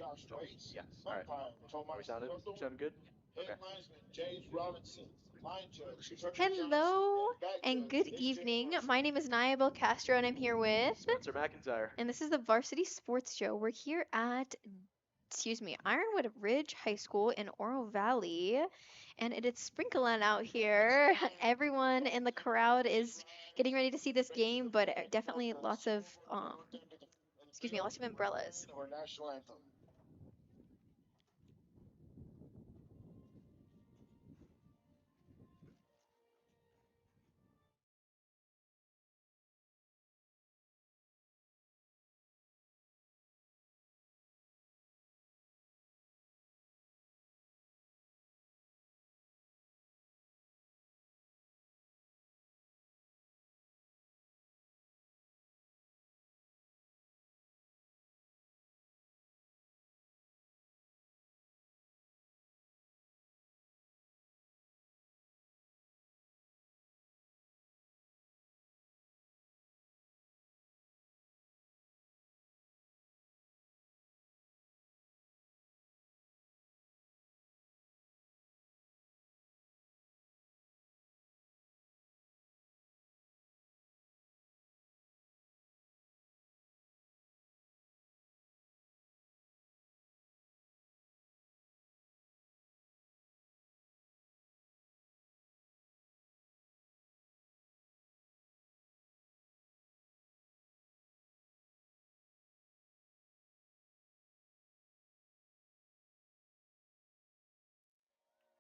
Yes. All right. Are we sounding good? Okay. Hello and good evening. My name is Naya Castro and I'm here with, Spencer McIntyre. and this is the Varsity Sports Show. We're here at, Ironwood Ridge High School in Oro Valley, and it is sprinkling out here. Everyone in the crowd is getting ready to see this game, but definitely lots of umbrellas.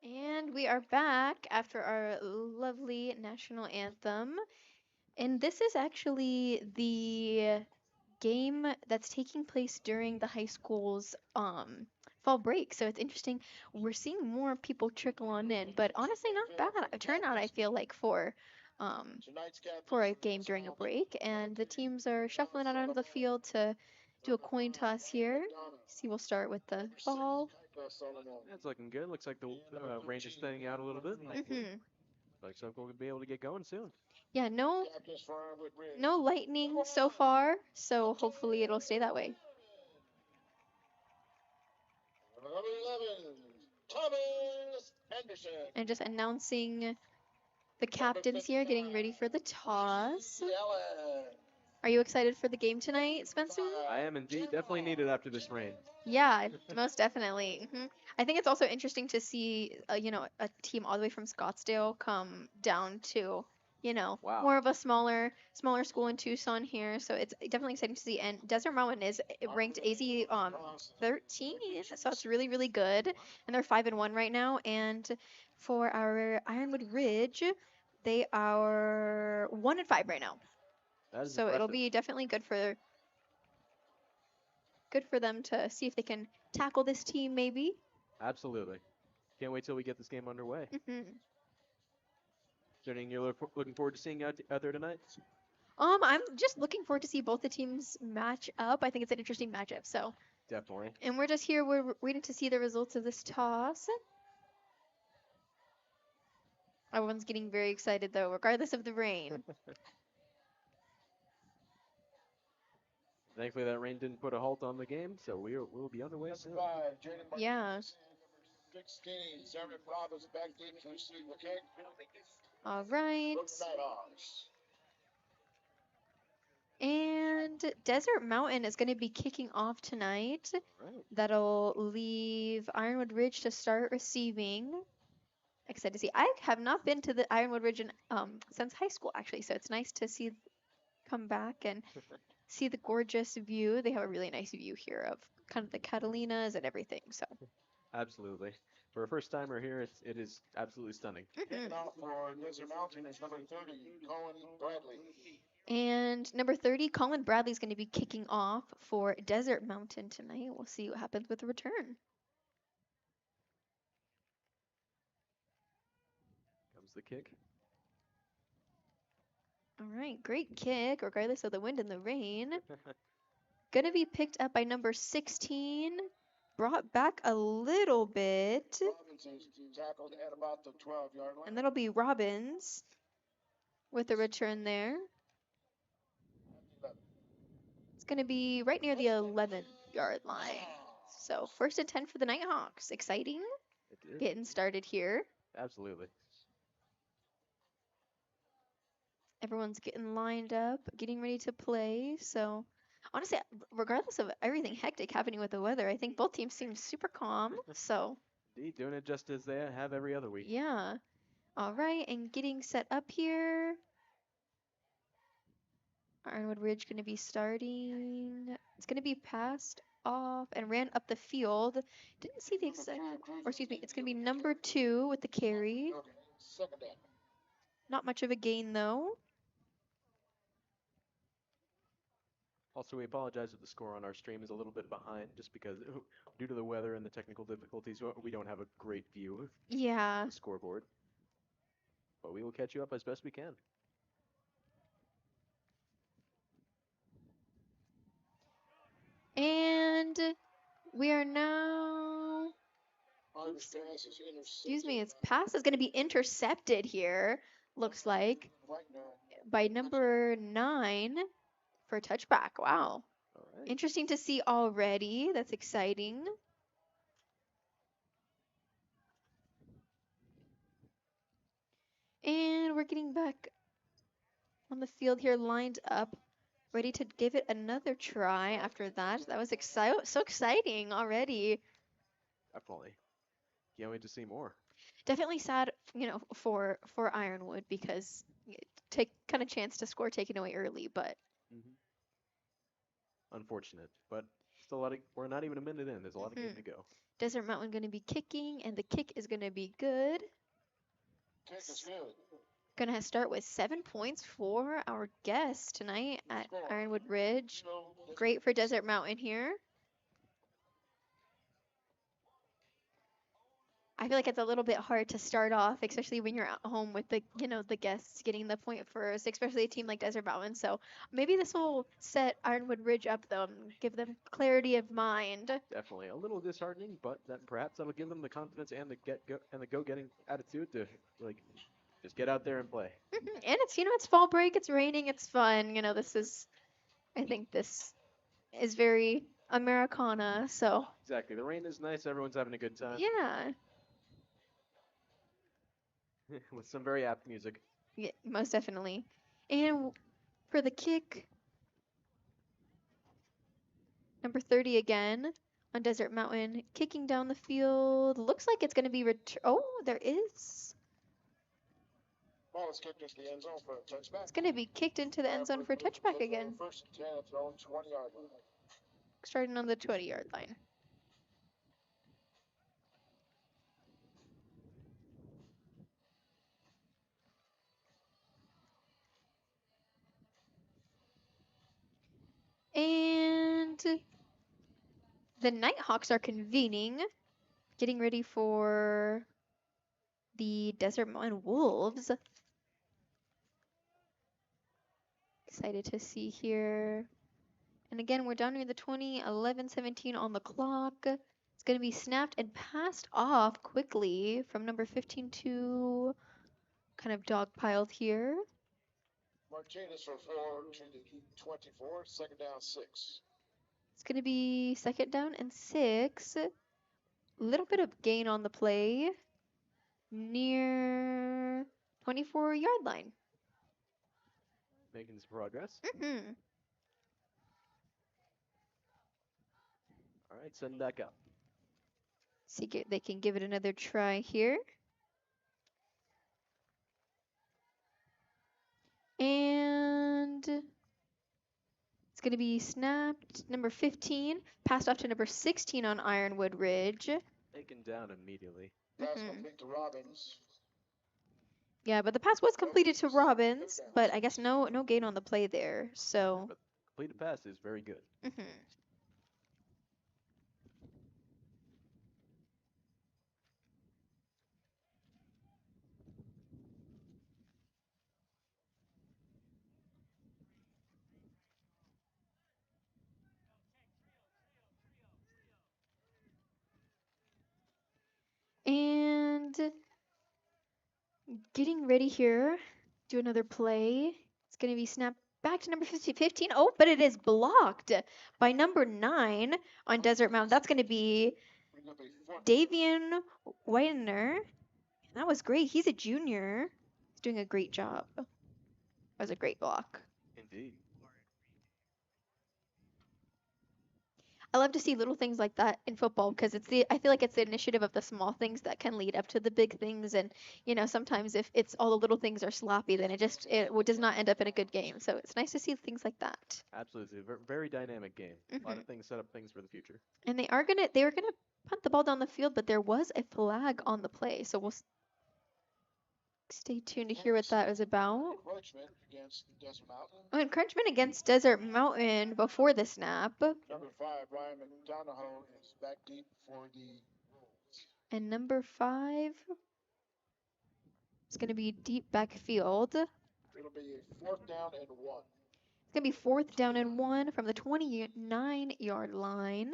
And we are back after our lovely national anthem. And this is actually the game that's taking place during the high school's fall break. So it's interesting. We're seeing more people trickle on in, but honestly, not bad a turnout. I feel like um, for a game during a break, and the teams are shuffling out onto the field to do a coin toss here. See, we'll start with the ball. That's looking good. Looks like the range is thinning out a little bit. Hmm. Looks like we'll be able to get going soon. Yeah, no lightning so far, so hopefully it'll stay that way. And just announcing the captains here getting ready for the toss. Are you excited for the game tonight, Spencer? I am indeed. Definitely needed after this rain. Yeah, most definitely. I think it's also interesting to see, a team all the way from Scottsdale come down to, Wow. more of a smaller school in Tucson here. So it's definitely exciting to see. And Desert Mountain is ranked AZ 13, so it's really really good. And they're 5-1 right now. And for our Ironwood Ridge, they are 1-5 right now. That is So it'll impressive. be definitely good for them to see if they can tackle this team maybe. Absolutely. Can't wait till we get this game underway. Hmm. Is there anything you're looking forward to seeing out there tonight? I'm just looking forward to see both the teams match up. I think it's an interesting matchup. So, Definitely. and we're just here. We're waiting to see the results of this toss. Everyone's getting very excited though, regardless of the rain. Thankfully, that rain didn't put a halt on the game, so we'll be underway soon. Yeah. All right. And Desert Mountain is going to be kicking off tonight. All right. That'll leave Ironwood Ridge to start receiving. Excited to see. I have not been to the Ironwood Ridge since high school, actually, so it's nice to see come back and see the gorgeous view. They have a really nice view here of kind of the Catalinas and everything. So. Absolutely. For a first timer here, it is absolutely stunning. Mhm. And number 30, Colin Bradley is going to be kicking off for Desert Mountain tonight. We'll see what happens with the return. Comes the kick. All right, great kick, regardless of the wind and the rain. Going to be picked up by number 16. Brought back a little bit. And that'll be Robbins with the return there. It's going to be right near the 11-yard line. So 1st and 10 for the Nighthawks. Exciting. It is. Getting started here. Absolutely. Everyone's getting lined up, getting ready to play. So honestly, regardless of everything hectic happening with the weather, I think both teams seem super calm. So Indeed, doing it just as they have every other week. yeah. All right, and getting set up here. Ironwood Ridge going to be starting. It's going to be passed off and ran up the field. Didn't see the exact, or excuse me, it's going to be number 2 with the carry. Not much of a gain though. Also, we apologize if the score on our stream is a little bit behind, just because due to the weather and the technical difficulties, we don't have a great view of Yeah. the scoreboard. But we will catch you up as best we can. And we are now. Excuse me, its pass is going to be intercepted here, looks like, by number 9 for a touchback. Wow. All right. Interesting to see already. That's exciting. And we're getting back on the field here, lined up, ready to give it another try after that. That was so exciting already. Definitely. Can't wait to see more. Definitely sad, for Ironwood because take kind of chance to score taken away early, but Unfortunate, but still a lot of. We're not even a minute in. There's a lot of game to go. Desert Mountain going to be kicking, and the kick is going to be good. Going to start with 7 points for our guests tonight at Ironwood Ridge. Great for Desert Mountain here. I feel like it's a little bit hard to start off, especially when you're at home with the guests getting the point first, especially a team like Desert Mountain. So maybe this will set Ironwood Ridge up, though, and give them clarity of mind. Definitely a little disheartening, but then perhaps that'll give them the confidence and the go-getting attitude to just get out there and play. And it's fall break, it's raining, it's fun. I think this is very Americana. So exactly, the rain is nice. Everyone's having a good time. Yeah. With some very apt music. Yeah, most definitely. And for the kick, number 30 again on Desert Mountain, kicking down the field. Looks like it's going to be oh, there is. Ball is kicked into the end zone for a touchback. It's going to be kicked into the end zone for a touchback again. 1st and 10 at their own 20-yard line. Starting on the 20-yard line. And the Nighthawks are convening, getting ready for the Desert Mountain Wolves. Excited to see here. And again, we're down near the 20, 11, 17 on the clock. It's going to be snapped and passed off quickly from number 15 to kind of dogpiled here. Martinez for 4 to the 24, 2nd down 6. It's going to be 2nd down and 6. A little bit of gain on the play near 24-yard line. Making some progress. All right, send back up. See if they can give it another try here. And it's going to be snapped. Number 15, passed off to number 16 on Ironwood Ridge. Taken down immediately. Pass complete to Robbins. Yeah, but the pass was completed to Robbins, but I guess no gain on the play there. So But completed pass is very good. And getting ready here, do another play. It's going to be snapped Back to number 15. Oh, but it is blocked by number 9 on Desert Mountain. That's going to be Bring up a fourth. Davian Weiner. That was great. He's a junior. He's doing a great job. That was a great block. Indeed. I love to see little things like that in football because I feel like it's the initiative of the small things that can lead up to the big things. And sometimes if it's all the little things are sloppy, then it does not end up in a good game. So it's nice to see things like that. Absolutely. A very dynamic game. A lot of things set up things for the future. And they were gonna punt the ball down the field, but there was a flag on the play. So we'll stay tuned to hear what that was about. Encroachment against Desert Mountain. Oh, encroachment against Desert Mountain before the snap. Number 5, Ryan McDonough is back deep for the Wolves. And number 5 is going to be deep backfield. It'll be a 4th down and 1. It's going to be 4th down and 1 from the 29-yard line.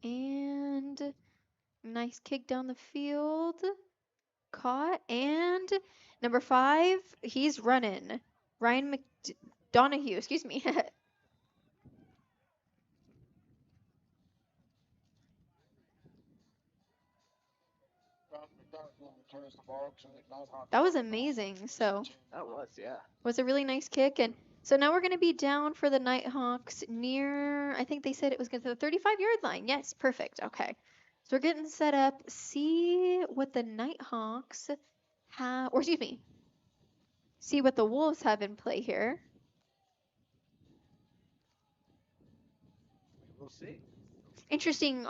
And nice kick down the field. Caught. And number 5, he's running. Ryan McDonough, excuse me. Returns the ball to the Nighthawks. That was amazing. So That was, yeah. was a really nice kick. And so now we're going to be down for the Nighthawks near, I think they said it was going to the 35-yard line. Yes, perfect. Okay. So we're getting set up. See what the Nighthawks have, or excuse me, see what the Wolves have in play here. We'll see. Interesting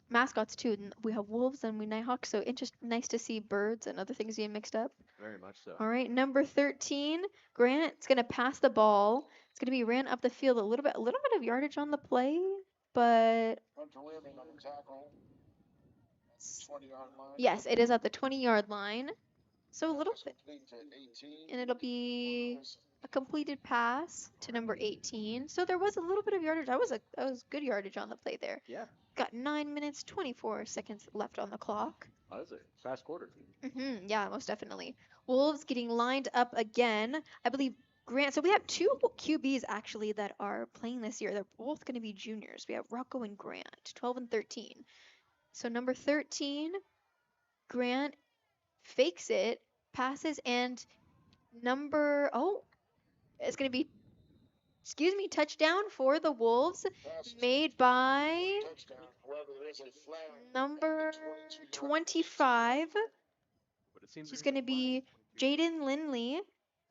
mascots too. We have wolves and we Nighthawks, so nice to see birds and other things being mixed up. Very much so. All right, number 13, Grant's gonna pass the ball. It's gonna be ran up the field a little bit of yardage on the play, but Hunter Weaving on the tackle. 20-yard line. yes, it is at the 20-yard line. So a little bit, Complete to 18. and it'll be a completed pass to number 18. So there was a little bit of yardage. That was good yardage on the play there. Yeah. Got 9 minutes 24 seconds left on the clock. That was a fast quarter. Yeah, most definitely. Wolves getting lined up again. I believe Grant. So we have 2 QBs actually that are playing this year. They're both going to be juniors. We have Rocco and Grant, 12 and 13. So number 13, Grant fakes it, passes, and it's going to be, touchdown for the Wolves, made by Touchdown. However, there is a flag at the number 22-yard 25. But it seems She's there's going to a flag be at 22. Jaden Lindley.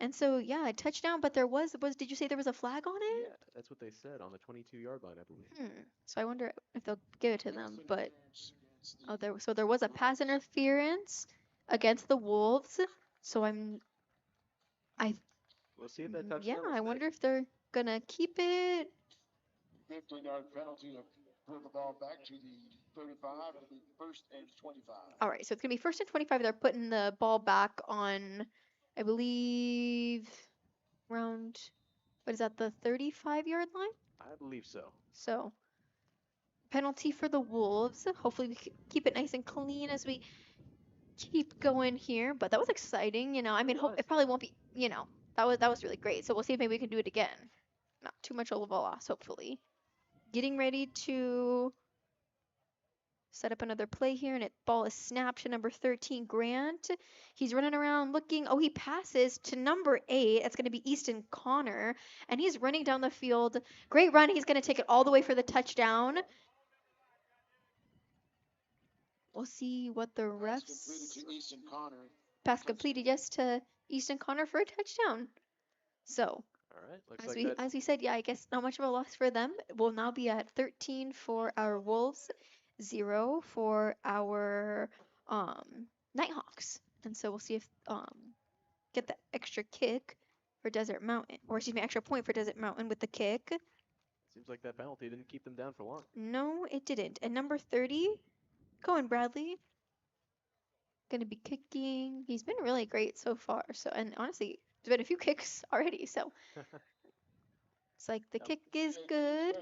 And so, yeah, a touchdown, but there was, did you say there was a flag on it? Yeah, that's what they said on the 22-yard line, I believe. So I wonder if they'll give it to them, but against the there was a pass interference against the Wolves. So We'll see if that touchdown yeah, will I stick. wonder if they're going to keep it. 15-yard penalty to put the ball back to the 35. It'll be 1st and 25. All right, so it's going to be 1st and 25. They're putting the ball back on, I believe, around, what is that, the 35-yard line? I believe so. So, penalty for the Wolves. Hopefully we keep it nice and clean as we keep going here. But that was exciting, I mean, it probably won't be, that was really great. So we'll see if maybe we can do it again. Not too much of a loss, hopefully. Getting ready to set up another play here, and ball is snapped to number 13, Grant. He's running around looking. Oh, he passes to number 8. It's going to be Easton Connor, and he's running down the field. Great run. He's going to take it all the way for the touchdown. We'll see what the Pass refs. completed to Easton Connor. Pass completed, yes, to Easton Connor for a touchdown. So, All right. Looks like that. as we said, yeah, I guess not much of a loss for them. We'll now be at 13 for our Wolves, 0 for our Nighthawks. And so we'll see if get the extra kick for Desert Mountain, or excuse me, extra point for Desert Mountain with the kick. Seems like that penalty didn't keep them down for long. No, it didn't. And number 30, Cohen Bradley, gonna be kicking. He's been really great so far. So, and honestly, there's been a few kicks already. So it's like the kick is good.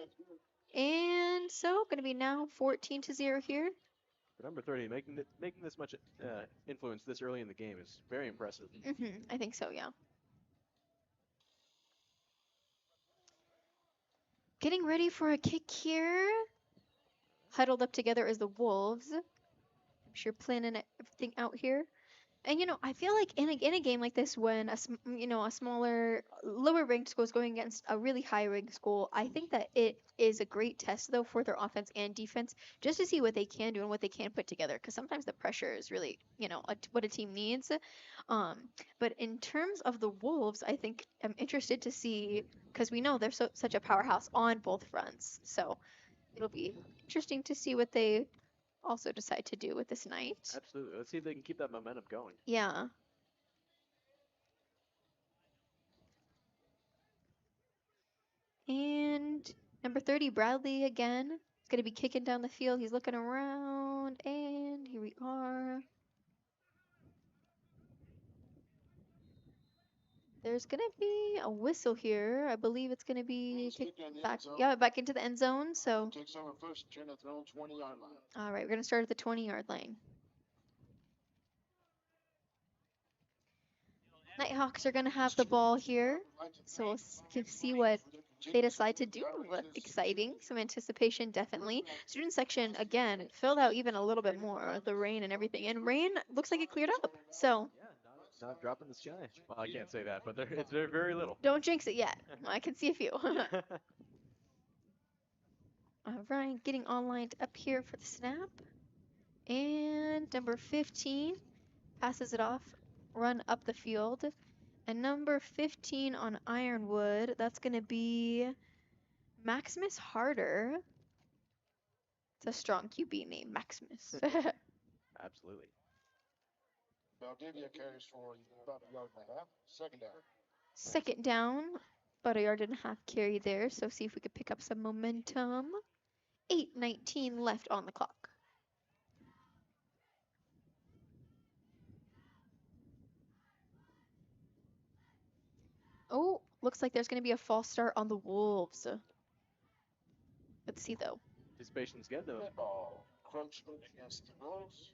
And so gonna be now 14-0 here. For number 30, making this much influence this early in the game is very impressive. I think so, yeah. Getting ready for a kick here. Huddled up together as the Wolves. I'm sure planning everything out here. And I feel like in a game like this, when a smaller, lower ranked school is going against a really high ranked school, I think that it is a great test though for their offense and defense, just to see what they can do and what they can put together. Because sometimes the pressure is really what a team needs. But in terms of the Wolves, I think I'm interested to see, because we know they're such a powerhouse on both fronts. So it'll be interesting to see what they also decide to do with this night. Absolutely. Let's see if they can keep that momentum going. Yeah. And number 30, Bradley again. He's going to be kicking down the field. He's looking around, and here we are. There's going to be a whistle here. I believe it's going to be back into the end zone. So, Takes over first, turn at their own 20-yard line. all right, we're going to start at the 20-yard line. Nighthawks are going to have the ball here. So we'll see what they decide to do. Exciting. Some anticipation, definitely. Student section, again, filled out even a little bit more. The rain and everything. And rain looks like it cleared up. So. Yeah, not dropping the sky. Well, I can't say that, but it's very, very little. Don't jinx it yet. I can see a few. All right, getting all lined up here for the snap. And number 15 passes it off, run up the field. And number 15 on Ironwood, that's going to be Maximus Harder. It's a strong QB name, Maximus. Absolutely. Valdivia carries for about a yard and a half. Second down. Second down, about a yard and a half carry there. So see if we could pick up some momentum. 8:19 left on the clock. Oh, looks like there's going to be a false start on the Wolves. Let's see, though. Anticipation's good, though. Ball encroachment against the Wolves.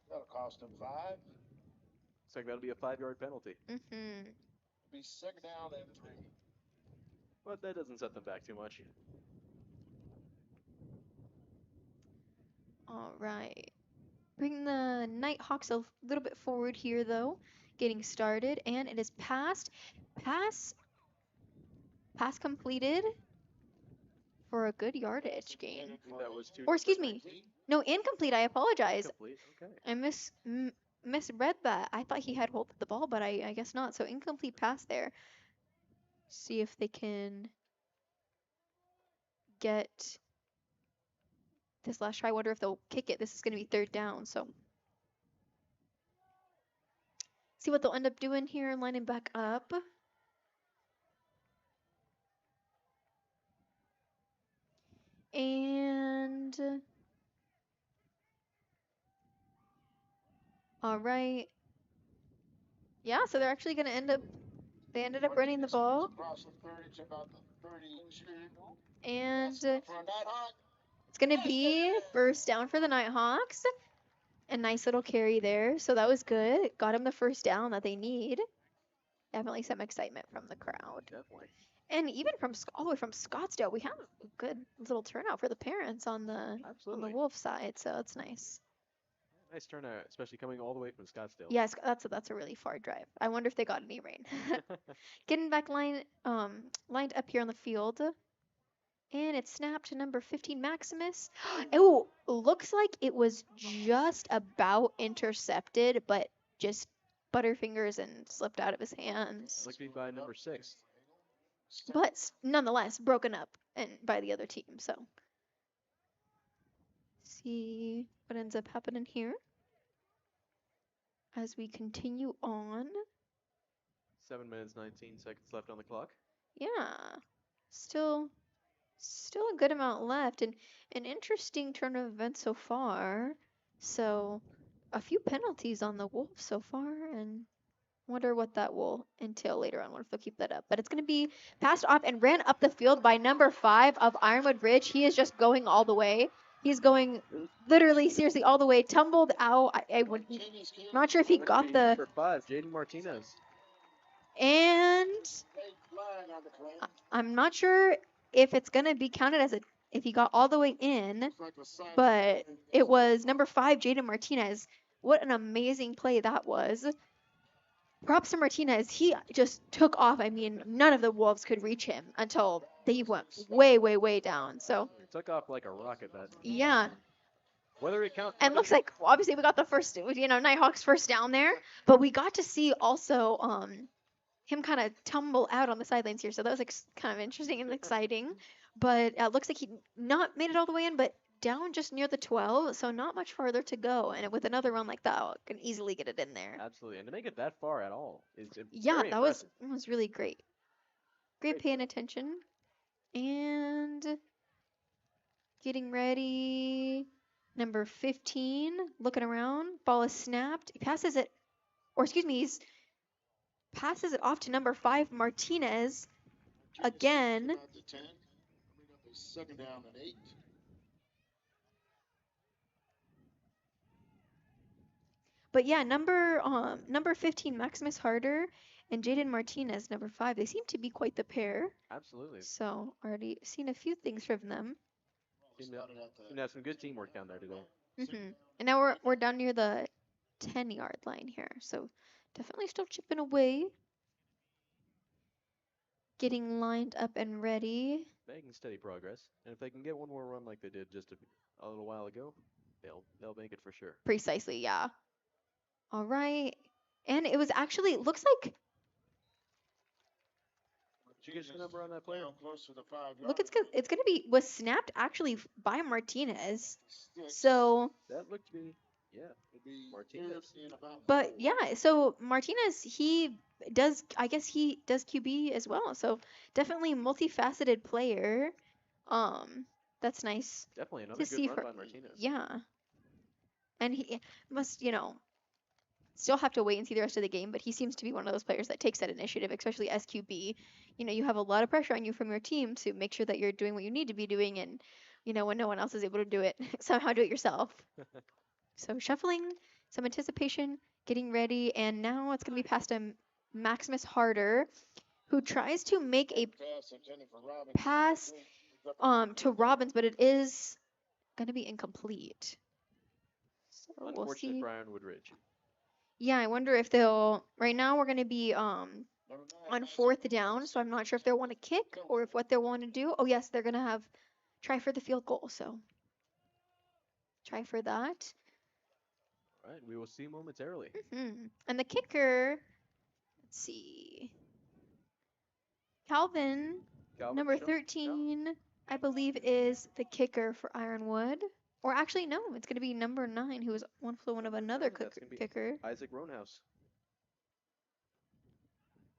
That'll cost them 5. Looks like that'll be a 5-yard penalty. Be second down and 3. But that doesn't set them back too much. All right. Bring the Nighthawks a little bit forward here, though. Getting started, and it is passed. Pass completed for a good yardage gain. That was Or excuse me, no, incomplete. I apologize. Incomplete. Okay. I misread that. I thought he had hold of the ball, but I guess not. So incomplete pass there. See if they can get this last try. I wonder if they'll kick it. This is going to be third down. So see what they'll end up doing here, lining back up. And all right. Yeah, so they're actually going to they ended up running the ball. And it's going to be first down for the Nighthawks. A nice little carry there. So that was good. Got him the first down that they need. Definitely some excitement from the crowd. Definitely. And even from all the way from Scottsdale, we have a good little turnout for the parents on the Wolf side. So it's nice. Nice turnout, especially coming all the way from Scottsdale. Yes, that's a really far drive. I wonder if they got any rain. Getting back lined up here on the field. And it's snapped to number 15, Maximus. Oh, looks like it was just about intercepted, but just butterfingers and slipped out of his hands. Looked to be by number 6. But nonetheless, broken up and by the other team. So see what ends up happening here as we continue on. 7 minutes, 19 seconds left on the clock. Yeah, still a good amount left, and an interesting turn of events so far. So a few penalties on the Wolves so far, and wonder what that will entail later on. What if they'll keep that up? But it's going to be passed off and ran up the field by number 5 of Ironwood Ridge. He is just going all the way. He's going literally, seriously, all the way, tumbled out. I would not sure if he got the, Number 5, Jaden Martinez. and Late flag on the play. I'm not sure if it's gonna be counted as if he got all the way in, Looks like the side but flag. it was number 5, Jaden Martinez. What an amazing play that was. Props to Martinez. He just took off. I mean, none of the Wolves could reach him until they went way, way, way down. So, He took off like a rocket. That yeah. whether it counts. And looks like, obviously, we got the first, Nighthawks first down there, but we got to see also him kind of tumble out on the sidelines here. So that was kind of interesting and exciting. But it looks like he not made it all the way in, but down just near the 12, so not much farther to go. And with another run like that, can easily get it in there. Absolutely, and to make it that far at all is Yeah, very that impressive. was really great. Great paying attention. And getting ready. Number 15, looking around. Ball is snapped. He passes it, or excuse me, he's passes it off to number 5, Martinez. Again. About the 10. Coming up is second down and 8. But yeah, number 15, Maximus Harder, and Jaden Martinez, number 5. They seem to be quite the pair. Absolutely. So already seen a few things from them. Seem to have some good teamwork down there today. And now we're down near the 10-yard line here. So definitely still chipping away. Getting lined up and ready. Making steady progress, and if they can get one more run like they did just a little while ago, they'll make it for sure. Precisely, yeah. All right. And it was actually, looks like, Did you get the number on that player? Close to the 5 look, it's gonna be, was snapped actually by Martinez. So, That looked to be, yeah, Martinez. but yeah, so Martinez, he does, I guess he does QB as well. So definitely multifaceted player. That's nice Definitely another to good see run for, by Martinez. yeah. And he must, still have to wait and see the rest of the game, but he seems to be one of those players that takes that initiative, especially as QB. You have a lot of pressure on you from your team to make sure that you're doing what you need to be doing, and when no one else is able to do it, somehow do it yourself. So shuffling, some anticipation, getting ready, and now it's going to be past a Maximus Harder, who tries to make a pass to Robbins, but it is going to be incomplete. So we'll see. For Ironwood Ridge. Yeah, I wonder if they'll. Right now, we're going to be on 4th down, so I'm not sure if they'll want to kick or if what they'll want to do. Oh, yes, they're going to try for the field goal, so try for that. All right, we will see momentarily. And the kicker, let's see. Calvin, number 13, I believe, is the kicker for Ironwood. Or actually, no, it's going to be number 9, who is one of another kicker. Isaac Roanhouse.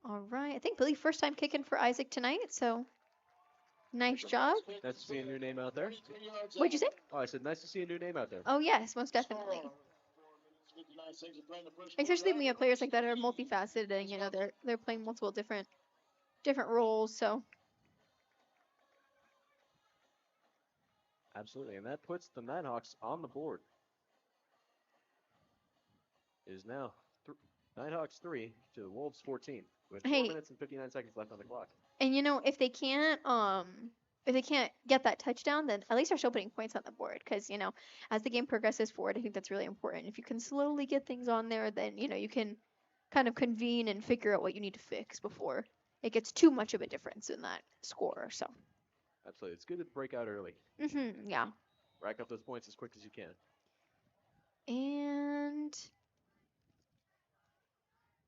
All right. I think, believe, first time kicking for Isaac tonight, so nice job. Nice to see a new name out there. What'd you say? Oh, I said nice to see a new name out there. Oh, yes, most definitely. Especially when you have players like that are multifaceted and, they're playing multiple different roles, so. Absolutely, and that puts the Nighthawks on the board. It is now Nighthawks 3 to the Wolves 14 with 4 minutes and 59 seconds left on the clock. And if they can't get that touchdown, then at least they're still putting points on the board because, as the game progresses forward, I think that's really important. If you can slowly get things on there, then, you can kind of convene and figure out what you need to fix before it gets too much of a difference in that score. So. Absolutely. It's good to break out early. Yeah. Rack up those points as quick as you can. And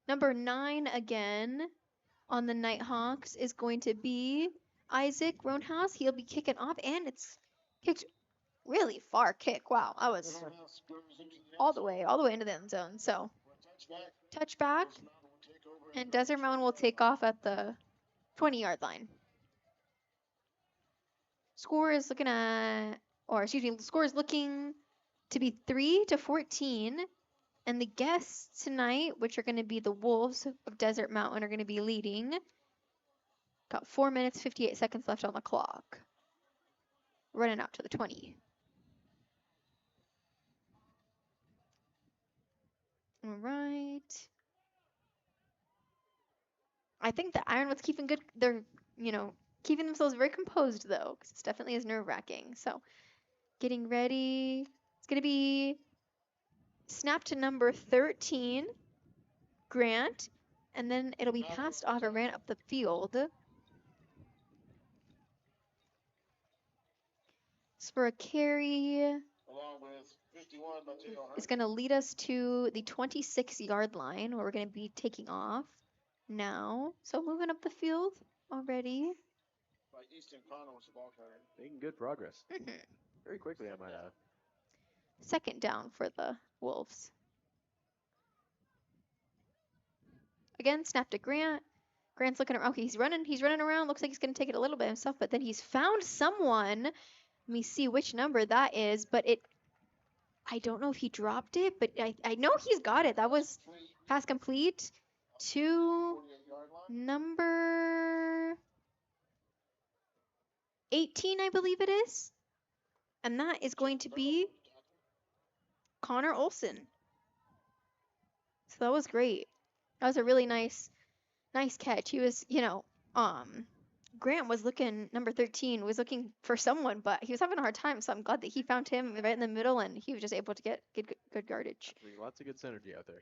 number 9 again on the Nighthawks is going to be Isaac Roanhouse. He'll be kicking off, and it's kicked really far kick. Wow, that was all the way into the end zone. So touchback, and Desert Mountain will take off at the 20-yard line. Score is looking to be 3-14. And the guests tonight, which are going to be the Wolves of Desert Mountain, are going to be leading. Got 4 minutes, 58 seconds left on the clock. Running out to the 20. All right. I think the Ironwood's keeping good. They're, keeping themselves very composed though, because it's definitely is nerve-wracking. So getting ready. It's gonna be snap to number 13, Grant, and then it'll be passed off or ran up the field. So for a carry, Along with 51, Mateo it's going to lead us to the 26-yard line where we're going to be taking off now. So moving up the field already. by Easton Connor was the ball carrier. Making good progress. Mhm. Very quickly, I might add. Second down for the Wolves. Again, snap to Grant. Grant's looking around. Okay, he's running around. Looks like he's going to take it a little bit himself, but then he's found someone. Let me see which number that is, but I don't know if he dropped it, but I know he's got it. That was pass complete to 48-yard line. number 18, I believe it is. And that is going to be Connor Olson. So that was great. That was a really nice catch. He was, Grant was number 13 was looking for someone, but he was having a hard time. So I'm glad that he found him right in the middle and he was just able to get good yardage. Lots of good synergy out there.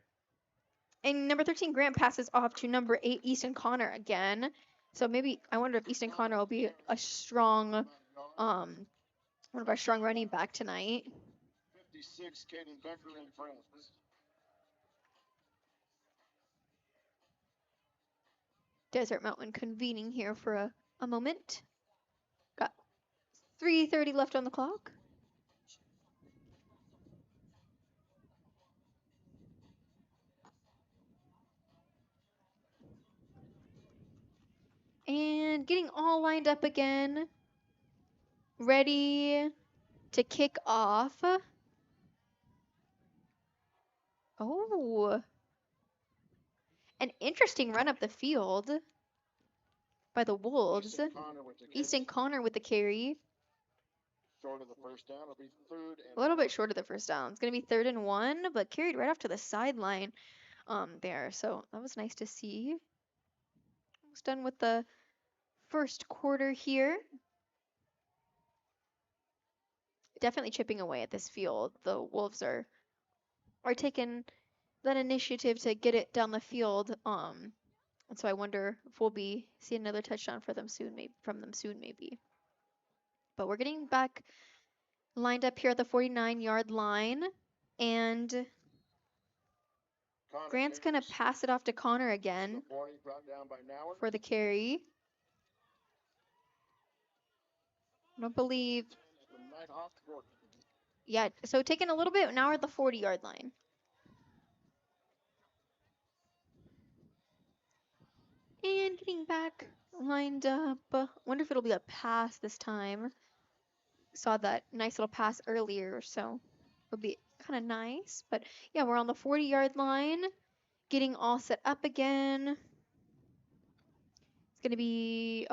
And number 13, Grant passes off to number 8, Easton Connor again. So maybe I wonder if Easton Connor will be a strong, one of our strong running back tonight. 56, Caden Becker and friends. Desert Mountain convening here for a moment. Got 3:30 left on the clock. And getting all lined up again. Ready to kick off. Oh. An interesting run up the field by the Wolves. Easton Connor with the carry. Short of the first down. It'll be third and A little bit short of the first down. It's going to be 3rd and 1, but carried right off to the sideline there. So that was nice to see. Almost done with the first quarter here. Definitely chipping away at this field. The Wolves are taking that initiative to get it down the field. And so I wonder if we'll be seeing another touchdown from them soon, maybe. But we're getting back lined up here at the 49-yard line, and Grant's gonna pass it off to Connor again for the carry. I don't believe. Yeah, so taking a little bit. Now we're at the 40-yard line. And getting back lined up. Wonder if it'll be a pass this time. Saw that nice little pass earlier, so it'll be kind of nice. But yeah, we're on the 40-yard line. Getting all set up again. It's going to be,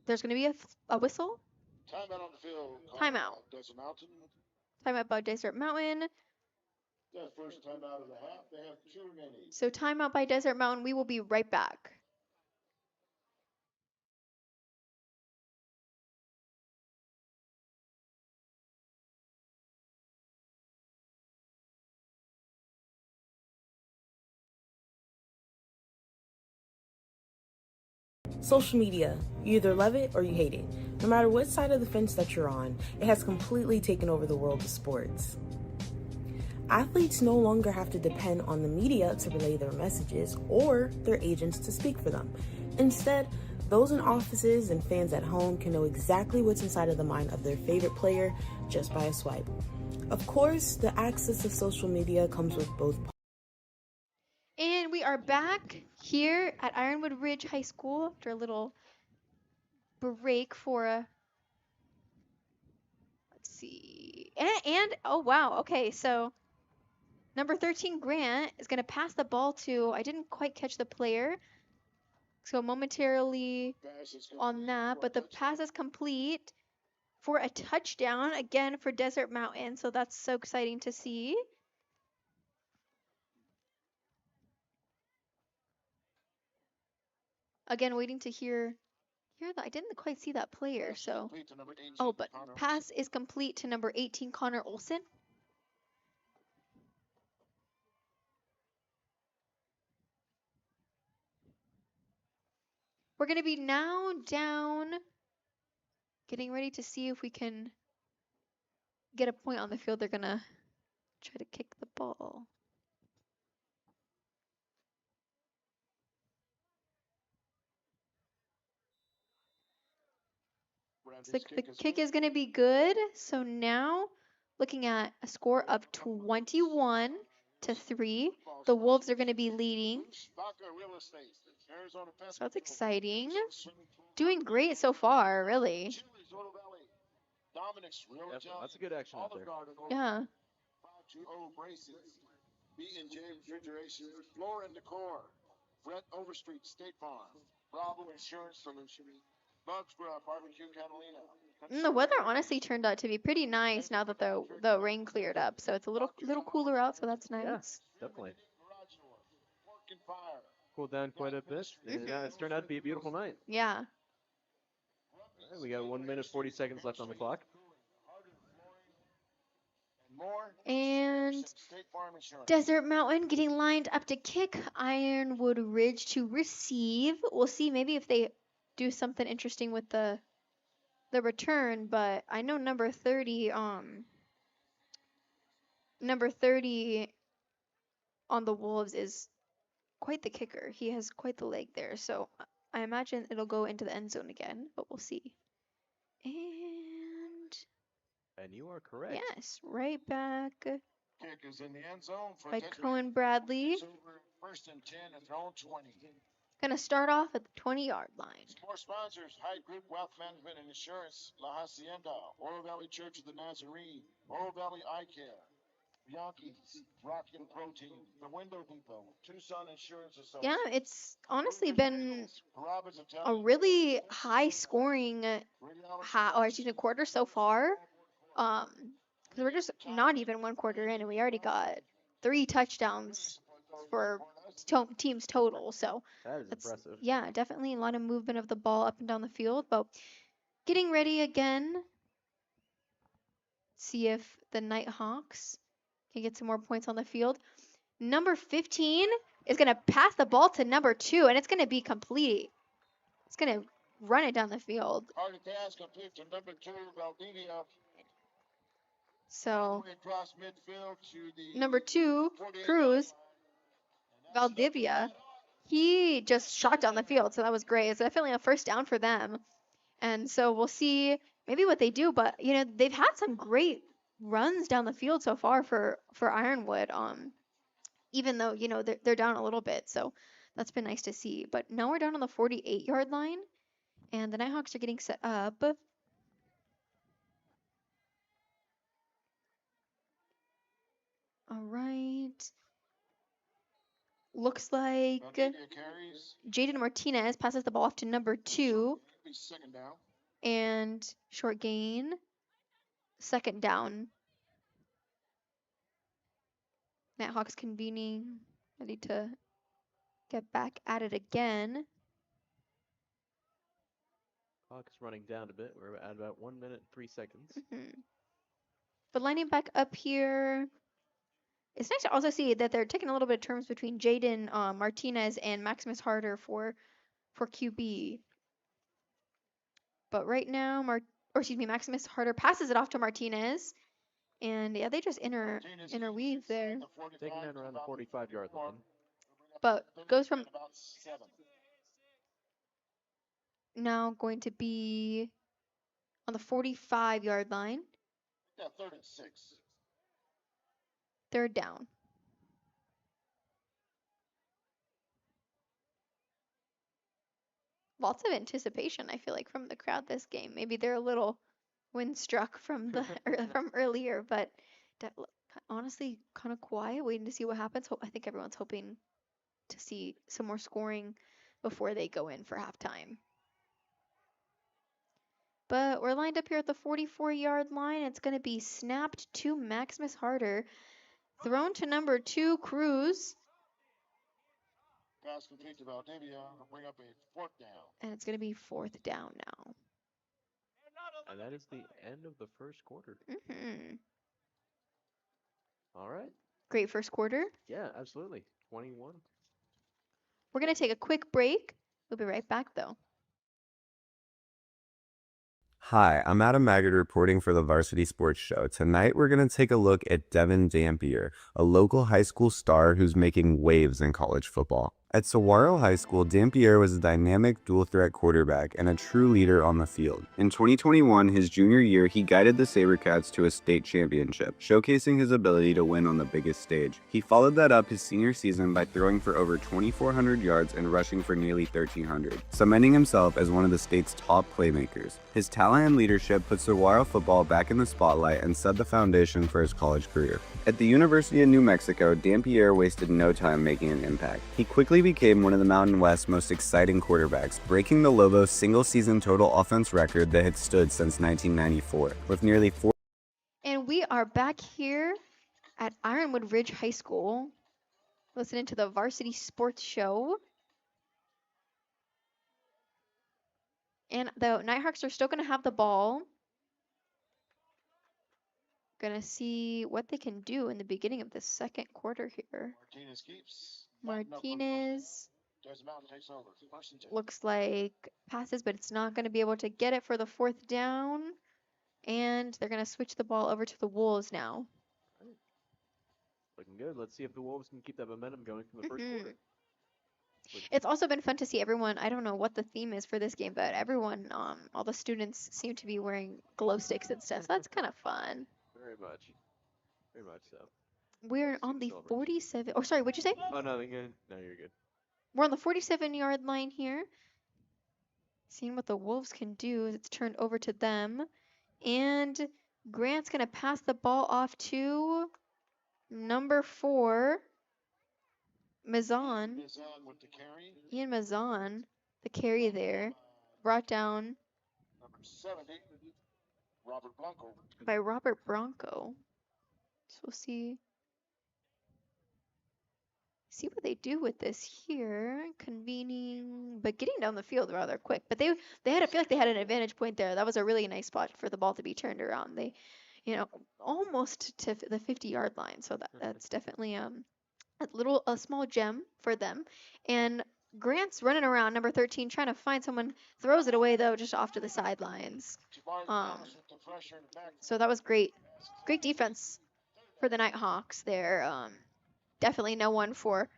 there's going to be a whistle. Timeout on the field. Timeout. Desert Mountain. Timeout by Desert Mountain. That's first timeout of the half. They have 2 remaining. So timeout by Desert Mountain. We will be right back. Social media, you either love it or you hate it. No matter what side of the fence that you're on, it has completely taken over the world of sports. Athletes no longer have to depend on the media to relay their messages or their agents to speak for them. Instead, those in offices and fans at home can know exactly what's inside of the mind of their favorite player just by a swipe. Of course, the access of social media comes with both. And we are back here at Ironwood Ridge High School after a little break for let's see. And oh wow, okay, so number 13 Grant is going to pass the ball to, I didn't quite catch the player. So momentarily on that, but the pass is complete for a touchdown again for Desert Mountain. So that's so exciting to see. Again, waiting to hear that. I didn't quite see that player, Pass is so. complete to number 18, Oh, but Connor pass Olsen. is complete to number 18, Connor Olsen. We're going to be now down, getting ready to see if we can get a point on the field. They're going to try to kick the ball. Looks like the kick is going to be good. So now looking at a score of 21-3. The Wolves are going to be leading. So that's exciting. Doing great so far, really. That's a good action out there. Yeah. B&J Refrigeration, Floor and Decor, Brett Overstreet, State Farm, Bravo Insurance Solution, Bugs Barbecue Catalina. The weather honestly turned out to be pretty nice now that the rain cleared up. So it's a little cooler out, so that's nice. Yeah, definitely. Cooled down quite a bit. And it's turned out to be a beautiful night. Yeah. All right, we got 1 minute 40 seconds left on the clock. And Desert Mountain getting lined up to kick. Ironwood Ridge to receive. We'll see maybe if they do something interesting with the return, but I know number 30 on the Wolves is quite the kicker. He has quite the leg there, so I imagine it'll go into the end zone again, but we'll see. And you are correct. Yes, right back Kick is in the end zone for by Desert. Cohen Bradley. First and 10 and thrown 20. Gonna start off at the 20-yard line. More sponsors: Hyde Group Wealth Management and Insurance, La Hacienda, Oro Valley Church of the Nazarene, Oro Valley Eye Care, Yankees, Rockin' Protein, The Window Depot, Tucson Insurance Associates. Yeah, it's honestly been a really high-scoring quarter so far. Because we're just not even one quarter in, and we already got 3 touchdowns for teams total. So That is that's impressive. yeah, definitely a lot of movement of the ball up and down the field. But getting ready again. See if the Nighthawks can get some more points on the field. Number 15 is going to pass the ball to number 2, and it's going to be complete. It's going to run it down the field. Target pass complete to number 2, Valdivia. So, Across midfield to the number 2, Cruz, Valdivia, he just shot down the field, so that was great. It's definitely a first down for them. And so we'll see maybe what they do, but, they've had some great runs down the field so far for Ironwood. Even though, they're down a little bit. So that's been nice to see. But now we're down on the 48-yard line, and the Nighthawks are getting set up. All right. Looks like Jaden Martinez passes the ball off to number 2. And short gain. Second down. Nighthawks convening. Ready to get back at it again. Clock is running down a bit. We're at about 1 minute 3 seconds. But lining back up here, it's nice to also see that they're taking a little bit of terms between Jaden Martinez and Maximus Harder for QB. But right now, Maximus Harder passes it off to Martinez, and yeah, they just interweave there. Taking that around the 45-yard line. But goes from now going to be on the 45-yard line. Yeah, 3rd and 6. Third down. Lots of anticipation, I feel like, from the crowd this game. Maybe they're a little windstruck from from earlier, but honestly, kind of quiet, waiting to see what happens. I think everyone's hoping to see some more scoring before they go in for halftime. But we're lined up here at the 44-yard line. It's going to be snapped to Maximus Harder. Thrown to number 2, Cruz. Pass complete to Valdivia. Bring up a fourth down. And it's going to be 4th down now. And that is the end of the first quarter. Mm-hmm. All right. Great first quarter. Yeah, absolutely. 21. We're going to take a quick break. We'll be right back, though. Hi, I'm Adam Maggard reporting for the Varsity Sports Show. Tonight we're going to take a look at Devin Dampier, a local high school star who's making waves in college football. At Saguaro High School, Dampier was a dynamic dual-threat quarterback and a true leader on the field. In 2021, his junior year, he guided the SaberCats to a state championship, showcasing his ability to win on the biggest stage. He followed that up his senior season by throwing for over 2,400 yards and rushing for nearly 1,300, cementing himself as one of the state's top playmakers. His talent and leadership put Saguaro football back in the spotlight and set the foundation for his college career. At the University of New Mexico, Dampier wasted no time making an impact. He quickly became one of the Mountain West's most exciting quarterbacks, breaking the Lobos' single-season total offense record that had stood since 1994, with nearly 4. And we are back here at Ironwood Ridge High School, listening to the Varsity Sports Show. And the Nighthawks are still going to have the ball. Gonna see what they can do in the beginning of the second quarter here. Martinez keeps. Martinez Desmond Mountain takes over. First and 10. looks like passes, but it's not going to be able to get it for the 4th down. And they're going to switch the ball over to the Wolves now. Looking good. Let's see if the Wolves can keep that momentum going from the first quarter. It's also been fun to see everyone. I don't know what the theme is for this game, but everyone, all the students seem to be wearing glow sticks and stuff. So that's kind of fun. Very much. Very much so. We're on the 47. Oh, sorry, what'd you say? Oh, nothing good. No, you're good. We're on the 47-yard line here. Seeing what the Wolves can do as it's turned over to them. And Grant's going to pass the ball off to number 4, Mazan. Mizan with the carry. Ian Mazan, the carry there, brought down Number 70, Robert Blanco. by Robert Bronco. So we'll see what they do with this here. Convening, but getting down the field rather quick. But they had, I feel like they had an advantage point there. That was a really nice spot for the ball to be turned around. They, almost to the 50-yard line. So that's definitely a small gem for them. And Grant's running around, number 13, trying to find someone. Throws it away though, just off to the sidelines. So that was great defense for the Nighthawks there. Definitely no one for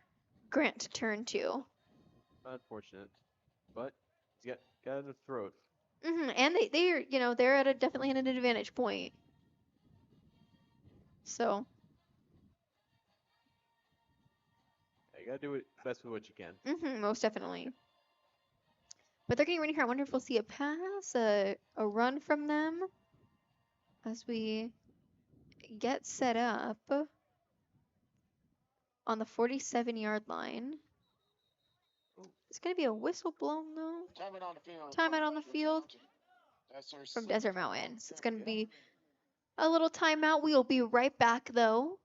Grant to turn to. Unfortunate, but he's got it in the throat. And they're at definitely at an advantage point. So You gotta do it best with what you can. most definitely. But they're getting ready here. I wonder if we'll see a pass, a run from them as we get set up on the 47-yard line. It's going to be a whistle blown, though. Timeout on the field from Desert Mountain. So it's going to be a little timeout. We will be right back, though.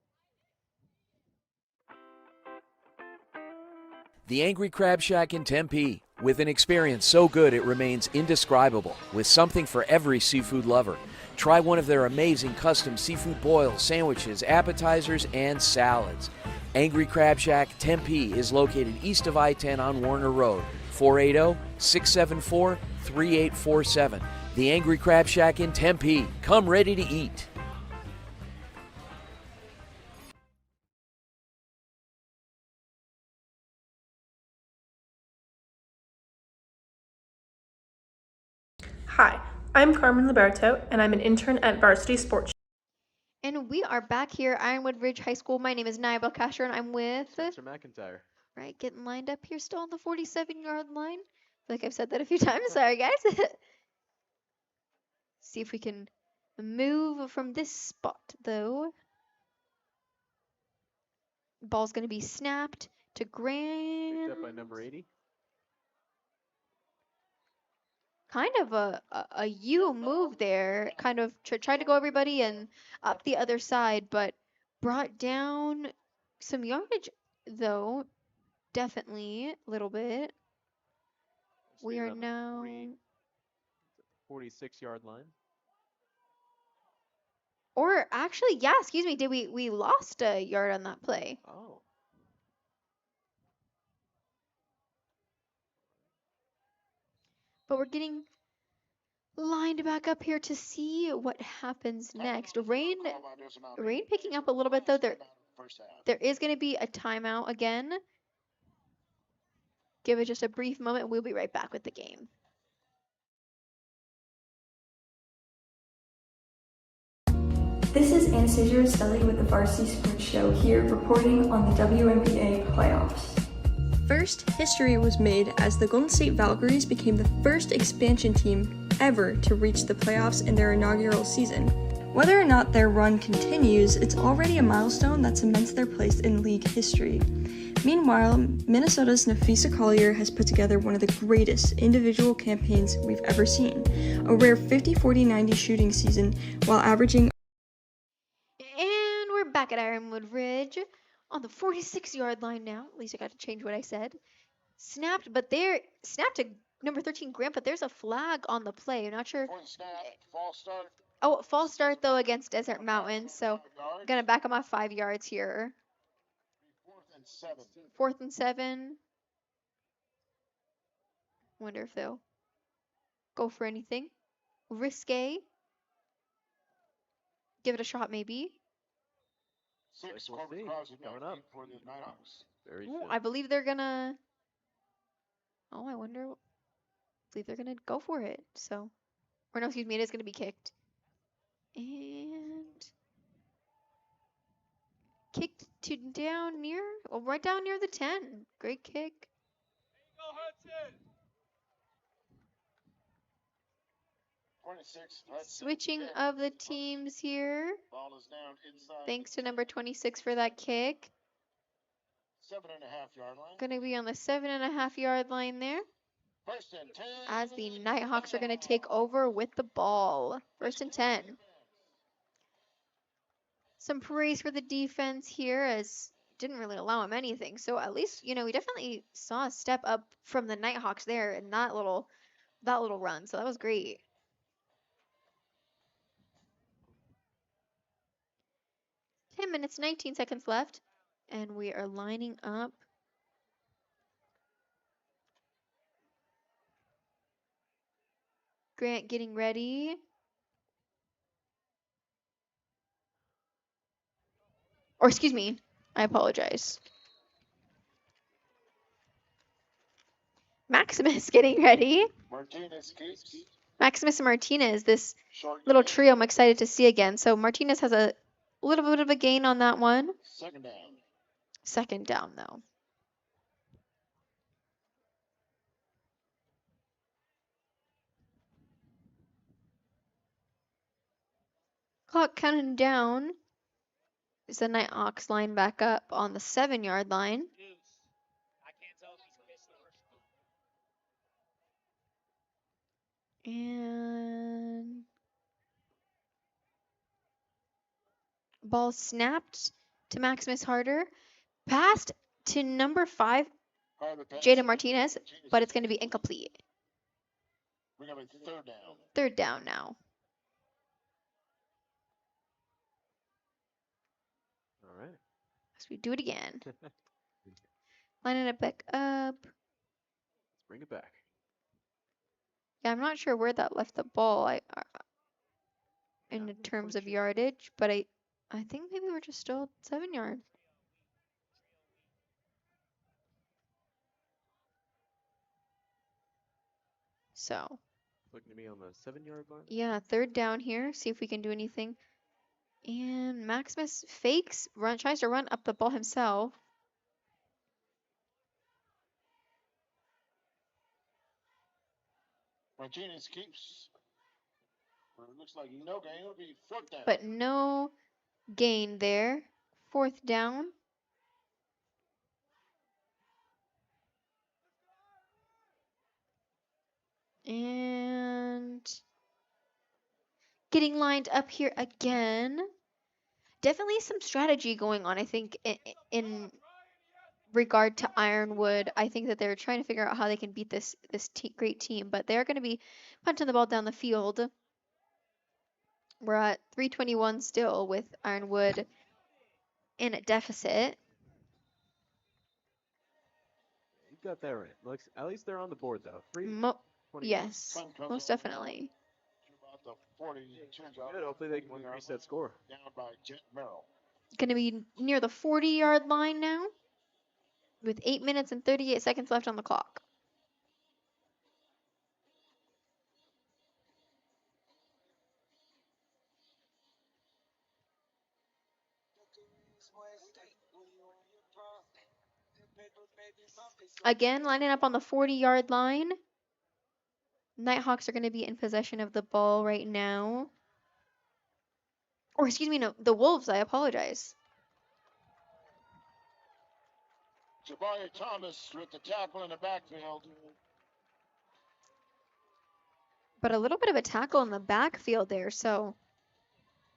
The Angry Crab Shack in Tempe. With an experience so good it remains indescribable, with something for every seafood lover. Try one of their amazing custom seafood boils, sandwiches, appetizers, and salads. Angry Crab Shack Tempe is located east of I-10 on Warner Road, 480-674-3847. The Angry Crab Shack in Tempe. Come ready to eat. Hi, I'm Carmen Liberto, and I'm an intern at Varsity Sports. And we are back here at Ironwood Ridge High School. My name is Nia Belcastro, and I'm with... Spencer McIntyre. Right, getting lined up here still on the 47-yard line. I feel like I've said that a few times. Sorry, guys. See if we can move from this spot, though. Ball's going to be snapped to Grant. Picked up by number 80. Kind of a U move there. Kind of tried to go everybody and up the other side, but brought down some yardage, though. Definitely a little bit. We are around the now 46-yard line. Or actually, yeah, excuse me, did we lost a yard on that play? Oh. But we're getting lined back up here to see what happens next. Rain picking up a little bit though. There is going to be a timeout again. Give it just a brief moment. We'll be right back with the game. This is Anastasia Rostelli with the Varsity Sports Show here reporting on the WNBA playoffs. First, history was made as the Golden State Valkyries became the first expansion team ever to reach the playoffs in their inaugural season. Whether or not their run continues, it's already a milestone that cements their place in league history. Meanwhile, Minnesota's Nafisa Collier has put together one of the greatest individual campaigns we've ever seen, a rare 50-40-90 shooting season while averaging. And we're back at Ironwood Ridge on the 46-yard line now. At least I got to change what I said. Snapped to number 13 Grant, but there's a flag on the play. I'm not sure. Oh, false start though against Desert Mountain, so I'm gonna back him off 5 yards here. 4th and 7. Wonder if they'll go for anything. Risque. Give it a shot maybe. We'll see. Coming up. Very Ooh, soon. I believe they're gonna. Oh, I believe they're gonna go for it. So, or no, excuse me, it is gonna be kicked. And kicked to right down near the 10. Great kick. Switching of the teams here. Thanks to number 26 for that kick. 7.5-yard line. Gonna be on the 7.5-yard line there. As the Nighthawks are gonna take over with the ball. 1st and 10. Some praise for the defense here as didn't really allow him anything. So at least, we definitely saw a step up from the Nighthawks there in that little run. So that was great. Ten minutes, 19 seconds left. And we are lining up. Grant getting ready. Or excuse me, I apologize. Maximus getting ready. Maximus and Martinez, this little trio I'm excited to see again. So Martinez has a little bit of a gain on that one. Second down, though. Clock counting down. Is the Nighthawks line back up on the 7-yard line. And ball snapped to Maximus Harder. Passed to number 5, Jada Martinez, but it's going to be incomplete. Third down now. All right. So we do it again. Lining it back up. Let's bring it back. Yeah, I'm not sure where that left the ball in terms of yardage, but I think maybe we're just still 7 yards. So. Looking to me on the 7-yard line. Yeah, third down here. See if we can do anything. And Maximus tries to run up the ball himself. Martinez keeps. Well, it looks like no gain. It'll be 4th down. But no gain there. 4th down. And getting lined up here again. Definitely some strategy going on, I think, in regard to Ironwood. I think that they're trying to figure out how they can beat this great team, but they're going to be punching the ball down the field. We're at 3:21 still with Ironwood in a deficit. You got that right. Looks, at least they're on the board though. 20. Yes, Sun comes most on definitely. to about the 42 Good. Hopefully they can increase that score. down by Jet Merrill. Going to be near the 40-yard line now with 8 minutes and 38 seconds left on the clock. Again, lining up on the 40-yard line. Nighthawks are going to be in possession of the ball right now. Or excuse me, no, the Wolves, I apologize. Jabari Thomas with the tackle in the backfield. But a little bit of a tackle in the backfield there, so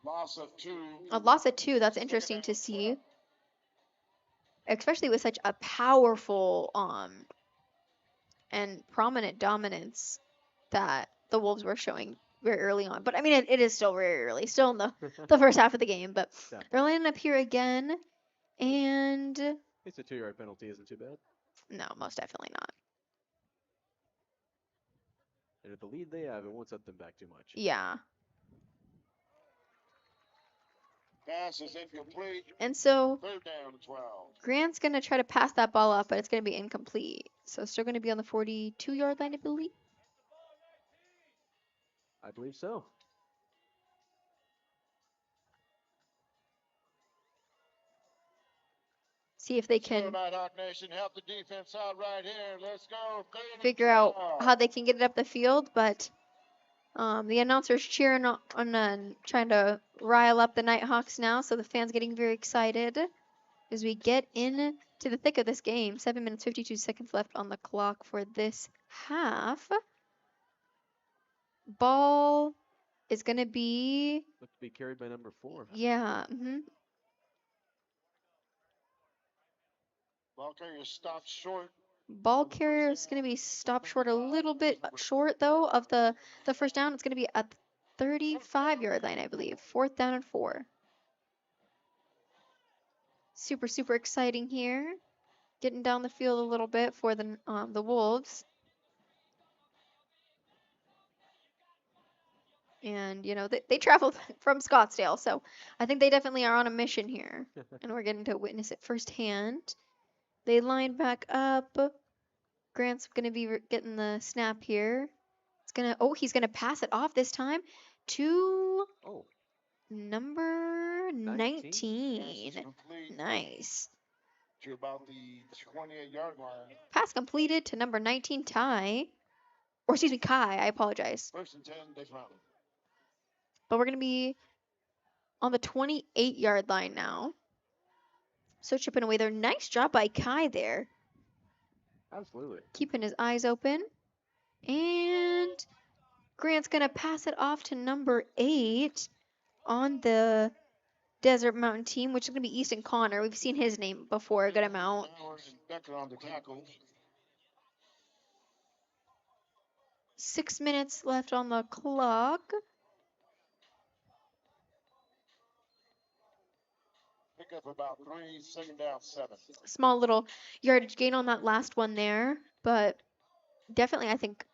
Loss of 2. a loss of 2, that's interesting to see. Especially with such a powerful and prominent dominance that the Wolves were showing very early on. But I mean, it is still very early, still in the first half of the game. But they're lining up here again, and It's a 2-yard penalty isn't too bad. no, most definitely not. And with the lead they have, it won't set them back too much. Yeah. Pass is incomplete. And so 3rd down, 12. Grant's going to try to pass that ball off, but it's going to be incomplete. So still going to be on the 42-yard line, I believe. I believe so. See if they can Nighthawk Nation, help the defense out right here. Let's go. figure out how they can get it up the field, but the announcer's cheering on trying to rile up the Nighthawks now, so the fans getting very excited as we get in to the thick of this game. 7 minutes 52 seconds left on the clock for this half. Ball is going to be Look to be carried by number 4. yeah. Ball carrier stopped short. Ball carrier is going to be stopped short a little bit short though of the first down. It's going to be at the 35-yard line, I believe. 4th down and 4. Super exciting here. Getting down the field a little bit for the Wolves. And, you know, they traveled from Scottsdale, so I think they definitely are on a mission here. And we're getting to witness it firsthand. They line back up. Grant's going to be getting the snap here. He's going to pass it off this time to number 19. Nice. To about the 28-yard line. Pass completed to number 19, Ty. Or excuse me, Kai. I apologize. 1st and 10, they found it. But we're going to be on the 28-yard line now. So chipping away there. Nice job by Kai there. Absolutely. Keeping his eyes open. And Grant's going to pass it off to number 8 on the Desert Mountain team, which is going to be Easton Connor. We've seen his name before a good amount. Becker on the tackle. 6 minutes left on the clock. Pick up about 3, 2nd down, 7. Small little yardage gain on that last one there, but definitely I think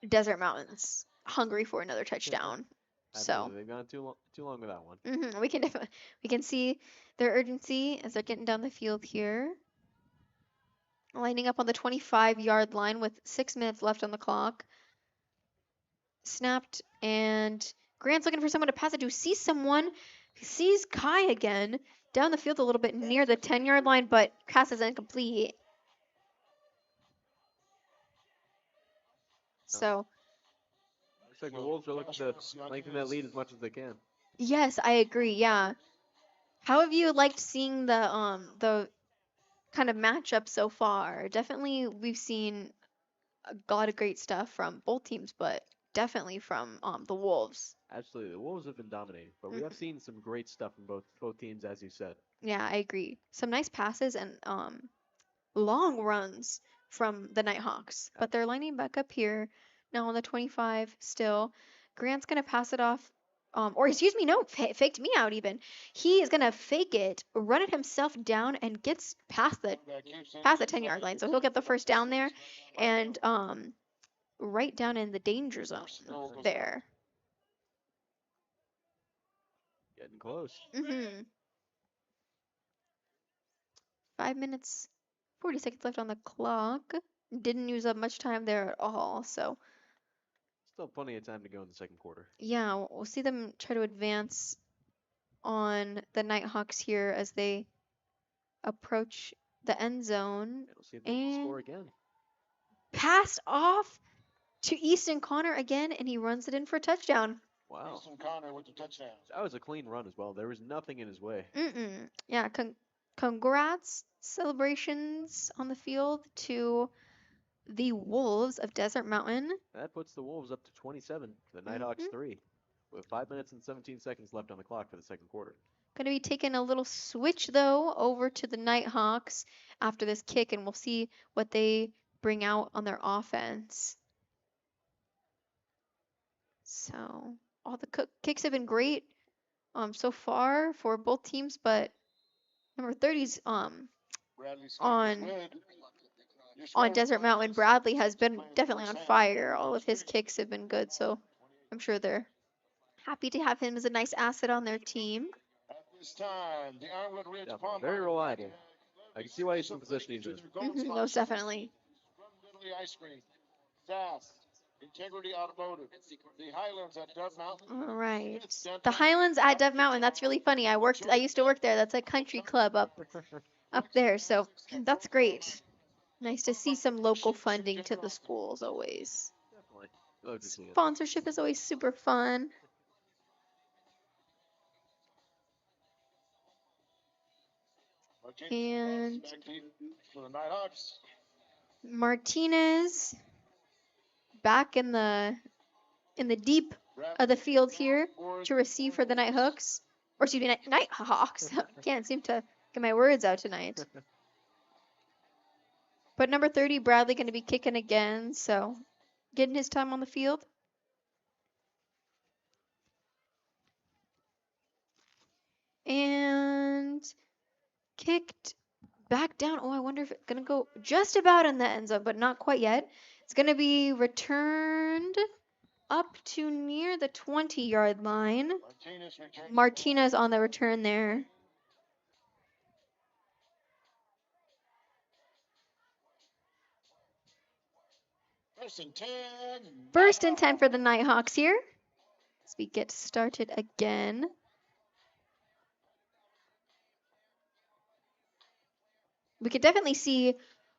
Desert Mountain's hungry for another touchdown. Absolutely. So They've gone too long with that one. we can see their urgency as they're getting down the field here. Lining up on the 25-yard line with 6 minutes left on the clock. Snapped, and Grant's looking for someone to pass it to. Sees someone, sees Kai again down the field a little bit near the 10-yard line, but pass is incomplete. So Looks like the Wolves are looking to lengthen that lead as much as they can. yes, I agree. Yeah. How have you liked seeing the kind of matchup so far? Definitely, we've seen a lot of great stuff from both teams, but definitely from the Wolves. Absolutely. The Wolves have been dominating, but we have seen some great stuff from both teams, as you said. Yeah, I agree. Some nice passes and long runs from the Nighthawks. But they're lining back up here now on the 25 still. Grant's going to pass it off. Or excuse me, no, faked me out even. He is going to fake it, run it himself down, and gets past the 10-yard line. So he'll get the first down there and right down in the danger zone there. Getting close. 5 minutes, 40 seconds left on the clock. Didn't use up much time there at all, so. Still plenty of time to go in the second quarter. Yeah, we'll see them try to advance on the Nighthawks here as they approach the end zone. We'll see if they can score again. Passed off to Easton Connor again, and he runs it in for a touchdown. Wow. Easton Connor with the touchdown. That was a clean run as well. There was nothing in his way. Yeah, congrats, celebrations on the field to the Wolves of Desert Mountain. That puts the Wolves up to 27, the Nighthawks 3, with 5 minutes and 17 seconds left on the clock for the second quarter. Going to be taking a little switch, though, over to the Nighthawks after this kick, and we'll see what they bring out on their offense. So, all the kicks have been great so far for both teams, but number 30's on Desert Mountain, Bradley has been definitely on fire. All of his kicks have been good, so I'm sure they're happy to have him as a nice asset on their team. At this time, the Ironwood Ridge very reliable. I can see why he's in position he's in. Most definitely. Ice cream, fast, Integrity Automotive, the Highlands at Dove Mountain. All right, the Highlands at Dove Mountain. That's really funny. I used to work there. That's a country club up there. So that's great. Nice to see some local funding to the schools always. Definitely. Love to see it. Sponsorship is always super fun. And Martinez back in the deep of the field here to receive for the Nighthawks. Or excuse me, Nighthawks. Can't seem to get my words out tonight. But number 30, Bradley, going to be kicking again, so getting his time on the field. And kicked back down. Oh, I wonder if it's going to go just about in the end zone, but not quite yet. It's going to be returned up to near the 20-yard line. Martinez on the return there. First and 10 for the Nighthawks here as we get started again. We could definitely see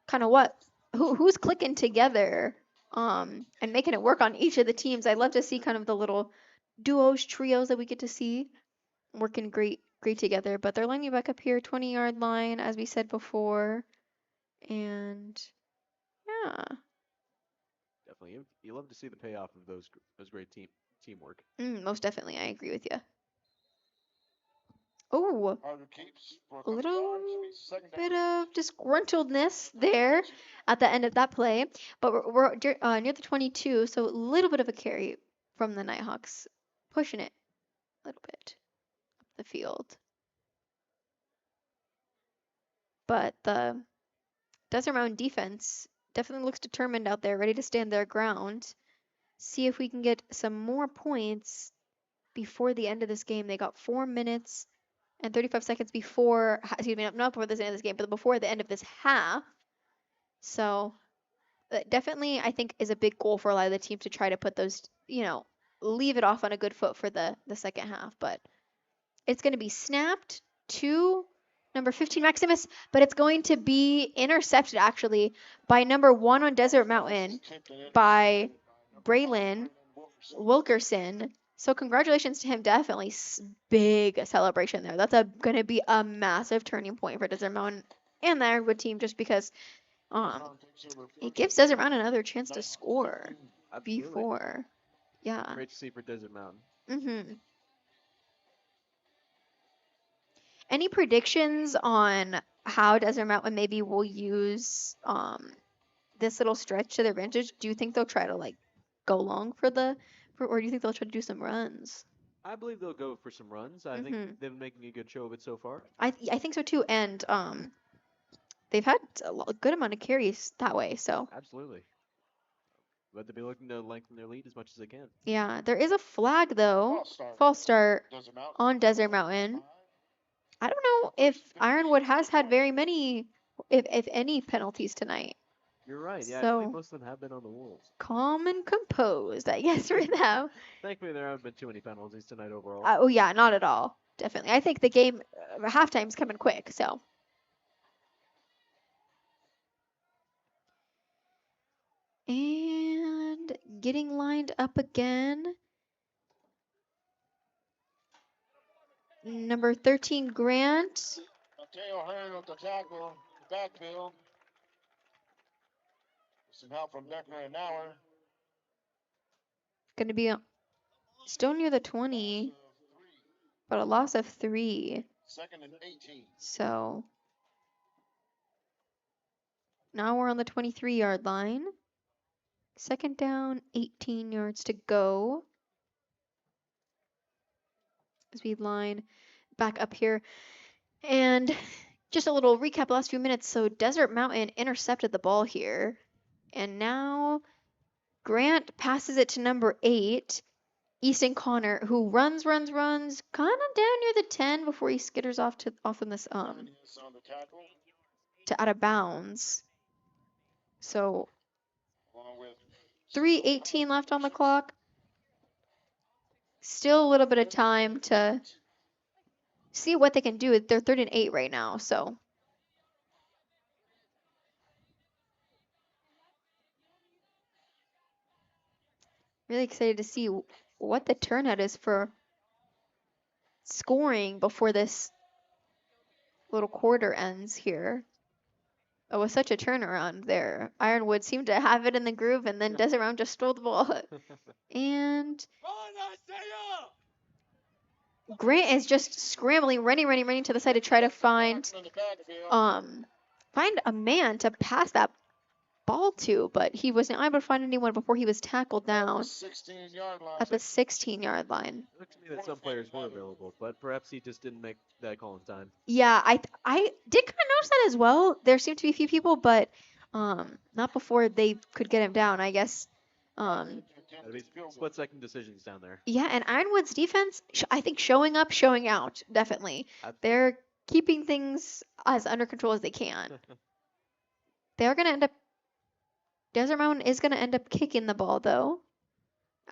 kind of who's clicking together and making it work on each of the teams. I'd love to see kind of the little duos, trios that we get to see working great together. But they're lining back up here, 20-yard line, as we said before. And yeah. Definitely. You love to see the payoff of those great teamwork. Most definitely. I agree with you. Oh, a little bit of disgruntledness there at the end of that play. But we're near the 22, so a little bit of a carry from the Nighthawks. Pushing it a little bit up the field. But the Desert Mountain defense definitely looks determined out there, ready to stand their ground. See if we can get some more points before the end of this game. They got 4 minutes and 35 seconds before, excuse me, not before the end of this game, but before the end of this half. So definitely, I think, is a big goal for a lot of the teams to try to put those, leave it off on a good foot for the second half. But it's going to be snapped to number 15, Maximus, but it's going to be intercepted, actually, by number 1 on Desert Mountain, by Braylon Wilkerson. So congratulations to him. Definitely big celebration there. That's going to be a massive turning point for Desert Mountain and the Ironwood team, just because it gives Desert Mountain another chance to score before. Yeah. Great to see for Desert Mountain. Any predictions on how Desert Mountain maybe will use this little stretch to their advantage, do you think they'll try to like go long or do you think they'll try to do some runs? I believe they'll go for some runs. I think Mhm. they've been making a good show of it so far. I think so too, and they've had a good amount of carries that way, so Absolutely. But they'll be looking to lengthen their lead as much as they can. yeah. There is a flag though, false start on Desert Mountain. I don't know if Ironwood has had very many, if any, penalties tonight. You're right. Yeah, I believe So most of them have been on the Wolves. calm and composed, I guess, for them. Thankfully, there haven't been too many penalties tonight overall. Oh yeah, not at all. Definitely. I think the game halftime's coming quick, so. And getting lined up again. Number 13, Grant. Mateo Hearn with the tackle, backfield. Some help from Becker and Nauer. Going to be still near the 20, but a loss of 3. 2nd and 18. So now we're on the 23-yard line. 2nd down, 18 yards to go. As we line back up here. And just a little recap last few minutes. So Desert Mountain intercepted the ball here. And now Grant passes it to number 8, Easton Connor, who runs, kind of down near the 10 before he skitters off in this to out of bounds. So 3:18 left on the clock. Still a little bit of time to see what they can do. They're 3rd and 8 right now, so. Really excited to see what the turnout is for scoring before this little quarter ends here. It was such a turnaround there. Ironwood seemed to have it in the groove, and then Desert Mountain just stole the ball. And Grant is just scrambling, running to the side to try to find a man to pass that ball to, but he wasn't able to find anyone before he was tackled down at the 16-yard line. It looked to me that some players were available, but perhaps he just didn't make that call in time. Yeah, I did kind of notice that as well. There seemed to be a few people, but not before they could get him down, I guess. Gotta be split-second decisions down there. Yeah, and Ironwood's defense, I think showing up, showing out, definitely. They're keeping things as under control as they can. They're going to end up, Desert Mountain is going to end up kicking the ball, though.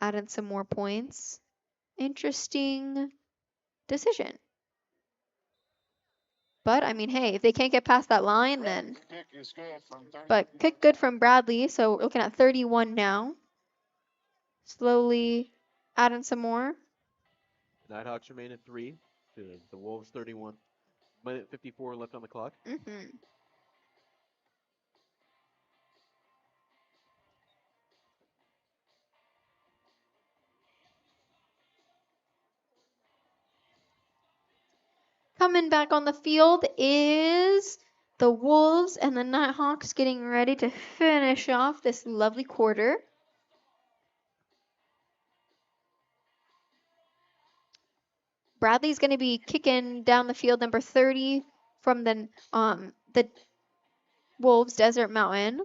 Adding some more points. Interesting decision. But, I mean, hey, if they can't get past that line, then. But kick good from Bradley, so we're looking at 31 now. Slowly adding some more. Nighthawks remain at 3 to the Wolves 31. Minute 54 left on the clock. Coming back on the field is the Wolves and the Nighthawks getting ready to finish off this lovely quarter. Bradley's going to be kicking down the field, number 30 from the Wolves, Desert Mountain.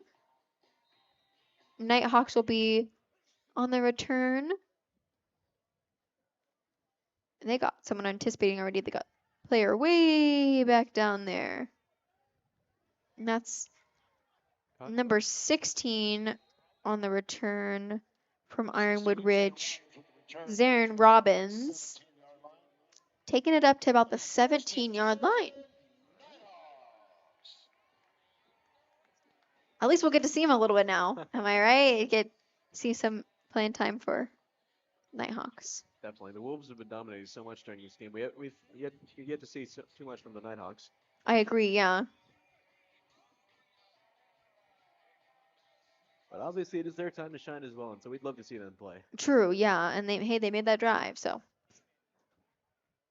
Nighthawks will be on the return. And they got someone anticipating already. They got player way back down there. And that's number 16 on the return from Ironwood Ridge, Zarin Robbins, taking it up to about the 17-yard line. At least we'll get to see him a little bit now. Am I right? Get see some playing time for Nighthawks. Definitely. The Wolves have been dominating so much during this game. We've yet to see too much from the Nighthawks. I agree, yeah. But obviously it is their time to shine as well, and so we'd love to see them play. True, yeah. And they made that drive, so.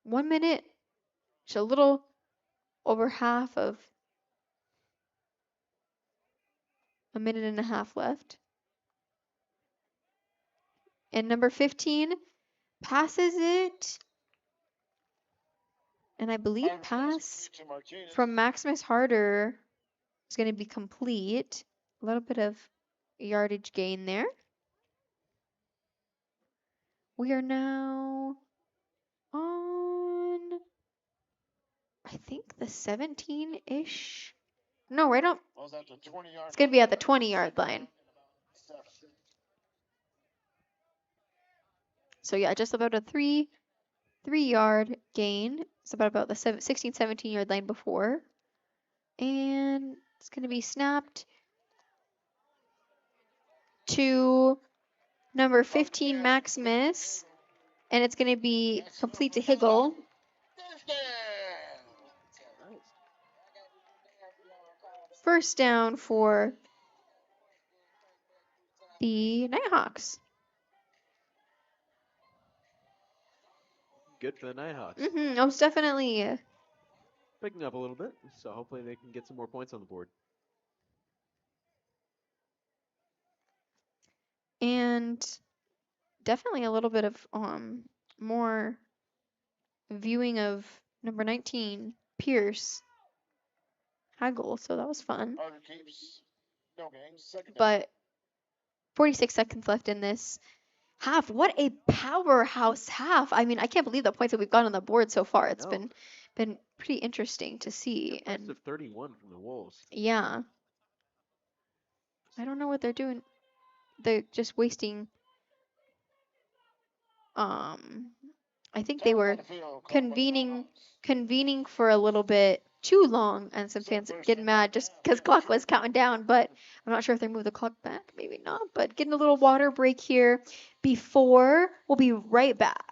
1 minute, just a little over half of A minute and a half left. And number 15 passes it. And I believe pass from Maximus Harder is going to be complete. A little bit of yardage gain there. We are now on, I think, the 17-ish. No, right on. It's going to be at the 20-yard line. So yeah, just about a three-yard gain. It's about the 16, 17-yard line before. And it's going to be snapped to number 15, Maximus. And it's going to be complete to Higgle. First down for the Nighthawks. Good for the Nighthawks. Most definitely. Picking up a little bit, so hopefully they can get some more points on the board. And definitely a little bit of more viewing of number 19, Pierce Hagel, so that was fun. But 46 seconds left in this half. What a powerhouse half. I mean, I can't believe the points that we've got on the board so far. It's been pretty interesting to see. Impressive 31 from the Wolves. Yeah. I don't know what they're doing. They're just wasting I think they were convening for a little bit too long, and some fans getting mad just because clock was counting down. But I'm not sure if they moved the clock back, maybe not. But getting a little water break here before we'll be right back.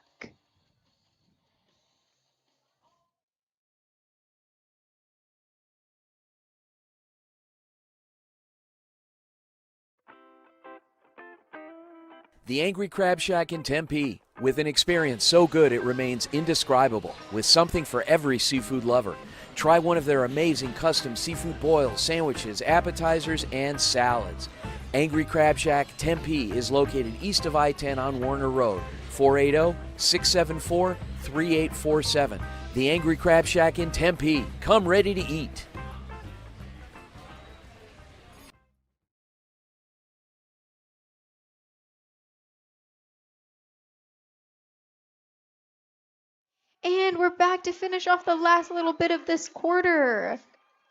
The Angry Crab Shack in Tempe, with an experience so good it remains indescribable, with something for every seafood lover. Try one of their amazing custom seafood boils, sandwiches, appetizers, and salads. Angry Crab Shack Tempe is located east of I-10 on Warner Road, 480-674-3847. The Angry Crab Shack in Tempe. Come ready to eat. And we're back to finish off the last little bit of this quarter.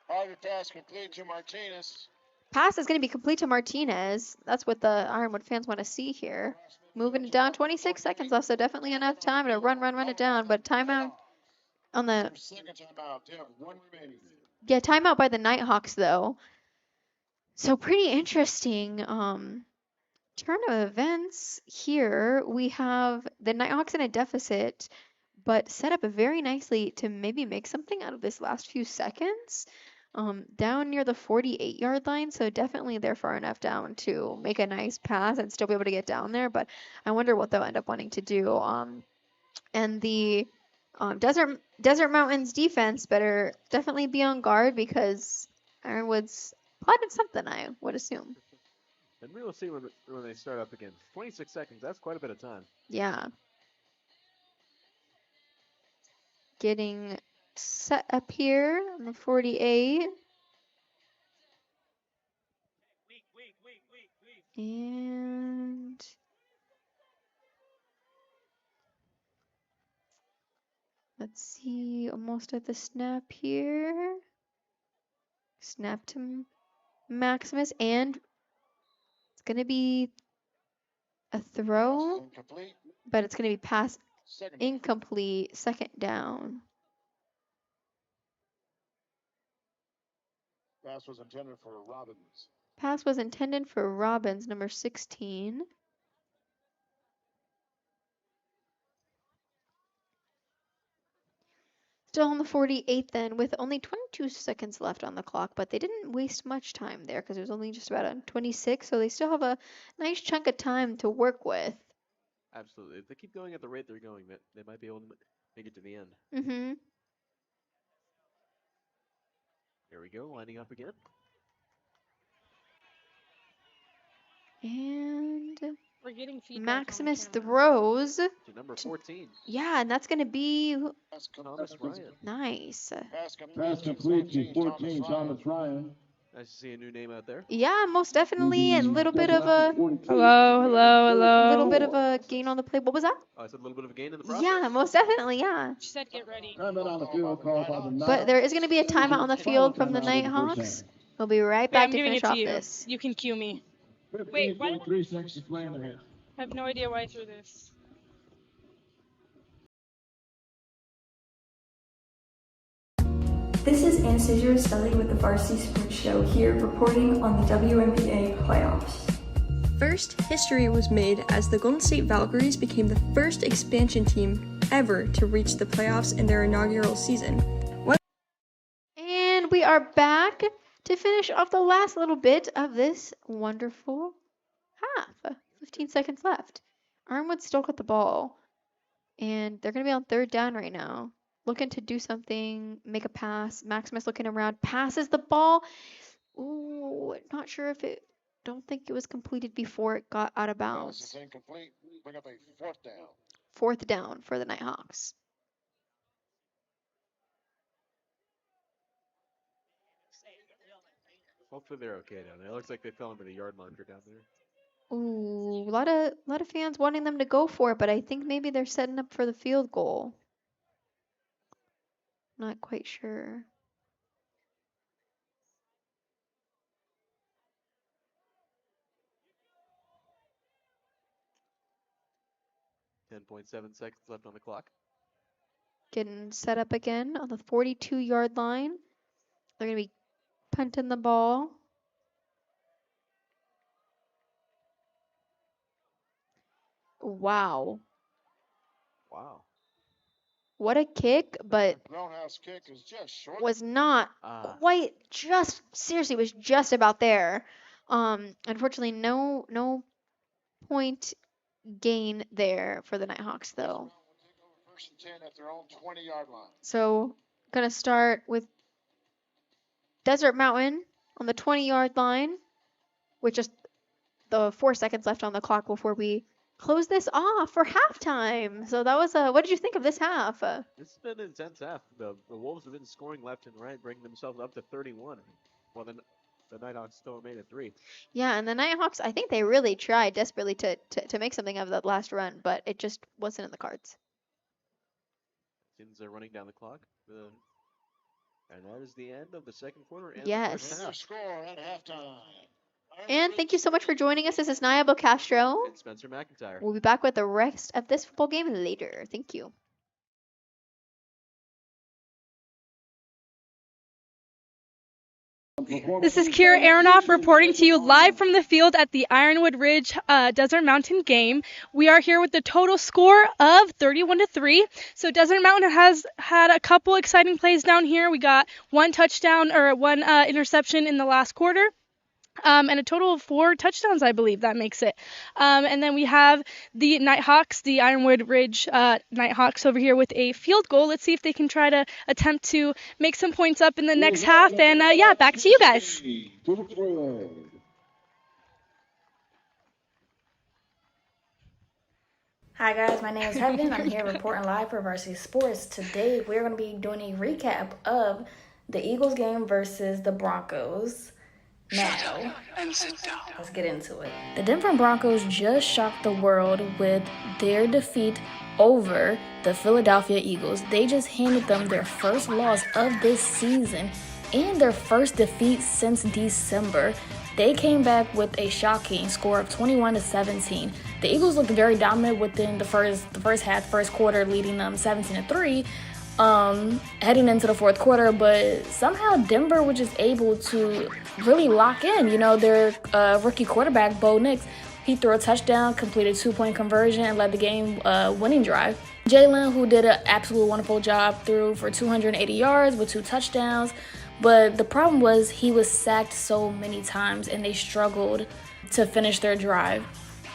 Pass complete to Martinez. Pass is going to be complete to Martinez. That's what the Ironwood fans want to see here. Moving it down, 26 seconds left, so definitely enough time to run it down. But timeout on the timeout by the Nighthawks though. So pretty interesting turn of events here. We have the Nighthawks in a deficit, but set up very nicely to maybe make something out of this last few seconds. Down near the 48-yard line, so definitely they're far enough down to make a nice pass and still be able to get down there, but I wonder what they'll end up wanting to do. And the Desert Mountains defense better definitely be on guard because Ironwood's plotted something, I would assume. And we will see when they start up again. 26 seconds, that's quite a bit of time. Yeah. Getting set up here on the 48. And let's see, almost at the snap here. Snap to Maximus, and it's going to be a throw, but it's going to be pass incomplete, second down. Pass was intended for Robbins. Pass was intended for Robbins, number 16. Still on the 48th then, with only 22 seconds left on the clock, but they didn't waste much time there because it was only just about on 26, so they still have a nice chunk of time to work with. Absolutely. If they keep going at the rate they're going, they might be able to make it to the end. Mm-hmm. Here we go, lining up again. And We're getting feedback. Maximus throws. To number 14. Yeah, and that's going to be Thomas Ryan. nice. Pass complete to 14, Thomas Ryan. Nice to see a new name out there. Yeah, most definitely. A little bit of a Hello. little bit of a gain on the play. What was that? Oh, I said a little bit of a gain in the process. Yeah, most definitely, yeah. She said get ready. Timeout on the field called by the But there is going to be a timeout on the field from the Nighthawks. We'll be right Wait, back I'm to giving finish it to off you. this. You can cue me. Wait, why? 3 seconds to play in the half. I have no idea why I threw this. This is Anastasia Rostelli with the Varsity Sports Show here reporting on the WNBA playoffs. First, history was made as the Golden State Valkyries became the first expansion team ever to reach the playoffs in their inaugural season. And we are back to finish off the last little bit of this wonderful half. 15 seconds left. Ironwood still got the ball. And they're going to be on third down right now. Looking to do something, make a pass. Maximus looking around, passes the ball. Ooh, not sure if it, don't think it was completed before it got out of Pass bounds. is incomplete. Bring up a 4th down. Fourth down for the Nighthawks. Hopefully they're okay down there. It looks like they fell into the yard marker down there. Ooh, a lot of fans wanting them to go for it, but I think maybe they're setting up for the field goal. Not quite sure. .7 seconds left on the clock. Getting set up again on the 42-yard line. They're going to be punting the ball. Wow. Wow. What a kick, but Roundhouse kick is just short. was not quite just, seriously, was just about there. Unfortunately, no point gain there for the Nighthawks, though. First and 10 at their own 20-yard line. So, gonna start with Desert Mountain on the 20-yard line, with just the 4 seconds left on the clock before we close this off for halftime. So that was what did you think of this half? It's been an intense half. The Wolves have been scoring left and right, bringing themselves up to 31. Well, then the Nighthawks still remain at 3. Yeah, and the Nighthawks, I think they really tried desperately to make something of that last run, but it just wasn't in the cards. Since they're running down the clock. And that is the end of the second quarter and Yes. the first Their half. score at halftime. And thank you so much for joining us. This is Naya Castro. And Spencer McIntyre. We'll be back with the rest of this football game later. Thank you. This is Kira Aronoff reporting to you live from the field at the Ironwood Ridge Desert Mountain game. We are here with the total score of 31-3. So Desert Mountain has had a couple exciting plays down here. We got one touchdown or one interception in the last quarter. And a total of 4 touchdowns, I believe that makes it. And then we have the Nighthawks, the Ironwood Ridge Nighthawks over here with a field goal. Let's see if they can try to attempt to make some points up in the next half. And yeah, back to you guys. Hi guys, my name is Heaven. I'm here reporting live for Varsity Sports. Today we're going to be doing a recap of the Eagles game versus the Broncos. Now, let's get into it. The Denver Broncos just shocked the world with their defeat over the Philadelphia Eagles. They just handed them their first loss of this season and their first defeat since December. They came back with a shocking score of 21-17. The Eagles looked very dominant within the first quarter, leading them 17-3. Heading into the fourth quarter, but somehow Denver was just able to really lock in. You know, their rookie quarterback, Bo Nix, he threw a touchdown, completed 2-point conversion, and led the game winning drive. Jalen, who did an absolutely wonderful job, threw for 280 yards with 2 touchdowns. But the problem was he was sacked so many times, and they struggled to finish their drive.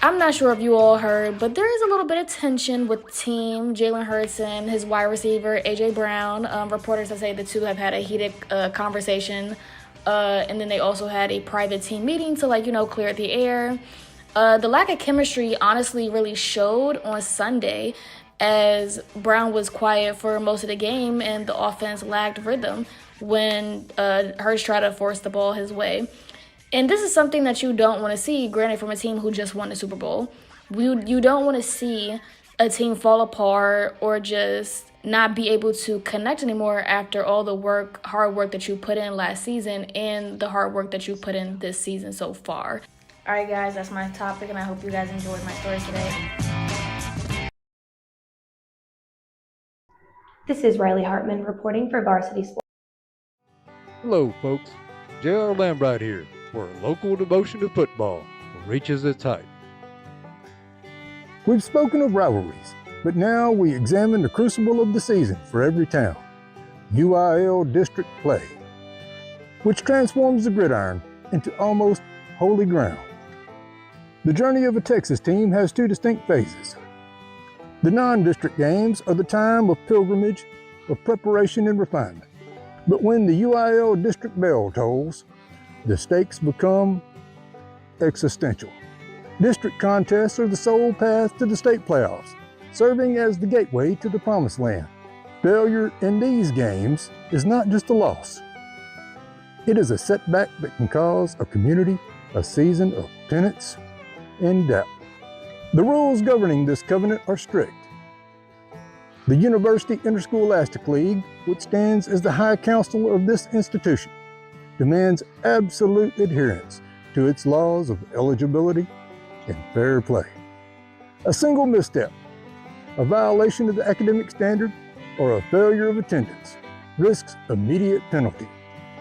I'm not sure if you all heard, but there is a little bit of tension with team Jalen Hurts and his wide receiver, A.J. Brown. Reporters that say the two have had a heated conversation, and then they also had a private team meeting to, clear the air. The lack of chemistry honestly really showed on Sunday as Brown was quiet for most of the game and the offense lacked rhythm when Hurts tried to force the ball his way. And this is something that you don't want to see, granted, from a team who just won the Super Bowl. You don't want to see a team fall apart or just not be able to connect anymore after all the hard work that you put in last season and the hard work that you put in this season so far. All right, guys, that's my topic, and I hope you guys enjoyed my story today. This is Riley Hartman reporting for Varsity Sports. Hello, folks. J.R. Lambright here for a local devotion to football that reaches its height. We've spoken of rivalries, but now we examine the crucible of the season for every town, UIL district play, which transforms the gridiron into almost holy ground. The journey of a Texas team has two distinct phases. The non-district games are the time of pilgrimage, of preparation and refinement. But when the UIL district bell tolls, the stakes become existential. District contests are the sole path to the state playoffs, serving as the gateway to the promised land. Failure in these games is not just a loss. It is a setback that can cause a community a season of penance and doubt. The rules governing this covenant are strict. The University Interscholastic League, which stands as the high council of this institution, demands absolute adherence to its laws of eligibility and fair play. A single misstep, a violation of the academic standard, or a failure of attendance risks immediate penalty,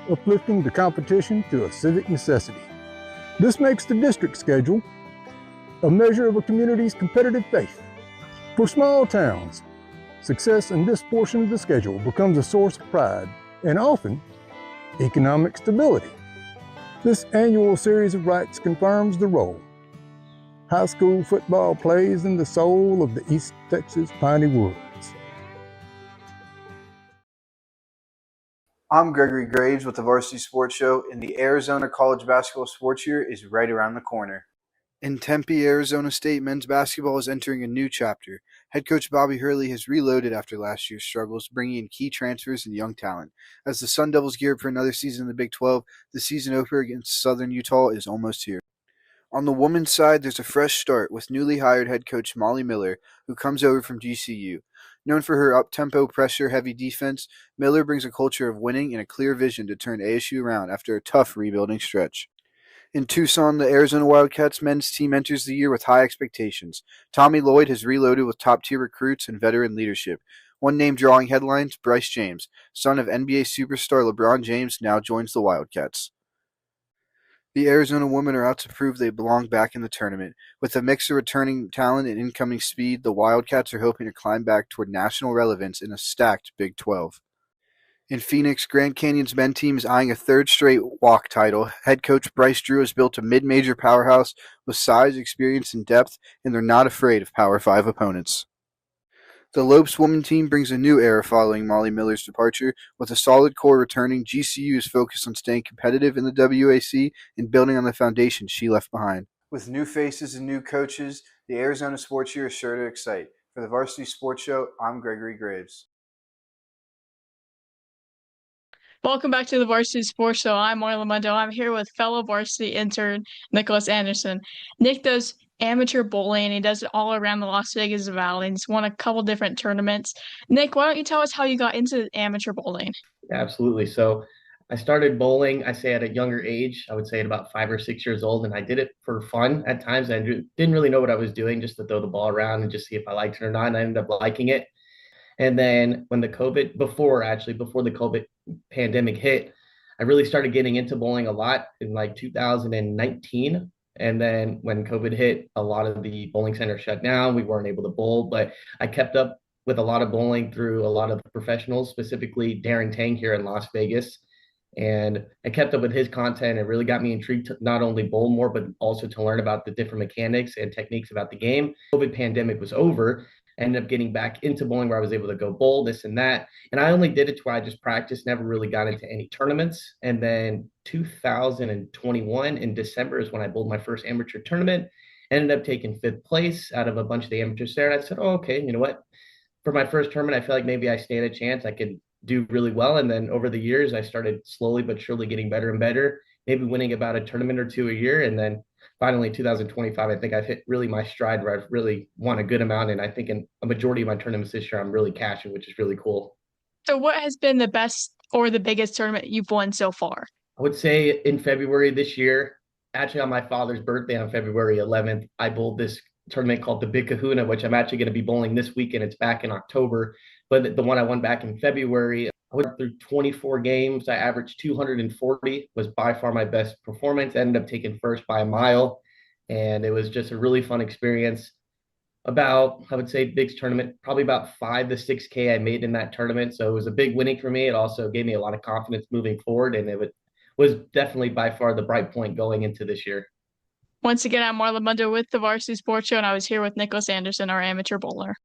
uplifting the competition to a civic necessity. This makes the district schedule a measure of a community's competitive faith. For small towns, success in this portion of the schedule becomes a source of pride and often economic stability. This annual series of rites confirms the role high school football plays in the soul of the East Texas Piney Woods. I'm Gregory Graves with the Varsity Sports Show, and the Arizona College Basketball Sports Year is right around the corner. In Tempe, Arizona State, men's basketball is entering a new chapter. Head coach Bobby Hurley has reloaded after last year's struggles, bringing in key transfers and young talent. As the Sun Devils gear up for another season in the Big 12, the season opener against Southern Utah is almost here. On the women's side, there's a fresh start with newly hired head coach Molly Miller, who comes over from GCU. Known for her up-tempo, pressure-heavy defense, Miller brings a culture of winning and a clear vision to turn ASU around after a tough rebuilding stretch. In Tucson, the Arizona Wildcats men's team enters the year with high expectations. Tommy Lloyd has reloaded with top-tier recruits and veteran leadership. One name drawing headlines, Bryce James, son of NBA superstar LeBron James, now joins the Wildcats. The Arizona women are out to prove they belong back in the tournament. With a mix of returning talent and incoming speed, the Wildcats are hoping to climb back toward national relevance in a stacked Big 12. In Phoenix, Grand Canyon's men team is eyeing a third straight walk title. Head coach Bryce Drew has built a mid-major powerhouse with size, experience, and depth, and they're not afraid of Power 5 opponents. The Lopes women team brings a new era following Molly Miller's departure. With a solid core returning, GCU is focused on staying competitive in the WAC and building on the foundation she left behind. With new faces and new coaches, the Arizona Sports Year is sure to excite. For the Varsity Sports Show, I'm Gregory Graves. Welcome back to the Varsity Sports Show. I'm Marla Mundo. I'm here with fellow varsity intern Nicholas Anderson. Nick does amateur bowling. He does it all around the Las Vegas Valley. He's won a couple different tournaments. Nick, why don't you tell us how you got into amateur bowling? Absolutely. So I started bowling, I say at a younger age. I would say at about 5 or 6 years old, and I did it for fun at times. I didn't really know what I was doing, just to throw the ball around and just see if I liked it or not. And I ended up liking it. And then when before the COVID pandemic hit, I really started getting into bowling a lot in like 2019. And then when COVID hit, a lot of the bowling centers shut down. We weren't able to bowl, but I kept up with a lot of bowling through a lot of professionals, specifically Darren Tang here in Las Vegas. And I kept up with his content. It really got me intrigued to not only bowl more, but also to learn about the different mechanics and techniques about the game. COVID pandemic was over. I ended up getting back into bowling where I was able to go bowl, this and that. And I only did it to where I just practiced, never really got into any tournaments. And then 2021 in December is when I bowled my first amateur tournament. Ended up taking 5th place out of a bunch of the amateurs there. And I said, oh, okay, you know what? For my first tournament, I feel like maybe I stand a chance. I could do really well. And then over the years, I started slowly but surely getting better and better, maybe winning about a tournament or two a year. And then finally, 2025, I think I've hit really my stride where I've really won a good amount. And I think in a majority of my tournaments this year, I'm really cashing, which is really cool. So, what has been the best or the biggest tournament you've won so far? I would say in February this year, actually on my father's birthday on February 11th, I bowled this tournament called the Big Kahuna, which I'm actually going to be bowling this weekend. It's back in October, but the one I won back in February, I went through 24 games. I averaged 240, was by far my best performance. I ended up taking first by a mile, and it was just a really fun experience. About, I would say, big tournament, probably about 5 to 6K I made in that tournament. So it was a big winning for me. It also gave me a lot of confidence moving forward, and was definitely by far the bright point going into this year. Once again, I'm Marla Mundo with the Varsity Sports Show, and I was here with Nicholas Anderson, our amateur bowler.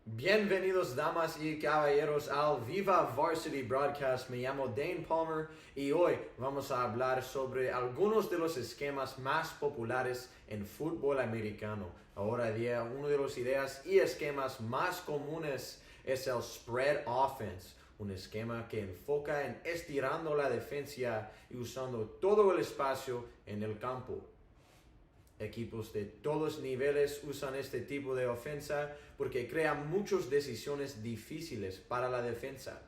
Bienvenidos damas y caballeros al Viva Varsity Broadcast. Me llamo Dane Palmer y hoy vamos a hablar sobre algunos de los esquemas más populares en fútbol americano. Ahora día, una de las ideas y esquemas más comunes es el spread offense, un esquema que enfoca en estirando la defensa y usando todo el espacio en el campo. Equipos de todos niveles usan este tipo de ofensa porque crea muchas decisiones difíciles para la defensa.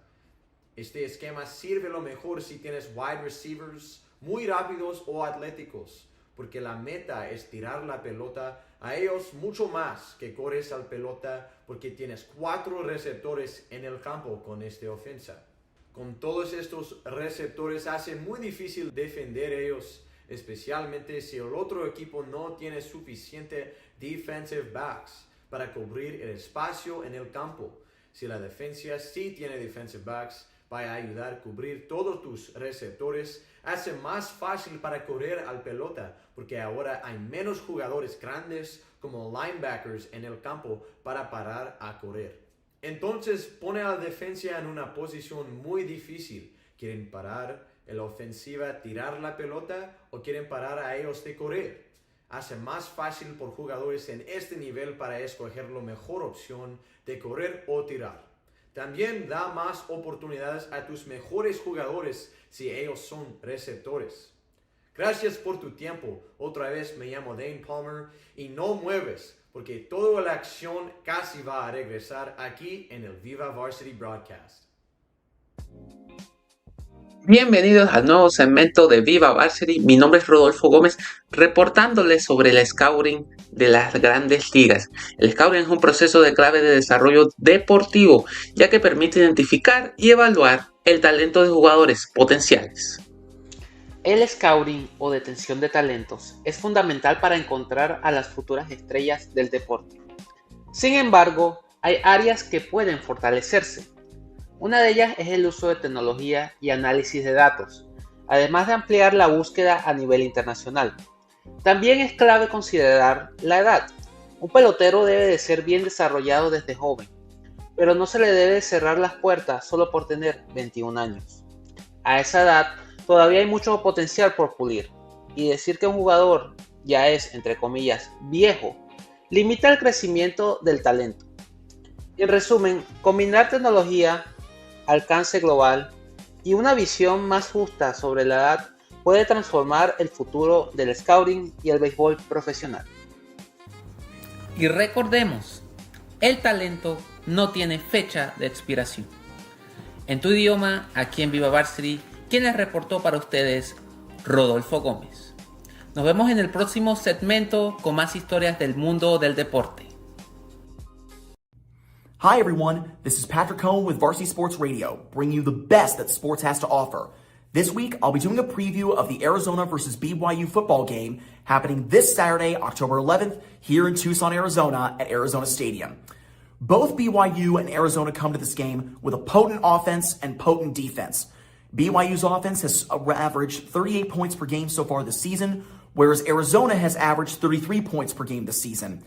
Este esquema sirve lo mejor si tienes wide receivers muy rápidos o atléticos, porque la meta es tirar la pelota a ellos mucho más que corres al pelota, porque tienes 4 receptores en el campo con esta ofensa. Con todos estos receptores hace muy difícil defender ellos, especialmente si el otro equipo no tiene suficiente defensive backs para cubrir el espacio en el campo. Si la defensa sí tiene defensive backs, va a ayudar a cubrir todos tus receptores, hace más fácil para correr al pelota, porque ahora hay menos jugadores grandes como linebackers en el campo para parar a correr. Entonces pone a la defensa en una posición muy difícil. Quieren parar la ofensiva, tirar la pelota, o quieren parar a ellos de correr. Hace más fácil por jugadores en este nivel para escoger la mejor opción de correr o tirar. También da más oportunidades a tus mejores jugadores si ellos son receptores. Gracias por tu tiempo. Otra vez me llamo Dane Palmer y no mueves, porque toda la acción casi va a regresar aquí en el Viva Varsity Broadcast. Bienvenidos al nuevo segmento de Viva Varsity. Mi nombre es Rodolfo Gómez, reportándoles sobre el scouting de las grandes ligas. El scouting es un proceso de clave de desarrollo deportivo, ya que permite identificar y evaluar el talento de jugadores potenciales. El scouting o detención de talentos es fundamental para encontrar a las futuras estrellas del deporte. Sin embargo, hay áreas que pueden fortalecerse. Una de ellas es el uso de tecnología y análisis de datos, además de ampliar la búsqueda a nivel internacional. También es clave considerar la edad. Un pelotero debe de ser bien desarrollado desde joven, pero no se le debe cerrar las puertas solo por tener 21 años. A esa edad todavía hay mucho potencial por pulir, y decir que un jugador ya es, entre comillas, viejo, limita el crecimiento del talento. En resumen, combinar tecnología, alcance global y una visión más justa sobre la edad puede transformar el futuro del scouting y el béisbol profesional. Y recordemos, el talento no tiene fecha de expiración. En tu idioma, aquí en Viva Varsity, quien les reportó para ustedes, Rodolfo Gómez. Nos vemos en el próximo segmento con más historias del mundo del deporte. Hi everyone, this is Patrick Cohn with Varsity Sports Radio, bringing you the best that sports has to offer. This week, I'll be doing a preview of the Arizona versus BYU football game happening this Saturday, October 11th, here in Tucson, Arizona at Arizona Stadium. Both BYU and Arizona come to this game with a potent offense and potent defense. BYU's offense has averaged 38 points per game so far this season, whereas Arizona has averaged 33 points per game this season.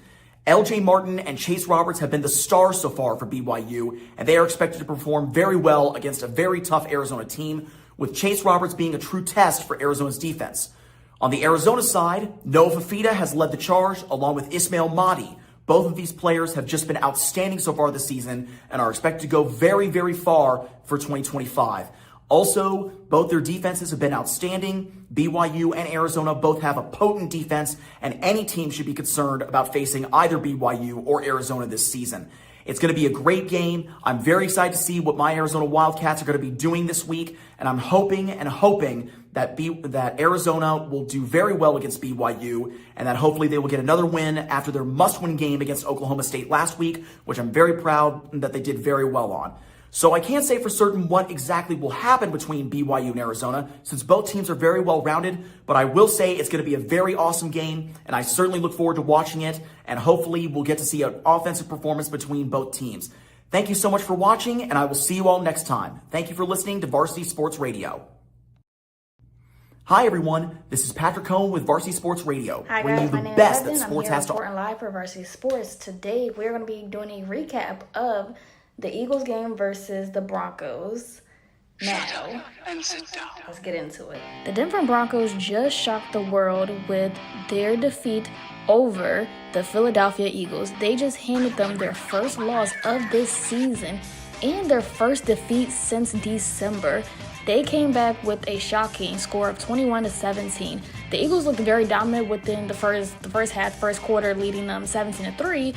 LJ Martin and Chase Roberts have been the stars so far for BYU, and they are expected to perform very well against a very tough Arizona team, with Chase Roberts being a true test for Arizona's defense. On the Arizona side, Noah Fafita has led the charge along with Ismail Mahdi. Both of these players have just been outstanding so far this season and are expected to go very, very far for 2025. Also, both their defenses have been outstanding. BYU and Arizona both have a potent defense, and any team should be concerned about facing either BYU or Arizona this season. It's going to be a great game. I'm very excited to see what my Arizona Wildcats are going to be doing this week, and I'm hoping that Arizona will do very well against BYU, and that hopefully they will get another win after their must-win game against Oklahoma State last week, which I'm very proud that they did very well on. So I can't say for certain what exactly will happen between BYU and Arizona, since both teams are very well-rounded, but I will say it's going to be a very awesome game, and I certainly look forward to watching it, and hopefully we'll get to see an offensive performance between both teams. Thank you so much for watching, and I will see you all next time. Thank you for listening to Varsity Sports Radio. Hi everyone, this is Patrick Cohn with Varsity Sports Radio, Hi bringing guys, you my the name best is that Evan. I'm sports here has to offer. reporting live for Varsity Sports. Today we're going to be doing a recap of the Eagles game versus the Broncos. Now, let's get into it. The Denver Broncos just shocked the world with their defeat over the Philadelphia Eagles. They just handed them their first loss of this season and their first defeat since December. They came back with a shocking score of 21-17. The Eagles looked very dominant within the first quarter, leading them 17-3.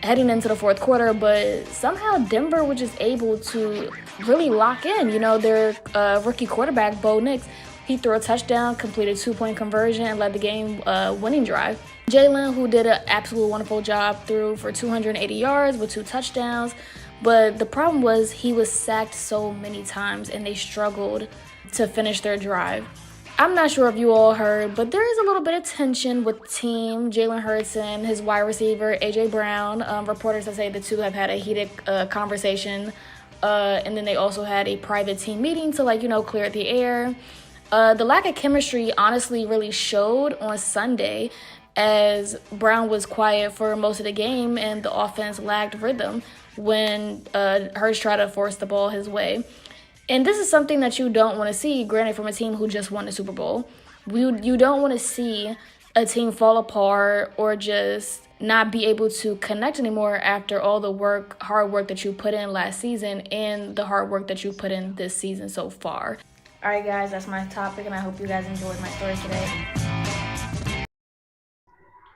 Heading into the fourth quarter, but somehow Denver was just able to really lock in. You know, their rookie quarterback, Bo Nix, he threw a touchdown, completed 2-point conversion, and led the game winning drive. Jalen, who did an absolutely wonderful job, threw for 280 yards with 2 touchdowns. But the problem was he was sacked so many times, and they struggled to finish their drive. I'm not sure if you all heard, but there is a little bit of tension with team Jalen Hurts and his wide receiver, A.J. Brown. Reporters that say the two have had a heated conversation, and then they also had a private team meeting to, clear the air. The lack of chemistry honestly really showed on Sunday, as Brown was quiet for most of the game and the offense lacked rhythm when Hurts tried to force the ball his way. And this is something that you don't want to see, granted, from a team who just won the Super Bowl. You don't want to see a team fall apart or just not be able to connect anymore after all the hard work that you put in last season and the hard work that you put in this season so far. All right, guys, that's my topic, and I hope you guys enjoyed my story today.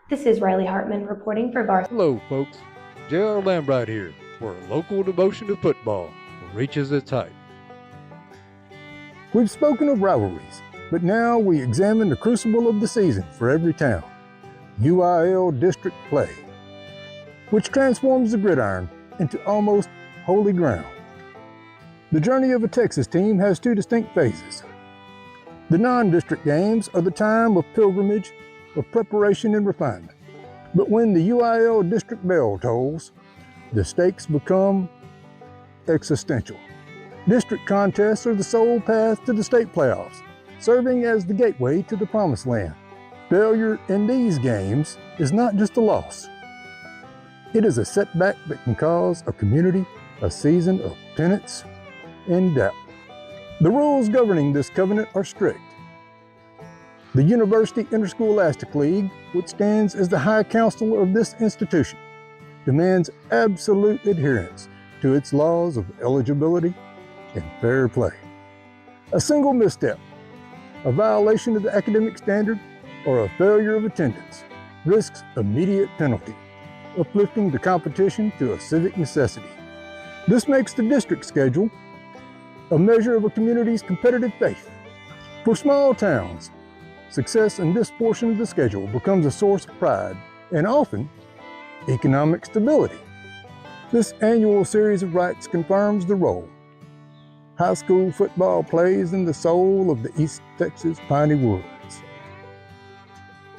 This is Riley Hartman reporting for Varsity. Hello, folks. J.R. Lambright here, where a local devotion to football reaches its height. We've spoken of rivalries, but now we examine the crucible of the season for every town, UIL district play, which transforms the gridiron into almost holy ground. The journey of a Texas team has 2 distinct phases. The non-district games are the time of pilgrimage, of preparation and refinement. But when the UIL district bell tolls, the stakes become existential. District contests are the sole path to the state playoffs, serving as the gateway to the promised land. Failure in these games is not just a loss. It is a setback that can cause a community a season of penance and doubt. The rules governing this covenant are strict. The University Interscholastic League, which stands as the high council of this institution, demands absolute adherence to its laws of eligibility and fair play. A single misstep, a violation of the academic standard, or a failure of attendance risks immediate penalty, uplifting the competition to a civic necessity. This makes the district schedule a measure of a community's competitive faith. For small towns, success in this portion of the schedule becomes a source of pride and often economic stability. This annual series of rites confirms the role high school football plays in the soul of the East Texas Piney Woods.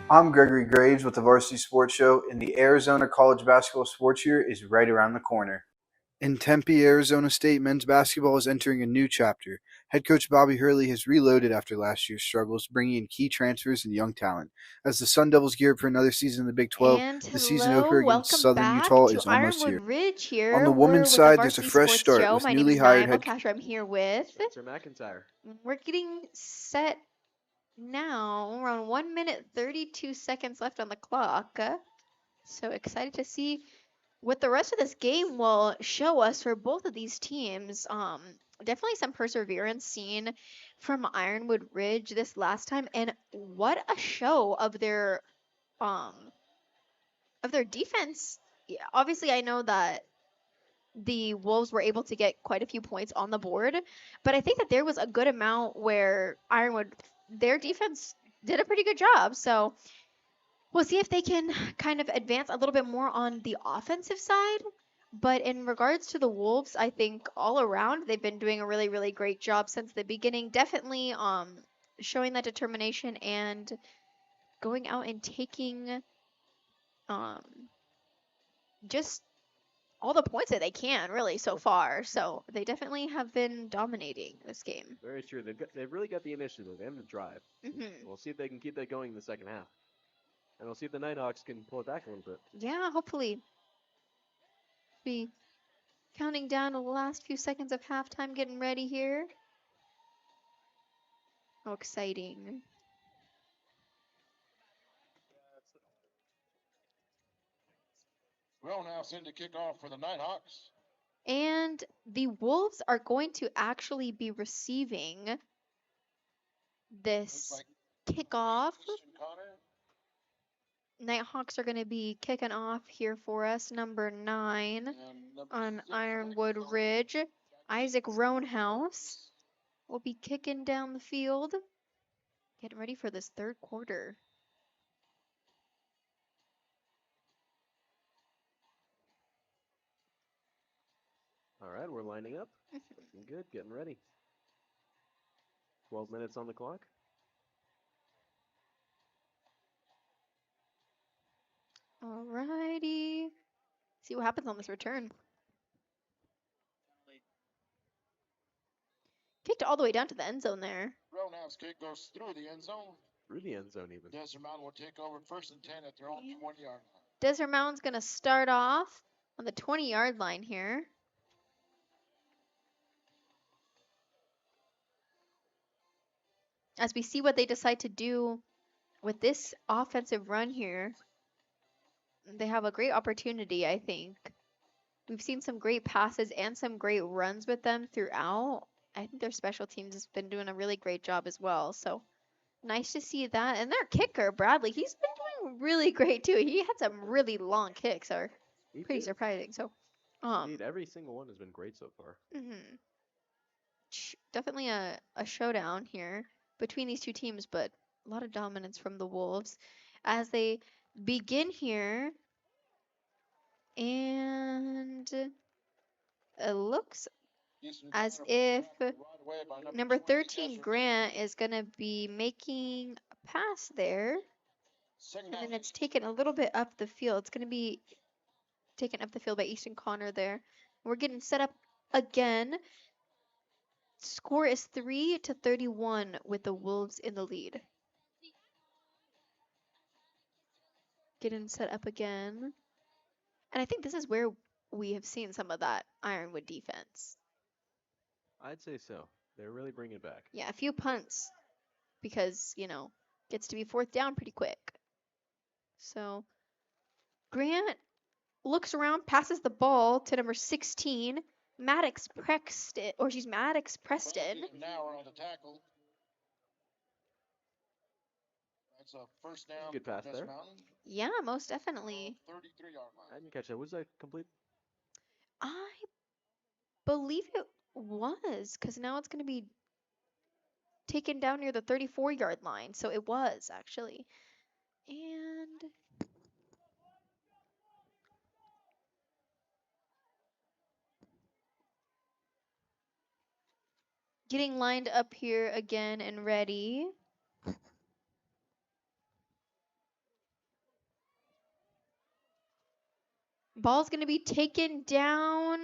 I'm Gregory Graves with the Varsity Sports Show, and the Arizona college basketball sports year is right around the corner. In Tempe, Arizona State, men's basketball is entering a new chapter. Head coach Bobby Hurley has reloaded after last year's struggles, bringing in key transfers and young talent. As the Sun Devils gear up for another season in the Big 12, the season opener against Southern Utah is almost Ironwood here. Ridge here. On the We're women's with side, the there's a Varsity fresh Sports start Show. with My newly name is hired Diana head Casher. I'm here with Spencer McIntyre. We're getting set now. Around 1 minute 32 seconds left on the clock. So excited to see what the rest of this game will show us for both of these teams. Definitely some perseverance seen from Ironwood Ridge this last time, and what a show of their defense. Yeah, obviously, I know that the Wolves were able to get quite a few points on the board, but I think that there was a good amount where Ironwood, their defense did a pretty good job. So we'll see if they can kind of advance a little bit more on the offensive side. But in regards to the Wolves, I think all around they've been doing a really, really great job since the beginning. Definitely showing that determination and going out and taking um just all the points that they can really so far. So they definitely have been dominating this game. Very true. They've really got the initiative and the drive. We'll see if they can keep that going in the second half. And we'll see if the Nighthawks can pull it back a little bit. Yeah, hopefully. Be counting down the last few seconds of halftime, getting ready here. How exciting. Well, now it's in to kick off for the Nighthawks. And the Wolves are going to actually be receiving this kickoff. Nighthawks are going to be kicking off here for us. Number 9 on Ironwood Ridge. Isaac Roanhouse will be kicking down the field. Getting ready for this third quarter. All right, we're lining up. Looking good, getting ready. 12 minutes on the clock. Alrighty. See what happens on this return. Kicked all the way down to the end zone there. Roundhouse kick goes through the end zone. Through the end zone even. Desert Mountain will take over 1st and 10 at their own 20-yard line. Desert Mountain's going to start off on the 20-yard line here. As we see what they decide to do with this offensive run here. They have a great opportunity, I think. We've seen some great passes and some great runs with them throughout. I think their special teams has been doing a really great job as well. So nice to see that. And their kicker, Bradley, he's been doing really great too. He had some really long kicks, are pretty surprising. So indeed, every single one has been great so far. Definitely a showdown here between these two teams, but a lot of dominance from the Wolves as they begin here. And it looks as if number 13, Grant, is going to be making a pass there. And then it's taken a little bit up the field. It's going to be taken up the field by Easton Connor there. We're getting set up again. Score is 3-31 with the Wolves in the lead. Getting set up again. And I think this is where we have seen some of that Ironwood defense. I'd say so. They're really bringing it back. Yeah, a few punts because, gets to be 4th down pretty quick. So Grant looks around, passes the ball to number 16, Maddox Preston, Maddox Preston. Now we're on the tackle. That's a first down. Good pass there. Yeah, most definitely. 33-yard line. I didn't catch that. Was that complete? I believe it was, because now it's going to be taken down near the 34-yard line. So it was, actually. And getting lined up here again and ready. Ball's going to be taken down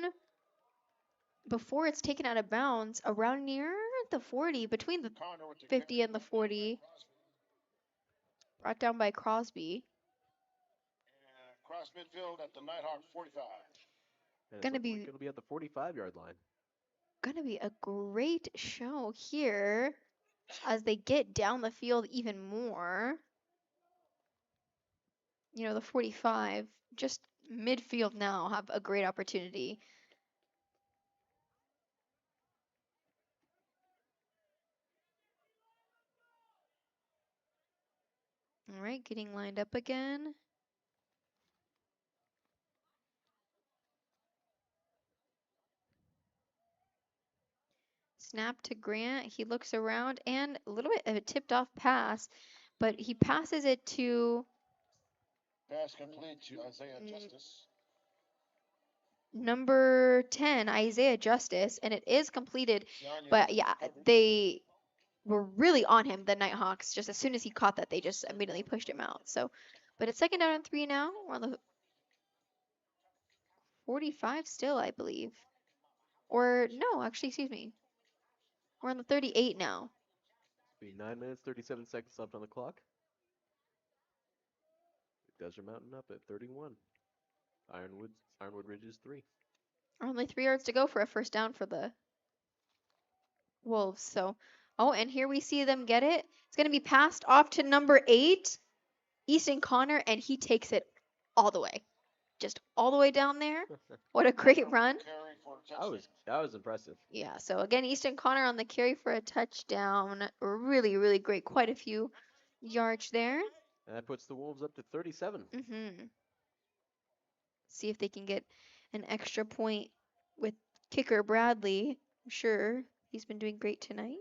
before it's taken out of bounds around near the 40, between the 50 and the 40. Brought down by Crosby. Cross midfield at the Nighthawk 45. Gonna be at the 45-yard line. Gonna be a great show here as they get down the field even more. You know, the 45, just midfield now, have a great opportunity. All right, getting lined up again. Snap to Grant. He looks around and a little bit of a tipped off pass, but he passes it to Pass complete to Isaiah Justice. number 10, Isaiah Justice, and it is completed. But yeah, they were really on him, the Nighthawks. Just as soon as he caught that, they just immediately pushed him out. So, but it's 2nd down and 3 now. We're on the 45 still, I believe. Or no, actually, excuse me. We're on the 38 now. Be 9 minutes, 37 seconds left on the clock. Desert Mountain up at 31. Ironwood Ridge is 3. Only 3 yards to go for a first down for the Wolves. So, oh, and here we see them get it. It's going to be passed off to number 8, Easton Connor, and he takes it all the way. Just all the way down there. What a great run. That was impressive. Yeah, so again, Easton Connor on the carry for a touchdown. Really, really great. Quite a few yards there. And that puts the Wolves up to 37. See if they can get an extra point with kicker Bradley. I'm sure he's been doing great tonight.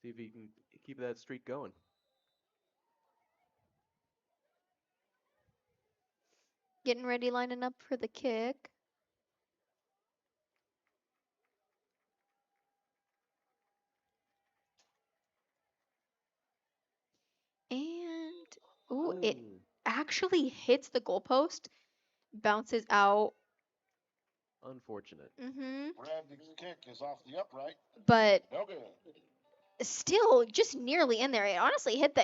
See if he can keep that streak going. Getting ready, lining up for the kick. And, ooh, it actually hits the goalpost, bounces out. Unfortunate. Bradley's kick is off the upright. But No good. still just nearly in there. It honestly hit the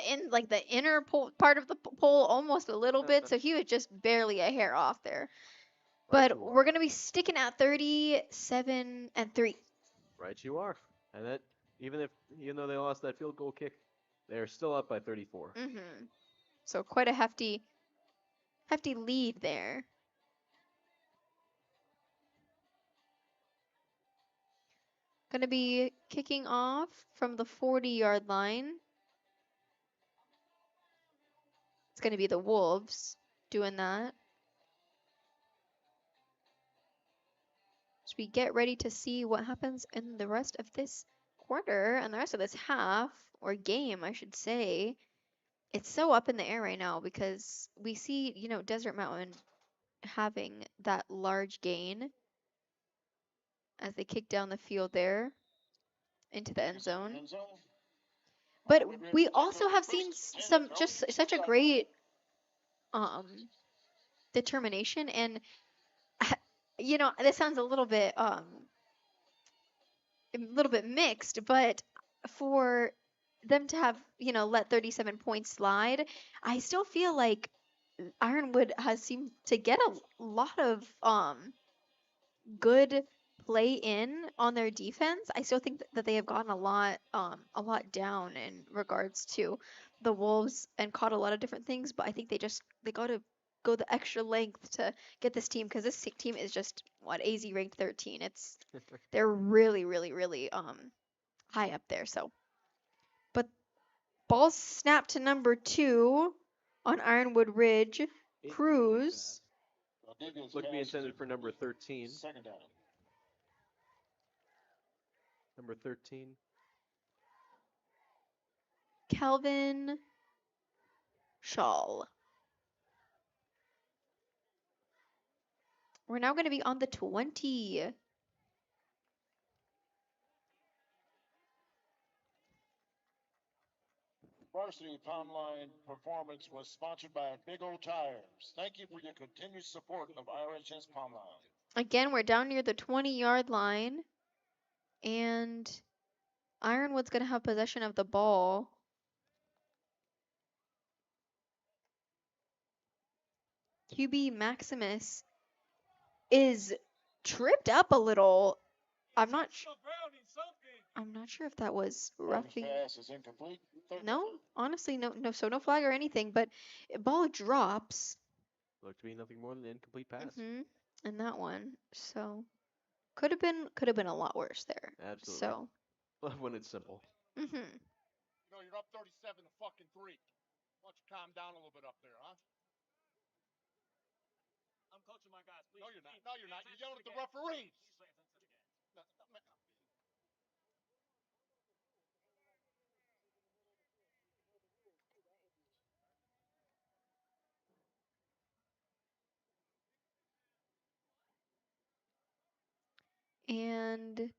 inner part of the pole almost a little bit, so he was just barely a hair off there. But we're going to be sticking at 37 and 3. Right you are. And that even though they lost that field goal kick, they're still up by 34. So quite a hefty lead there. Going to be kicking off from the 40-yard line. It's going to be the Wolves doing that. So we get ready to see what happens in the rest of this quarter and the rest of this half, or game, I should say. It's so up in the air right now because we see, you know, Desert Mountain having that large gain as they kick down the field there into the end zone. But we also have seen such a great determination, and you know, this sounds a little bit mixed, but for them to have, you know, let 37 points slide, I still feel like Ironwood has seemed to get a lot of good play in on their defense. I still think that they have gotten a lot down in regards to the Wolves and caught a lot of different things, but I think they got to go the extra length to get this team, because this team is just AZ ranked 13. They're really, really, really high up there. So, but ball snapped to number 2 on Ironwood Ridge. Cruz. Look to be intended for number 13. Second down. Number 13. Calvin Shaw. We're now going to be on the 20. Varsity Pound Line performance was sponsored by Big O Tires. Thank you for your continued support of RHS Pound Line. Again, we're down near the 20-yard line, and Ironwood's going to have possession of the ball. QB Maximus is tripped up a little. I'm not sure. I'm not sure if that was First roughing. pass is incomplete. No, honestly, no. So no flag or anything, but ball drops. Looked to be nothing more than an incomplete pass. In that one, so could have been a lot worse there. Absolutely. So. Love when it's simple. You know, you're up 37 to fucking 3. Why don't you calm down a little bit up there, huh? I'm coaching my guys. Please. No, you're not. No, you're not. You're yelling at the referees. And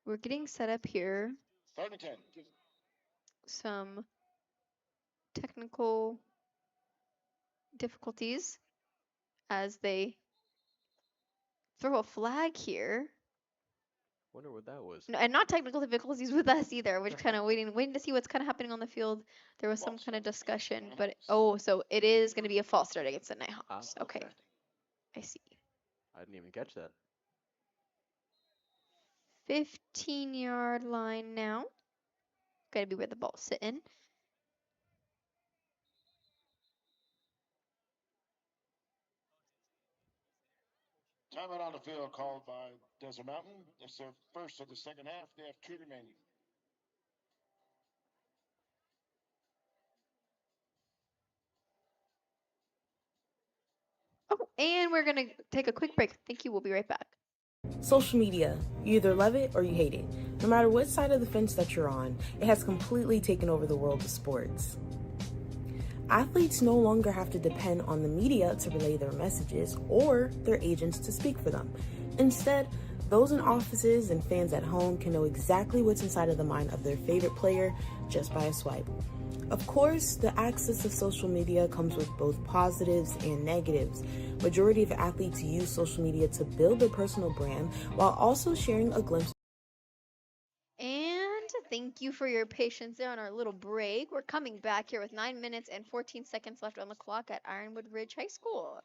we're getting set up here. 3rd and 10. Some technical difficulties as they throw a flag here. Wonder what that was. No, and not technical difficulties with us either. We're just kind of waiting to see what's kind of happening on the field. There was some kind of discussion, but so it is going to be a false start against the Nighthawks. Okay, I see. I didn't even catch that. 15-yard line now. Got to be where the ball's sitting. Timeout on the field called by Desert Mountain. It's their first of the second half. They have 2 remaining. Oh, and we're going to take a quick break. Thank you. We'll be right back. Social media, you either love it or you hate it. No matter what side of the fence that you're on, it has completely taken over the world of sports. Athletes no longer have to depend on the media to relay their messages or their agents to speak for them. Instead, those in offices and fans at home can know exactly what's inside of the mind of their favorite player just by a swipe. Of course, the access of social media comes with both positives and negatives. Majority of athletes use social media to build their personal brand while also sharing a glimpse. And thank you for your patience there on our little break. We're coming back here with 9 minutes and 14 seconds left on the clock at Ironwood Ridge High School.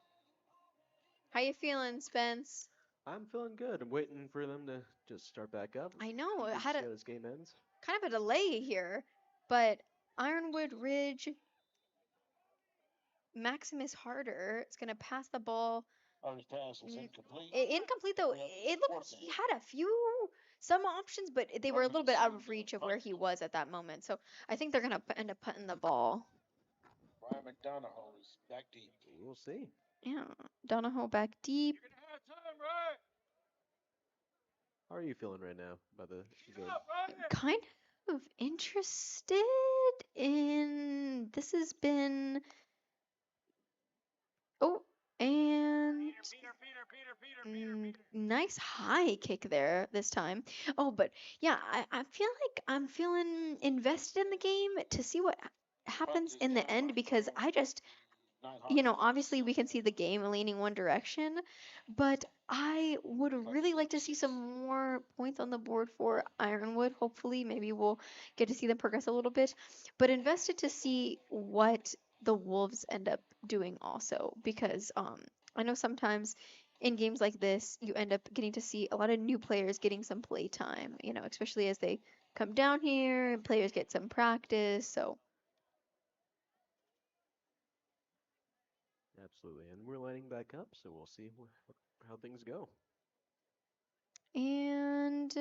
How you feeling, Spence? I'm feeling good. I'm waiting for them to just start back up. I know. It See had how this game ends. kind of a delay here, but Ironwood Ridge, Maximus Harder is going to pass the ball. First pass is incomplete. Incomplete, though. It looked like he had some options, but they were a little bit out of reach of where he was at that moment. So I think they're going to end up putting the ball. Brian McDonough is back deep. We'll see. Yeah, Donahoe back deep. How are you feeling right now about the game? Kind of interested in. This has been. Oh, and nice high kick there this time. Oh, but yeah, I feel like I'm feeling invested in the game to see what happens in the end because I just, obviously we can see the game leaning one direction, but I would really like to see some more points on the board for Ironwood. Hopefully, maybe we'll get to see them progress a little bit, but invested to see what the Wolves end up doing also because I know sometimes in games like this you end up getting to see a lot of new players getting some play time, especially as they come down here and players get some practice. So Absolutely. And we're lining back up, so we'll see how things go. and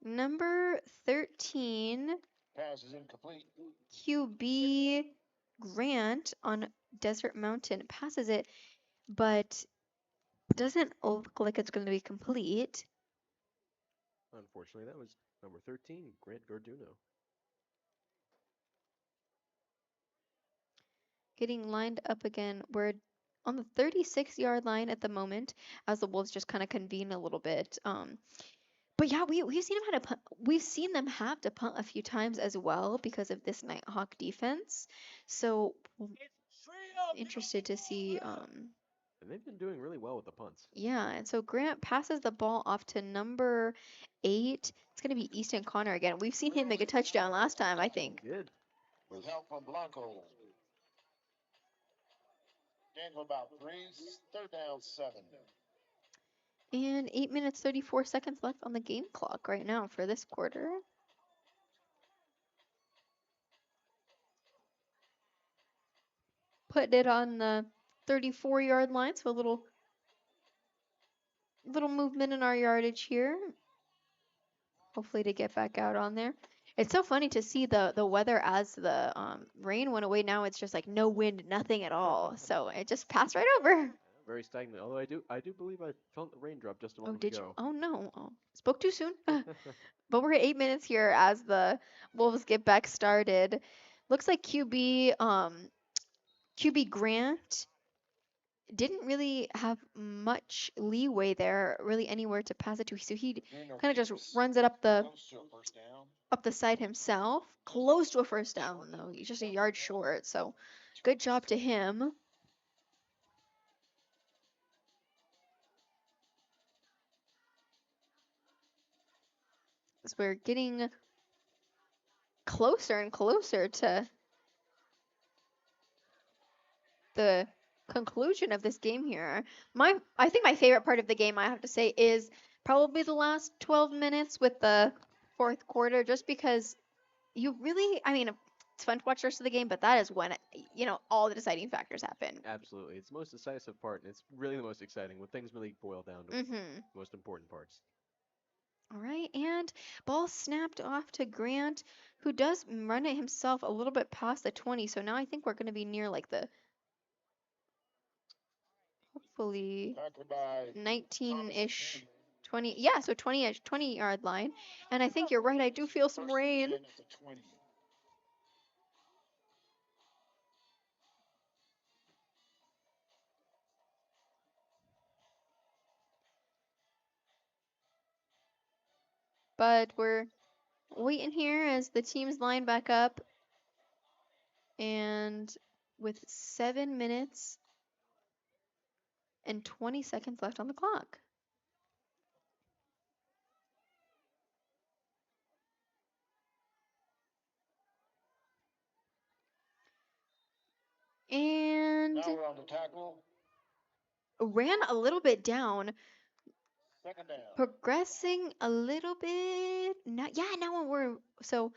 number 13 Pass is incomplete. QB Grant on Desert Mountain passes it, but doesn't look like it's going to be complete. Unfortunately, that was number 13, Grant Garduno. Getting lined up again. We're on the 36-yard line at the moment as the Wolves just kind of convene a little bit. But yeah, we've seen them have to punt. We've seen them have to punt a few times as well because of this Nighthawk defense. So interested to see. And they've been doing really well with the punts. Yeah, and so Grant passes the ball off to number 8. It's going to be Easton Connor again. We've seen him make a touchdown last time, I think. He did. With help from Blanco. Gain of about 3, 3rd down 7. And 8 minutes 34 seconds left on the game clock right now for this quarter. Put it on the 34-yard line, so a little movement in our yardage here. Hopefully to get back out on there. It's so funny to see the weather as the rain went away. Now it's just like no wind, nothing at all. So it just passed right over. Very stagnant. Although I do believe I felt the raindrop just a Oh, moment did ago. you? Oh no. Oh, spoke too soon. But we're at 8 minutes here as the Wolves get back started. Looks like QB Grant didn't really have much leeway there, really anywhere to pass it to. So he kind of just runs it up the side himself. Close to a first down though. He's just a yard short. So good job to him. As we're getting closer and closer to the conclusion of this game here. I think my favorite part of the game, I have to say, is probably the last 12 minutes with the fourth quarter, just because you really, I mean, it's fun to watch the rest of the game, but that is when, all the deciding factors happen. Absolutely. It's the most decisive part, and it's really the most exciting when things really boil down to the most important parts. All right, and ball snapped off to Grant, who does run it himself a little bit past the 20, so now I think we're going to be near like the hopefully 19-ish, 20, yeah, so 20-ish, 20-yard line. And I think you're right, I do feel some rain. But we're waiting here as the teams line back up. And with 7 minutes and 20 seconds left on the clock. And now we're on the tackle. Ran a little bit down. Second down. Progressing a little bit. Now we're so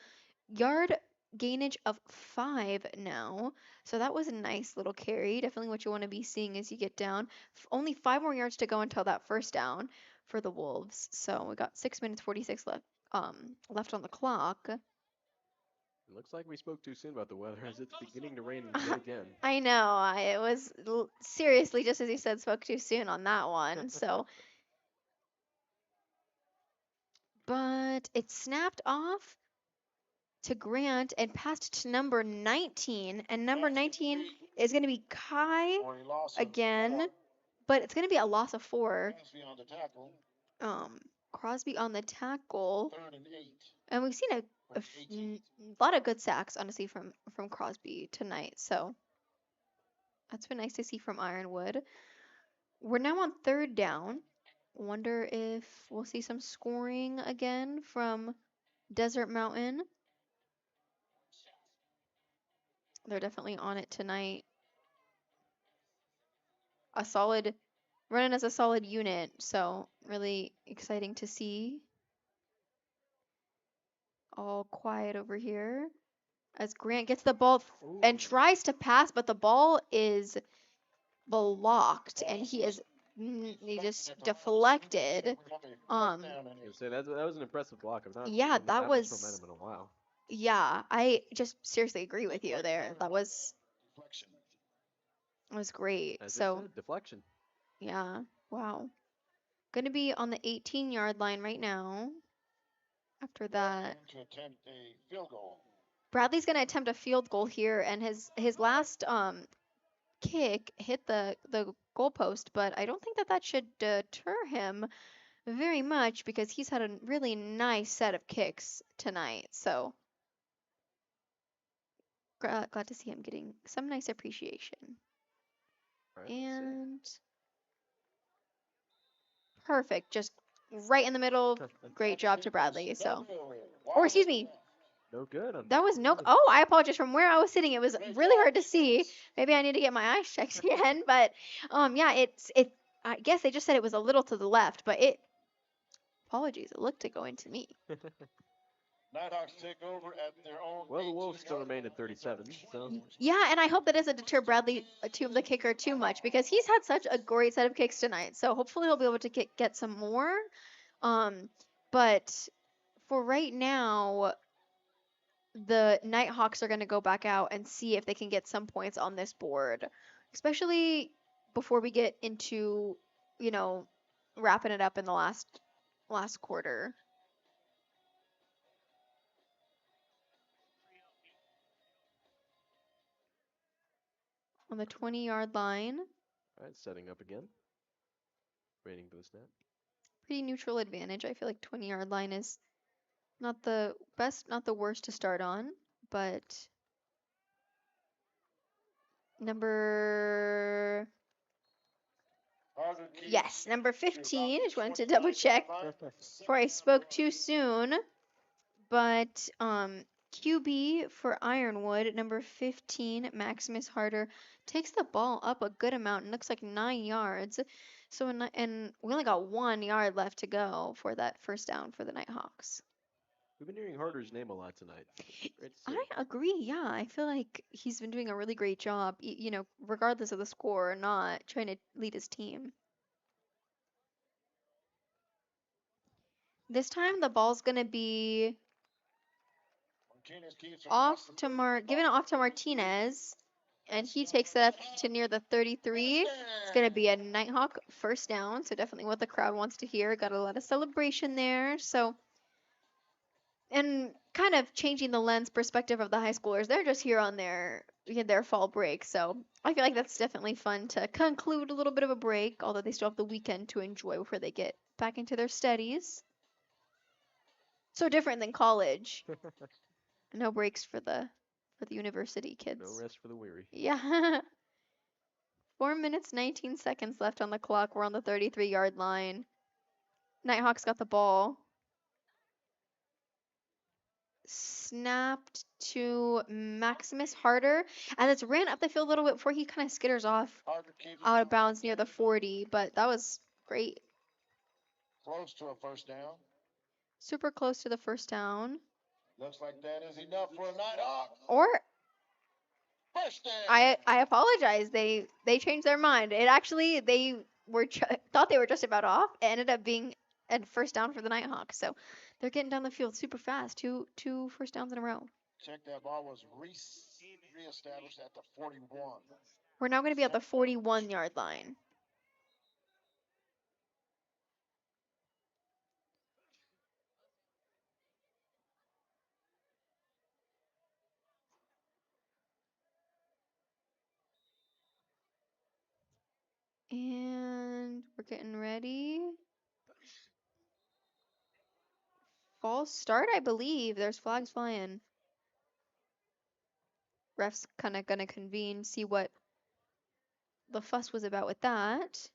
yard gainage of 5 now. So that was a nice little carry. Definitely what you want to be seeing as you get down. Only 5 more yards to go until that first down for the Wolves. So we got 6 minutes 46 left on the clock. It looks like we spoke too soon about the weather, as it's beginning to rain yet again. I know. It was seriously, just as you said, spoke too soon on that one. So, but it snapped off to Grant and passed to number 19, and number 19 is going to be Kai again, but it's going to be a loss of 4. Crosby on the tackle. And we've seen a lot of good sacks, honestly, from Crosby tonight. So that's been nice to see from Ironwood. We're now on 3rd down. Wonder if we'll see some scoring again from Desert Mountain. They're definitely on it tonight. Running as a solid unit. So really exciting to see. All quiet over here as Grant gets the ball and tries to pass, but the ball is blocked and he just deflected. So that was an impressive block. I've not Yeah, seen that much was momentum in a while. Yeah, I just seriously agree with you there. That was great. As so it said, deflection. Yeah, wow. Gonna be on the 18-yard line right now. After that, To attempt a field goal. Bradley's gonna attempt a field goal here, and his last kick hit the goalpost, but I don't think that should deter him very much because he's had a really nice set of kicks tonight. So glad to see him getting some nice appreciation. And perfect, just right in the middle. Great job to Bradley. So, or excuse me. No good. That was no. Oh, I apologize. From where I was sitting, it was really hard to see. Maybe I need to get my eyes checked again. But yeah, I guess they just said it was a little to the left, but apologies, it looked to go into me. Nighthawks take over at their own. Well, the Wolves still remain at 37, so. Yeah, and I hope that doesn't deter Bradley, the kicker, too much because he's had such a great set of kicks tonight. So hopefully he'll be able to get some more. But for right now, the Nighthawks are going to go back out and see if they can get some points on this board, especially before we get into, wrapping it up in the last quarter. On the 20-yard line. All right, setting up again. Waiting for the snap. Pretty neutral advantage. I feel like 20-yard line is not the best, not the worst to start on, but number 15. Just wanted to double check before I spoke too soon. But QB for Ironwood, number 15, Maximus Harder, takes the ball up a good amount and looks like 9 yards. So and we only got 1 yard left to go for that first down for the Nighthawks. We've been hearing Harder's name a lot tonight. Great to see. I agree. Yeah, I feel like he's been doing a really great job, regardless of the score or not, trying to lead his team. This time the ball's going to be given off to Martinez, and he takes it up to near the 33. It's going to be a Nighthawk first down, so definitely what the crowd wants to hear. Got a lot of celebration there. So, and kind of changing the lens perspective of the high schoolers. They're just here on their fall break, so I feel like that's definitely fun to conclude a little bit of a break, although they still have the weekend to enjoy before they get back into their studies. So different than college. No breaks for the university kids. No rest for the weary. Yeah. 4 minutes, 19 seconds left on the clock. We're on the 33-yard line. Nighthawks got the ball. Snapped to Maximus Harder. And it's ran up the field a little bit before he kind of skitters off out of bounds near the 40. But that was great. Close to a first down. Super close to the first down. Looks like that is enough for a Nighthawk. Or first down. I apologize. They changed their mind. It actually they were thought they were just about off. It ended up being a first down for the Nighthawks. So they're getting down the field super fast. Two first downs in a row. Check that ball was reestablished at the 41. We're now going to be at the 41-yard line. And we're getting ready. False start, I believe. There's flags flying. Refs kind of going to convene, see what the fuss was about with that.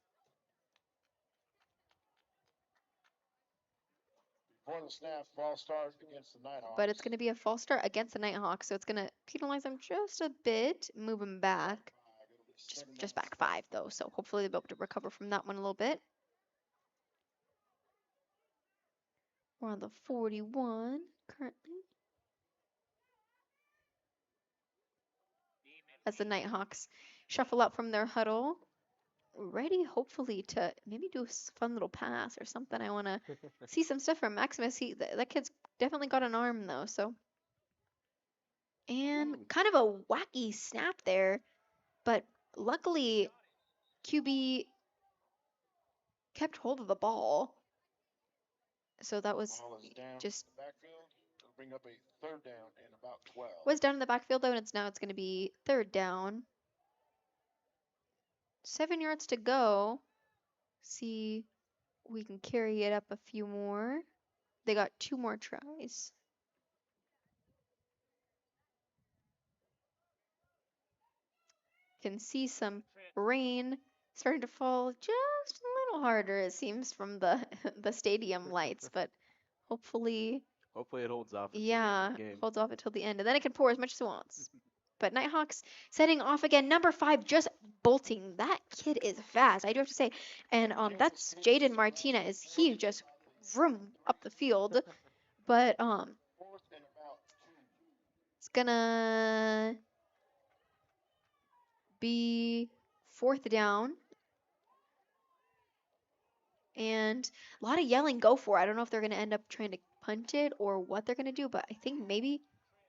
Before the snap, false start against the Nighthawks. But it's going to be a false start against the Nighthawks, so it's going to penalize them just a bit, move them back. Just back 5, though, so hopefully they'll be able to recover from that one a little bit. We're on the 41 currently. As the Nighthawks shuffle up from their huddle, ready hopefully to maybe do a fun little pass or something. I want to see some stuff from Maximus. That kid's definitely got an arm, though, so. And kind of a wacky snap there, but luckily QB kept hold of the ball. So that was just bring up a third down and about 12. Was down in the backfield though, and it's going to be third down. 7 yards to go. See, we can carry it up a few more. They got 2 more tries. Can see some rain starting to fall just a little harder, it seems, from the the stadium lights, but hopefully it holds off. Yeah, holds off until the end, and then it can pour as much as it wants. But Nighthawks setting off again. Number 5 just bolting. That kid is fast, I do have to say. And that's Jaden Martinez. He just vroom up the field. But it's gonna be 4th down. And a lot of yelling, go for it. I don't know if they're gonna end up trying to punt it or what they're gonna do, but I think maybe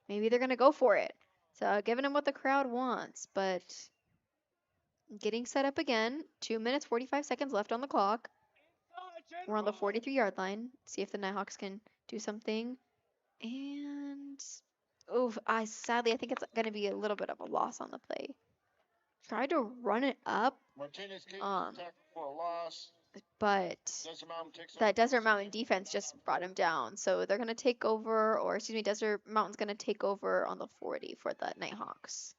they're gonna go for it. So giving them what the crowd wants, but getting set up again. 2 minutes 45 seconds left on the clock. We're on the 43-yard line. See if the Nighthawks can do something. And sadly I think it's gonna be a little bit of a loss on the play. Tried to run it up. Martinez King tackled for a loss. But that Desert Mountain defense just brought him down. So they're going to take over, or excuse me, Desert Mountain's going to take over on the 40 for the Nighthawks.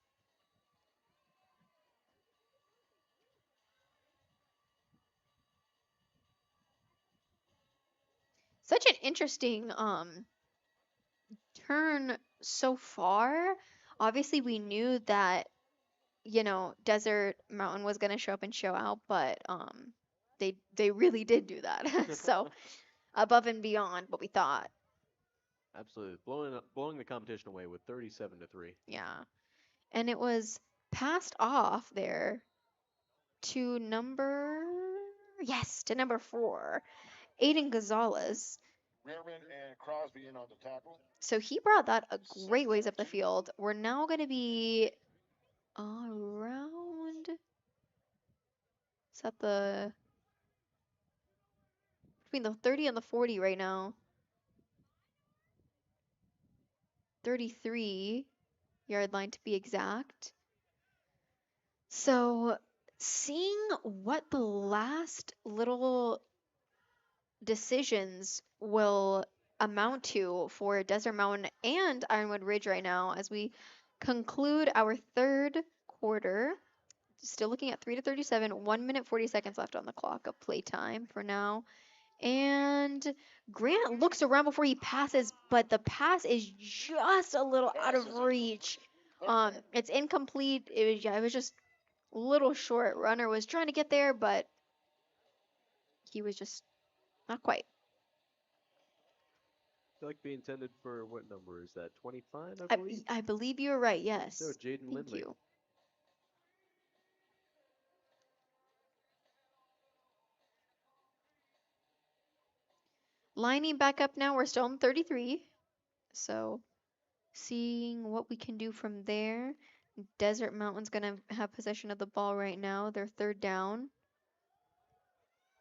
Such an interesting turn so far. Obviously, we knew that, Desert Mountain was going to show up and show out, but they really did do that. So above and beyond what we thought. Absolutely. Blowing the competition away with 37-3. Yeah. And it was passed off there to number 4, Aiden Gonzalez. Rearman and Crosby in on the tackle. So he brought that a great ways up the field. We're now going to be around, is that between the 30 and the 40 right now. 33-yard line to be exact. So seeing what the last little decisions will amount to for Desert Mountain and Ironwood Ridge right now as we conclude our 3rd quarter. Still looking at 3:37, 1 minute 40 seconds left on the clock of playtime for now. And Grant looks around before he passes, but the pass is just a little out of reach. It's incomplete. It was just a little short. Runner was trying to get there, but he was just not quite. I feel like be intended for what number is that? 25, I believe? I believe you're right, yes. So Jaden Lindley. Thank you. Lining back up now, we're still on 33. So seeing what we can do from there. Desert Mountain's going to have possession of the ball right now. They're 3rd down.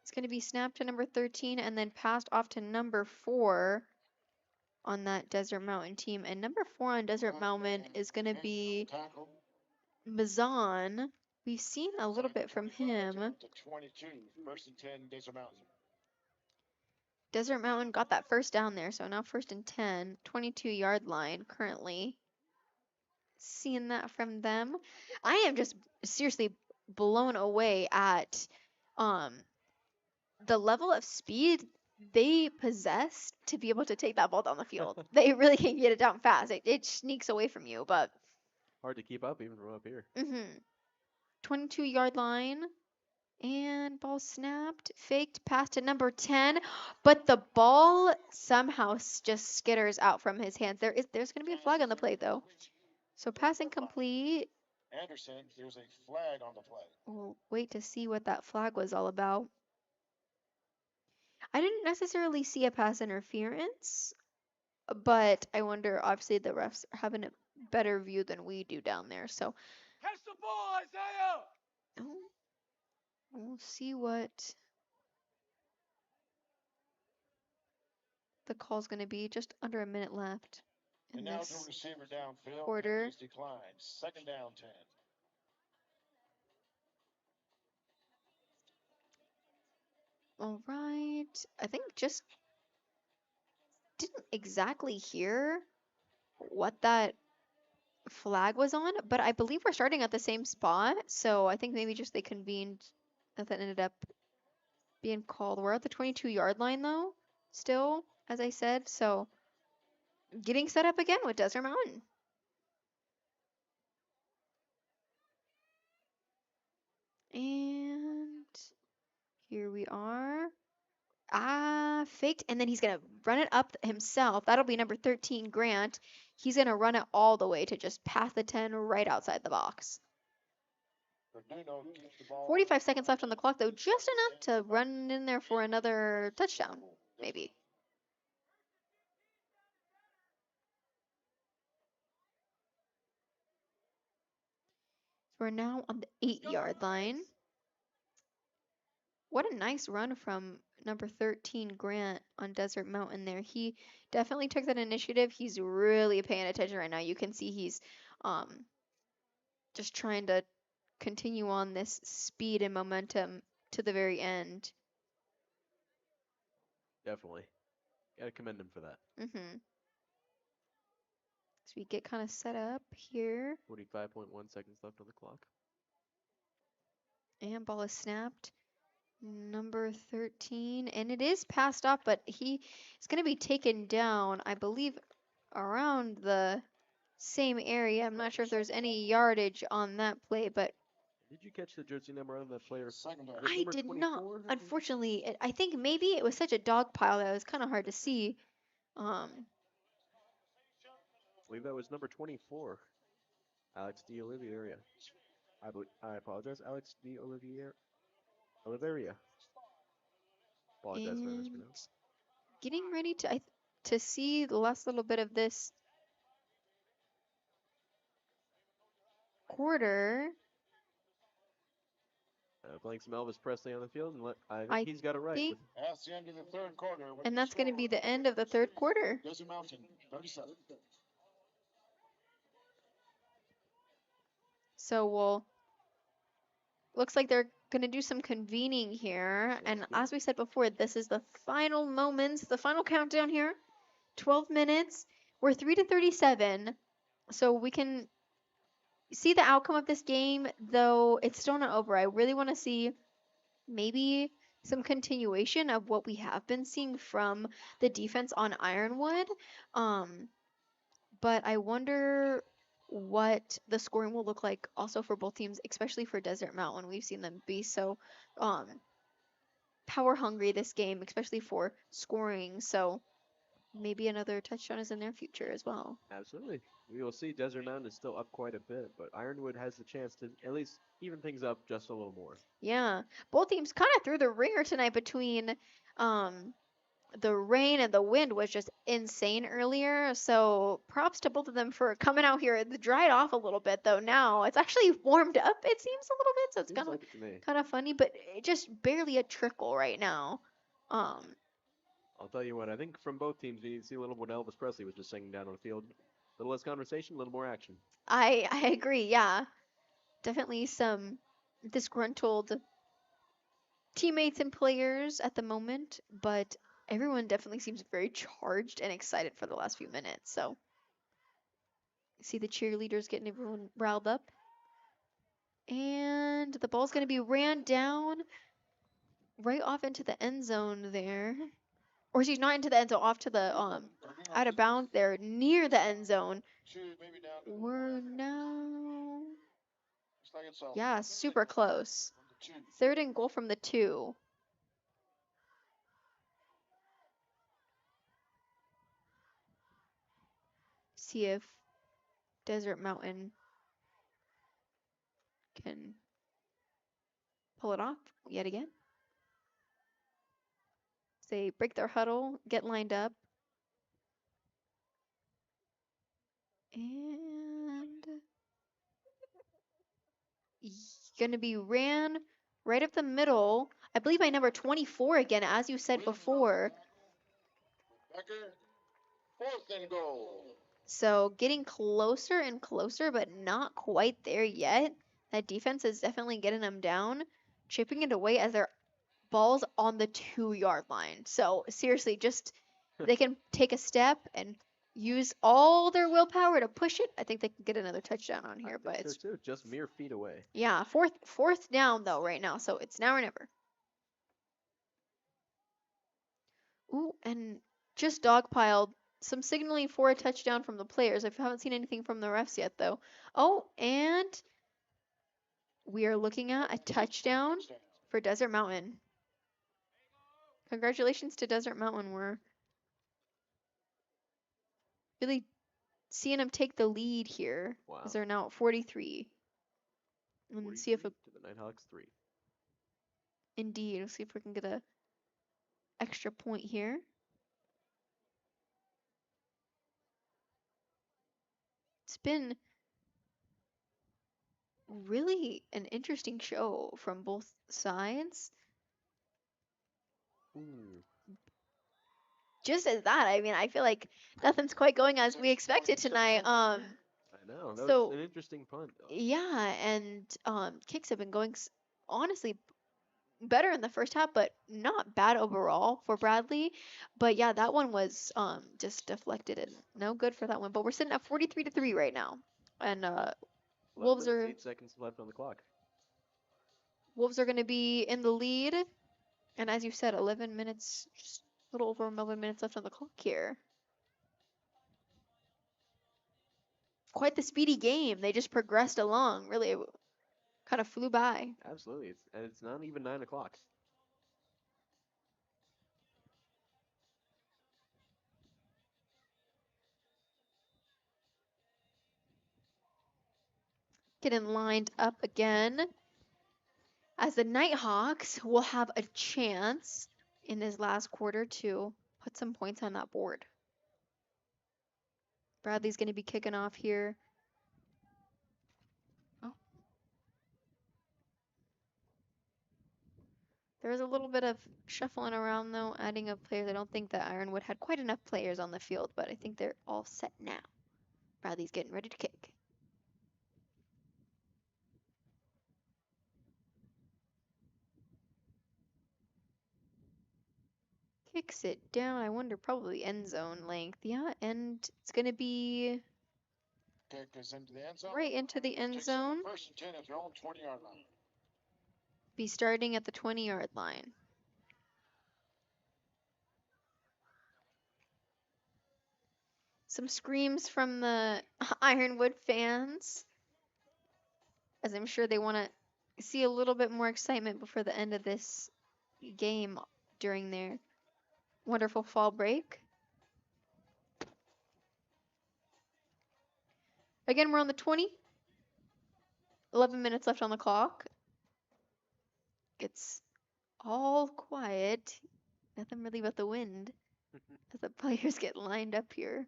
It's going to be snapped to number 13 and then passed off to number 4 on that Desert Mountain team. And number 4 on Desert Mountain is going to be Mazan. We've seen a little bit from him. 22, 1st and 10, Desert Mountain. Desert Mountain got that first down there, so now 1st and 10, 22-yard line currently. Seeing that from them. I am just seriously blown away at the level of speed they possess to be able to take that ball down the field. They really can get it down fast. It sneaks away from you, but hard to keep up even from up here. 22-yard line. And ball snapped, faked, passed to number 10, but the ball somehow just skitters out from his hands. There's going to be a flag on the play, though. So passing complete. Anderson, there's a flag on the play. We'll wait to see what that flag was all about. I didn't necessarily see a pass interference, but I wonder, obviously, the refs are having a better view than we do down there. So Catch the ball, Isaiah! We'll see what the call's going to be. Just under a minute left in now this to receiver downfield. quarter. Declines. 2nd down 10. All right. I think just didn't exactly hear what that flag was on, but I believe we're starting at the same spot. So I think maybe just they convened that ended up being called. We're at the 22-yard line, though, still, as I said. So getting set up again with Desert Mountain. Here we are. Faked, and then he's going to run it up himself. That'll be number 13, Grant. He's going to run it all the way to just past the 10 right outside the box. 45 seconds left on the clock, though, just enough to run in there for another touchdown, maybe. We're now on the 8-yard line. What a nice run from number 13, Grant, on Desert Mountain there. He definitely took that initiative. He's really paying attention right now. You can see he's just trying to continue on this speed and momentum to the very end. Definitely. Gotta commend him for that. So we get kind of set up here. 45.1 seconds left on the clock. And ball is snapped. Number 13. And it is passed off, but he is going to be taken down, I believe, around the same area. I'm not sure if there's any yardage on that play, but Did you catch the jersey number on that player? I did not. Unfortunately, I think maybe it was such a dog pile that it was kind of hard to see. I believe that was number 24, Alex D. Oliveira. I apologize, Alex D. Oliveira. Apologize for mispronouncing. Getting ready to see the last little bit of this quarter. Playing some Elvis Presley on the field, and I think he's got it right. That's the end of the third quarter. And that's going to be the end of the third quarter. Desert Mountain, 37. So looks like they're going to do some convening here. And as we said before, this is the final moments, the final countdown here. 12 minutes. We're 3-37. So we can see the outcome of this game, though it's still not over. I really want to see maybe some continuation of what we have been seeing from the defense on Ironwood. But I wonder what the scoring will look like also for both teams, especially for Desert Mountain. We've seen them be so power hungry this game, especially for scoring. So maybe another touchdown is in their future as well. Absolutely. We will see. Desert Mountain is still up quite a bit, but Ironwood has the chance to at least even things up just a little more. Yeah. Both teams kind of threw the ringer tonight between the rain and the wind was just insane earlier. So props to both of them for coming out here. It dried off a little bit though. Now it's actually warmed up, it seems a little bit. So it's kind of funny, but it just barely a trickle right now. I'll tell you what, I think from both teams, we need to see a little what Elvis Presley was just singing down on the field. A little less conversation, a little more action. I agree, yeah. Definitely some disgruntled teammates and players at the moment, but everyone definitely seems very charged and excited for the last few minutes. So see the cheerleaders getting everyone riled up. And the ball's going to be ran down right off into the end zone there. Or she's not into the end zone, off to the out of bounds there near the end zone. We're now, yeah, super close. 3rd and goal from the 2. See if Desert Mountain can pull it off yet again. They break their huddle, get lined up. And going to be ran right up the middle. I believe by number 24 again, as you said before. Becker, 4th and goal. So getting closer and closer, but not quite there yet. That defense is definitely getting them down, chipping it away as their ball's on the 2-yard line. So seriously, just they can take a step and use all their willpower to push it. I think they can get another touchdown on here, but it's just mere feet away. Yeah, fourth down though right now, so it's now or never. Ooh, and just dogpiled. Some signaling for a touchdown from the players. I haven't seen anything from the refs yet though. Oh, and we are looking at a touchdown for Desert Mountain. Congratulations to Desert Mountain. We're really seeing them take the lead here. Wow. As they're now at 43. And see if to the Nighthawks 3. Indeed, we'll see if we can get a extra point here. It's been really an interesting show from both sides. Ooh. Just as that, I mean, I feel like nothing's quite going as we expected tonight. I know. That was an interesting punt, though. Yeah, and kicks have been going honestly better in the first half, but not bad overall for Bradley. But yeah, that one was just deflected and no good for that one. But we're sitting at 43-3 right now, and Wolves are 8 seconds left on the clock. going to be in the lead, and as you said, 11 minutes, just a little over 11 minutes left on the clock here. Quite the speedy game. They just progressed along. Really, kind of flew by. Absolutely. It's not even 9 o'clock. Getting lined up again. As the Nighthawks will have a chance in this last quarter to put some points on that board. Bradley's going to be kicking off here. Oh. There was a little bit of shuffling around, though, adding of players. I don't think that Ironwood had quite enough players on the field, but I think they're all set now. Bradley's getting ready to kick. Kicks it down. I wonder, probably end zone length. Yeah, and it's going to be Kick is into the end zone. right into the end Kicks zone. First and 10 at their own 20-yard line. Be starting at the 20-yard line. Some screams from the Ironwood fans, as I'm sure they want to see a little bit more excitement before the end of this game during their wonderful fall break. Again, we're on the 20. 11 minutes left on the clock. It's all quiet. Nothing really but the wind as the players get lined up here.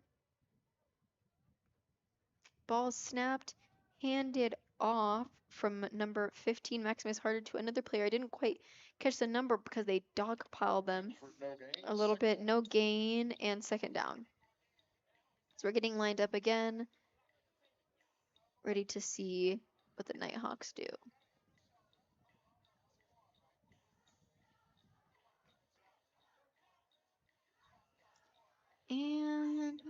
Ball snapped, handed off from number 15, Maximus Harder, to another player. I didn't quite catch the number because they dogpiled them a little bit. No gain and second down. So we're getting lined up again, ready to see what the Nighthawks do. And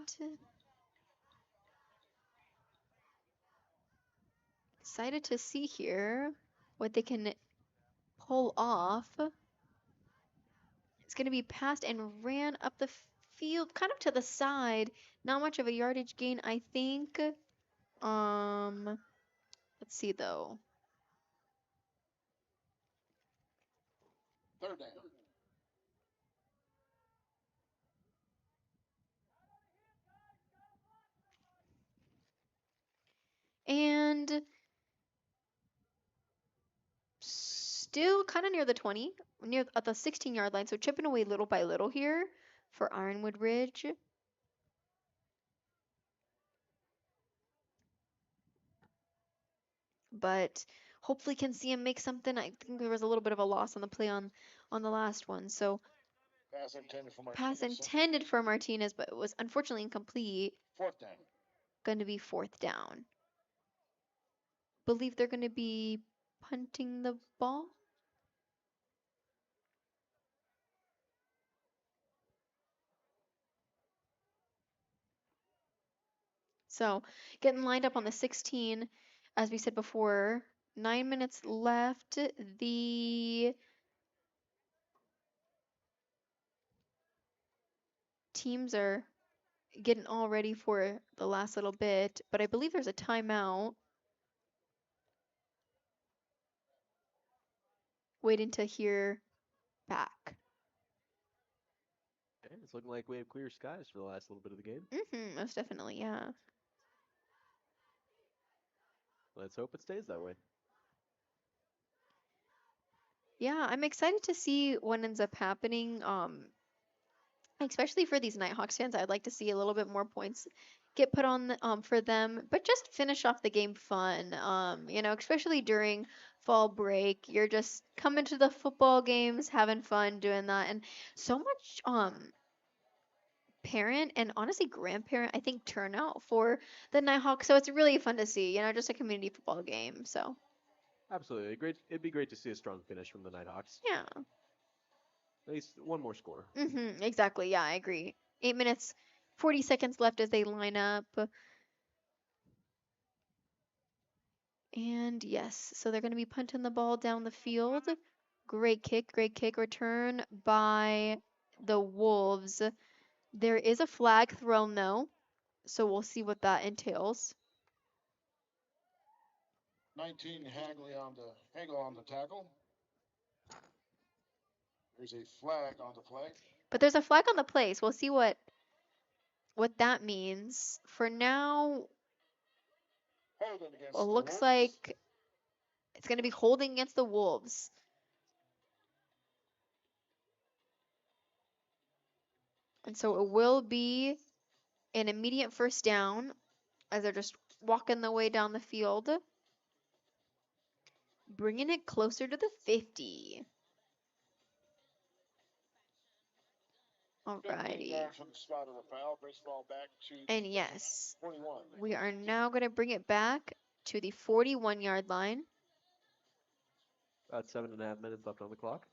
excited to see here what they can pull off. It's going to be passed and ran up the field, kind of to the side. Not much of a yardage gain, I think. Let's see though. Third down. And still kind of near the 20, near at the 16-yard line. So chipping away little by little here for Ironwood Ridge. But hopefully can see him make something. I think there was a little bit of a loss on the play on the last one. So pass intended for Martinez, but it was unfortunately incomplete. Fourth down. Going to be fourth down. Believe they're going to be punting the ball. So getting lined up on the 16, as we said before, 9 minutes left. The teams are getting all ready for the last little bit, but I believe there's a timeout. Waiting to hear back. Yeah, it's looking like we have clear skies for the last little bit of the game. Most definitely, yeah. Let's hope it stays that way. Yeah, I'm excited to see what ends up happening. Especially for these Nighthawks fans, I'd like to see a little bit more points get put on for them, but just finish off the game fun. Especially during fall break, you're just coming to the football games, having fun doing that, and so much parent and honestly grandparent, I think, turnout for the Nighthawks. So it's really fun to see, just a community football game. So Absolutely. Great. It'd be great to see a strong finish from the Nighthawks. yeah. At least one more score. Exactly. Yeah, I agree. 8 minutes, 40 seconds left as they line up. And yes, so they're going to be punting the ball down the field. Great kick return by the Wolves. There is a flag thrown though, so we'll see what that entails. 19 Hagel on the tackle. There's a flag on the play. But there's a flag on the play, so we'll see what that means. For now, it looks like it's going to be holding against the Wolves. And so it will be an immediate first down as they're just walking the way down the field. Bringing it closer to the 50. Alrighty. And yes, we are now going to bring it back to the 41-yard line. About 7.5 minutes left on the clock.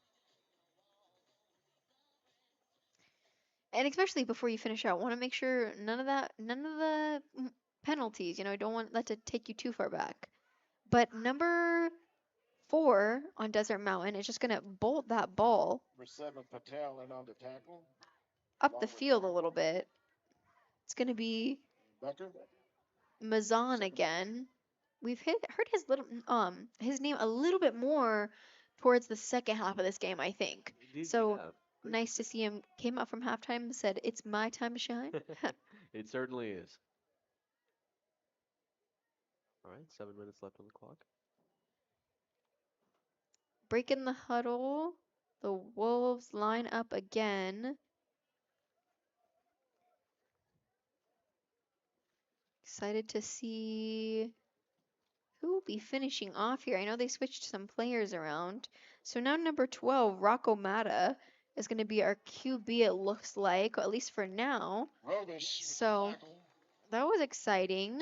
And especially before you finish out, want to make sure none of the penalties, don't want that to take you too far back. But number 4 on Desert Mountain is just going to bolt that ball up the field a little bit. It's going to be Mazan again. We've heard his name a little bit more towards the second half of this game, I think. So nice to see him. Came out from halftime and said, "It's my time to shine." It certainly is. All right, 7 minutes left on the clock. Breaking the huddle. The Wolves line up again. Excited to see who will be finishing off here. I know they switched some players around. So now number 12, Rocco Mata, is going to be our QB, it looks like, at least for now. So that was exciting.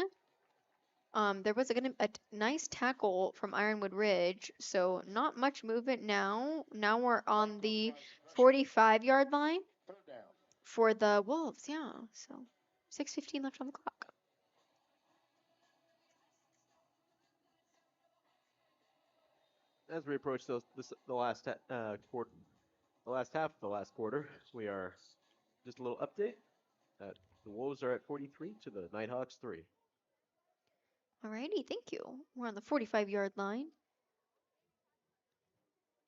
There was a nice tackle from Ironwood Ridge, so not much movement now. Now we're on the 45-yard line for the Wolves, yeah. So 6:15 left on the clock. As we approach the last quarter, the last half of the last quarter, we are just a little update. The Wolves are at 43 to the Nighthawks 3. Alrighty, thank you. We're on the 45-yard line.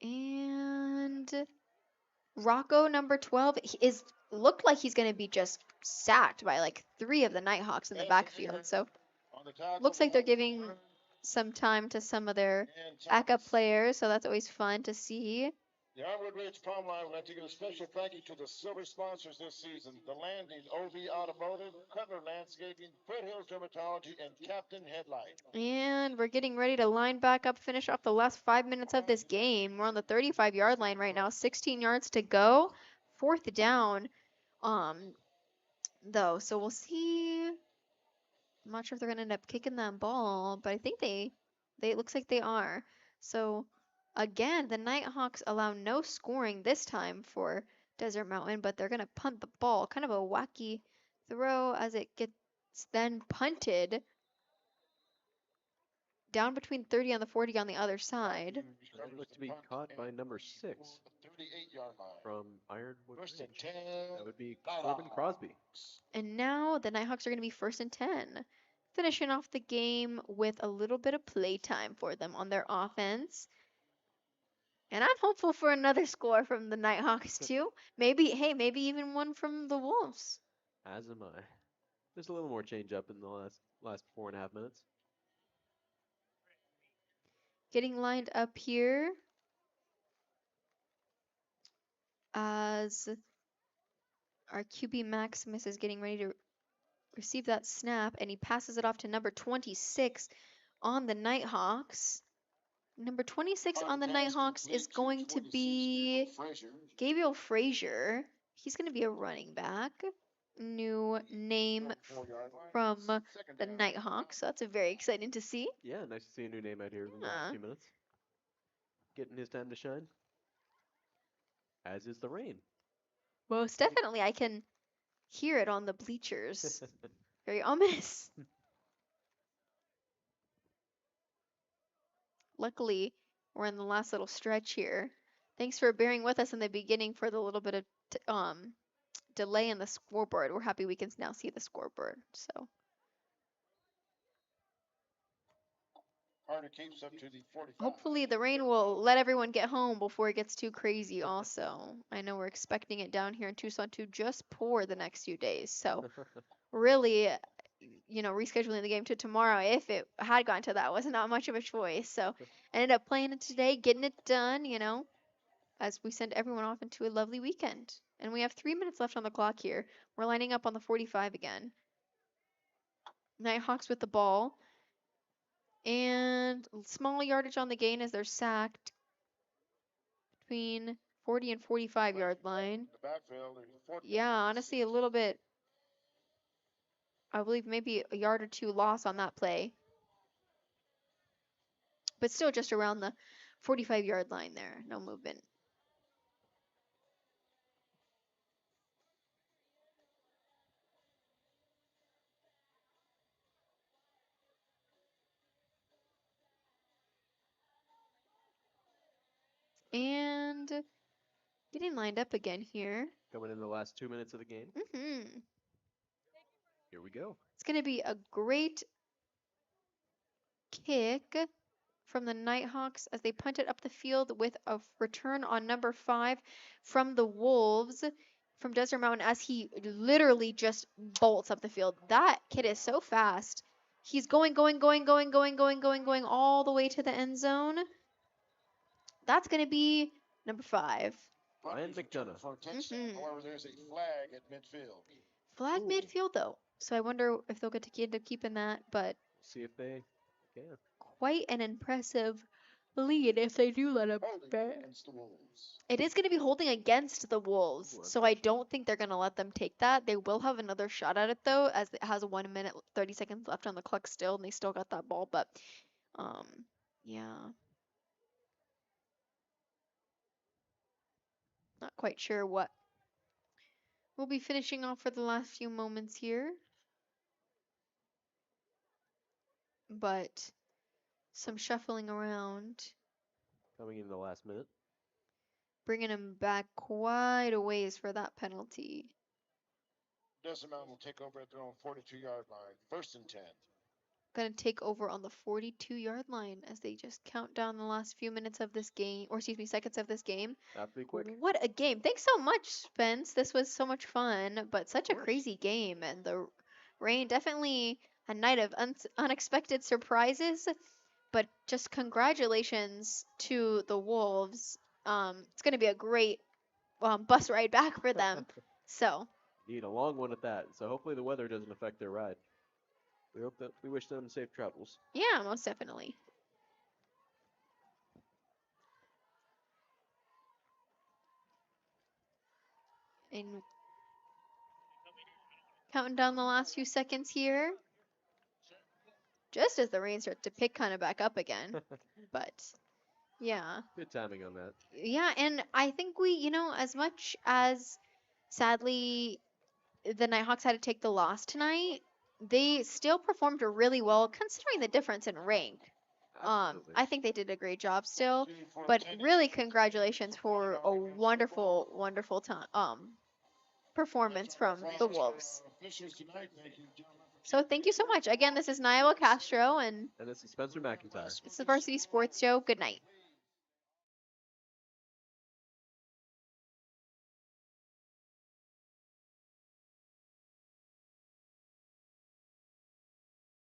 And Rocco, number 12, looked like he's going to be just sacked by like 3 of the Nighthawks in the backfield. So looks like they're giving some time to some of their backup players. So that's always fun to see. The Ironwood Ridge Palm Line would like to give a special thank you to the silver sponsors this season: The Landing, OV Automotive, Cutler Landscaping, Foothills Dermatology, and Captain Headlight. And we're getting ready to line back up, finish off the last 5 minutes of this game. We're on the 35-yard line right now, 16 yards to go. 4th down, though. So we'll see. I'm not sure if they're going to end up kicking that ball, but I think they it looks like they are. So again, the Nighthawks allow no scoring this time for Desert Mountain, but they're going to punt the ball. Kind of a wacky throw as it gets then punted down between 30 and the 40 on the other side. That looked to be caught by number 6 from Ironwood Ridge. That would be Corbin Crosby. And now the Nighthawks are going to be 1st and 10. Finishing off the game with a little bit of playtime for them on their offense. And I'm hopeful for another score from the Nighthawks too. Maybe even one from the Wolves. As am I. There's a little more change up in the last 4.5 minutes. Getting lined up here as our QB Maximus is getting ready to receive that snap, and he passes it off to number 26 on the Nighthawks. Number 26 on the Nighthawks is going to be Gabriel Frazier. He's going to be a running back. New name from the Nighthawks, so that's very exciting to see. Yeah, nice to see a new name out here in the last few minutes. Getting his time to shine. As is the rain. Most definitely, I can hear it on the bleachers. Very ominous. Luckily, we're in the last little stretch here. Thanks for bearing with us in the beginning for the little bit of delay in the scoreboard. We're happy we can now see the scoreboard. So Carter keeps up to the 45. hopefully the rain will let everyone get home before it gets too crazy also. I know we're expecting it down here in Tucson to just pour the next few days. So really, rescheduling the game to tomorrow, if it had gone to that, was not much of a choice. So I ended up playing it today, getting it done, as we send everyone off into a lovely weekend. And we have 3 minutes left on the clock here. We're lining up on the 45 again. Nighthawks with the ball. And small yardage on the gain as they're sacked between 40 and 45-yard line. Yeah, honestly, a little bit, I believe maybe a yard or two loss on that play. But still just around the 45-yard line there. No movement. And getting lined up again here. Coming in the last 2 minutes of the game. Here we go. It's going to be a great kick from the Nighthawks as they punt it up the field with a return on number 5 from the Wolves from Desert Mountain as he literally just bolts up the field. That kid is so fast. He's going all the way to the end zone. That's going to be number 5. Ryan McDonough. However, there's a flag at midfield. Flag midfield, though. So I wonder if they'll get to end up keeping that, but see if they can. Quite an impressive lead if they do let him back. It is going to be holding against the Wolves, so I don't think they're going to let them take that. They will have another shot at it, though, as it has 1 minute, 30 seconds left on the clock still, and they still got that ball, but, yeah. Not quite sure what we'll be finishing off for the last few moments here. But some shuffling around. Coming in the last minute. Bringing him back quite a ways for that penalty. Desert Mountain will take over at their own 42-yard line. 1st and 10. Going to take over on the 42-yard line as they just count down the last few minutes of this game, or excuse me, seconds of this game. That'd be quick. What a game. Thanks so much, Spence. This was so much fun, but such a crazy game. And the rain, definitely a night of unexpected surprises, but just congratulations to the Wolves. It's going to be a great bus ride back for them. So Need a long one at that. So hopefully the weather doesn't affect their ride. We wish them safe travels. Yeah, most definitely. And counting down the last few seconds here. Just as the rain starts to pick kind of back up again. But yeah. Good timing on that. Yeah, and I think we, as much as sadly the Nighthawks had to take the loss tonight, they still performed really well considering the difference in rank. I think they did a great job still, but really congratulations for a wonderful, wonderful performance from the Wolves. So thank you so much. Again, this is Niall Castro, and this is Spencer McIntyre. It's the Varsity Sports Show. Good night.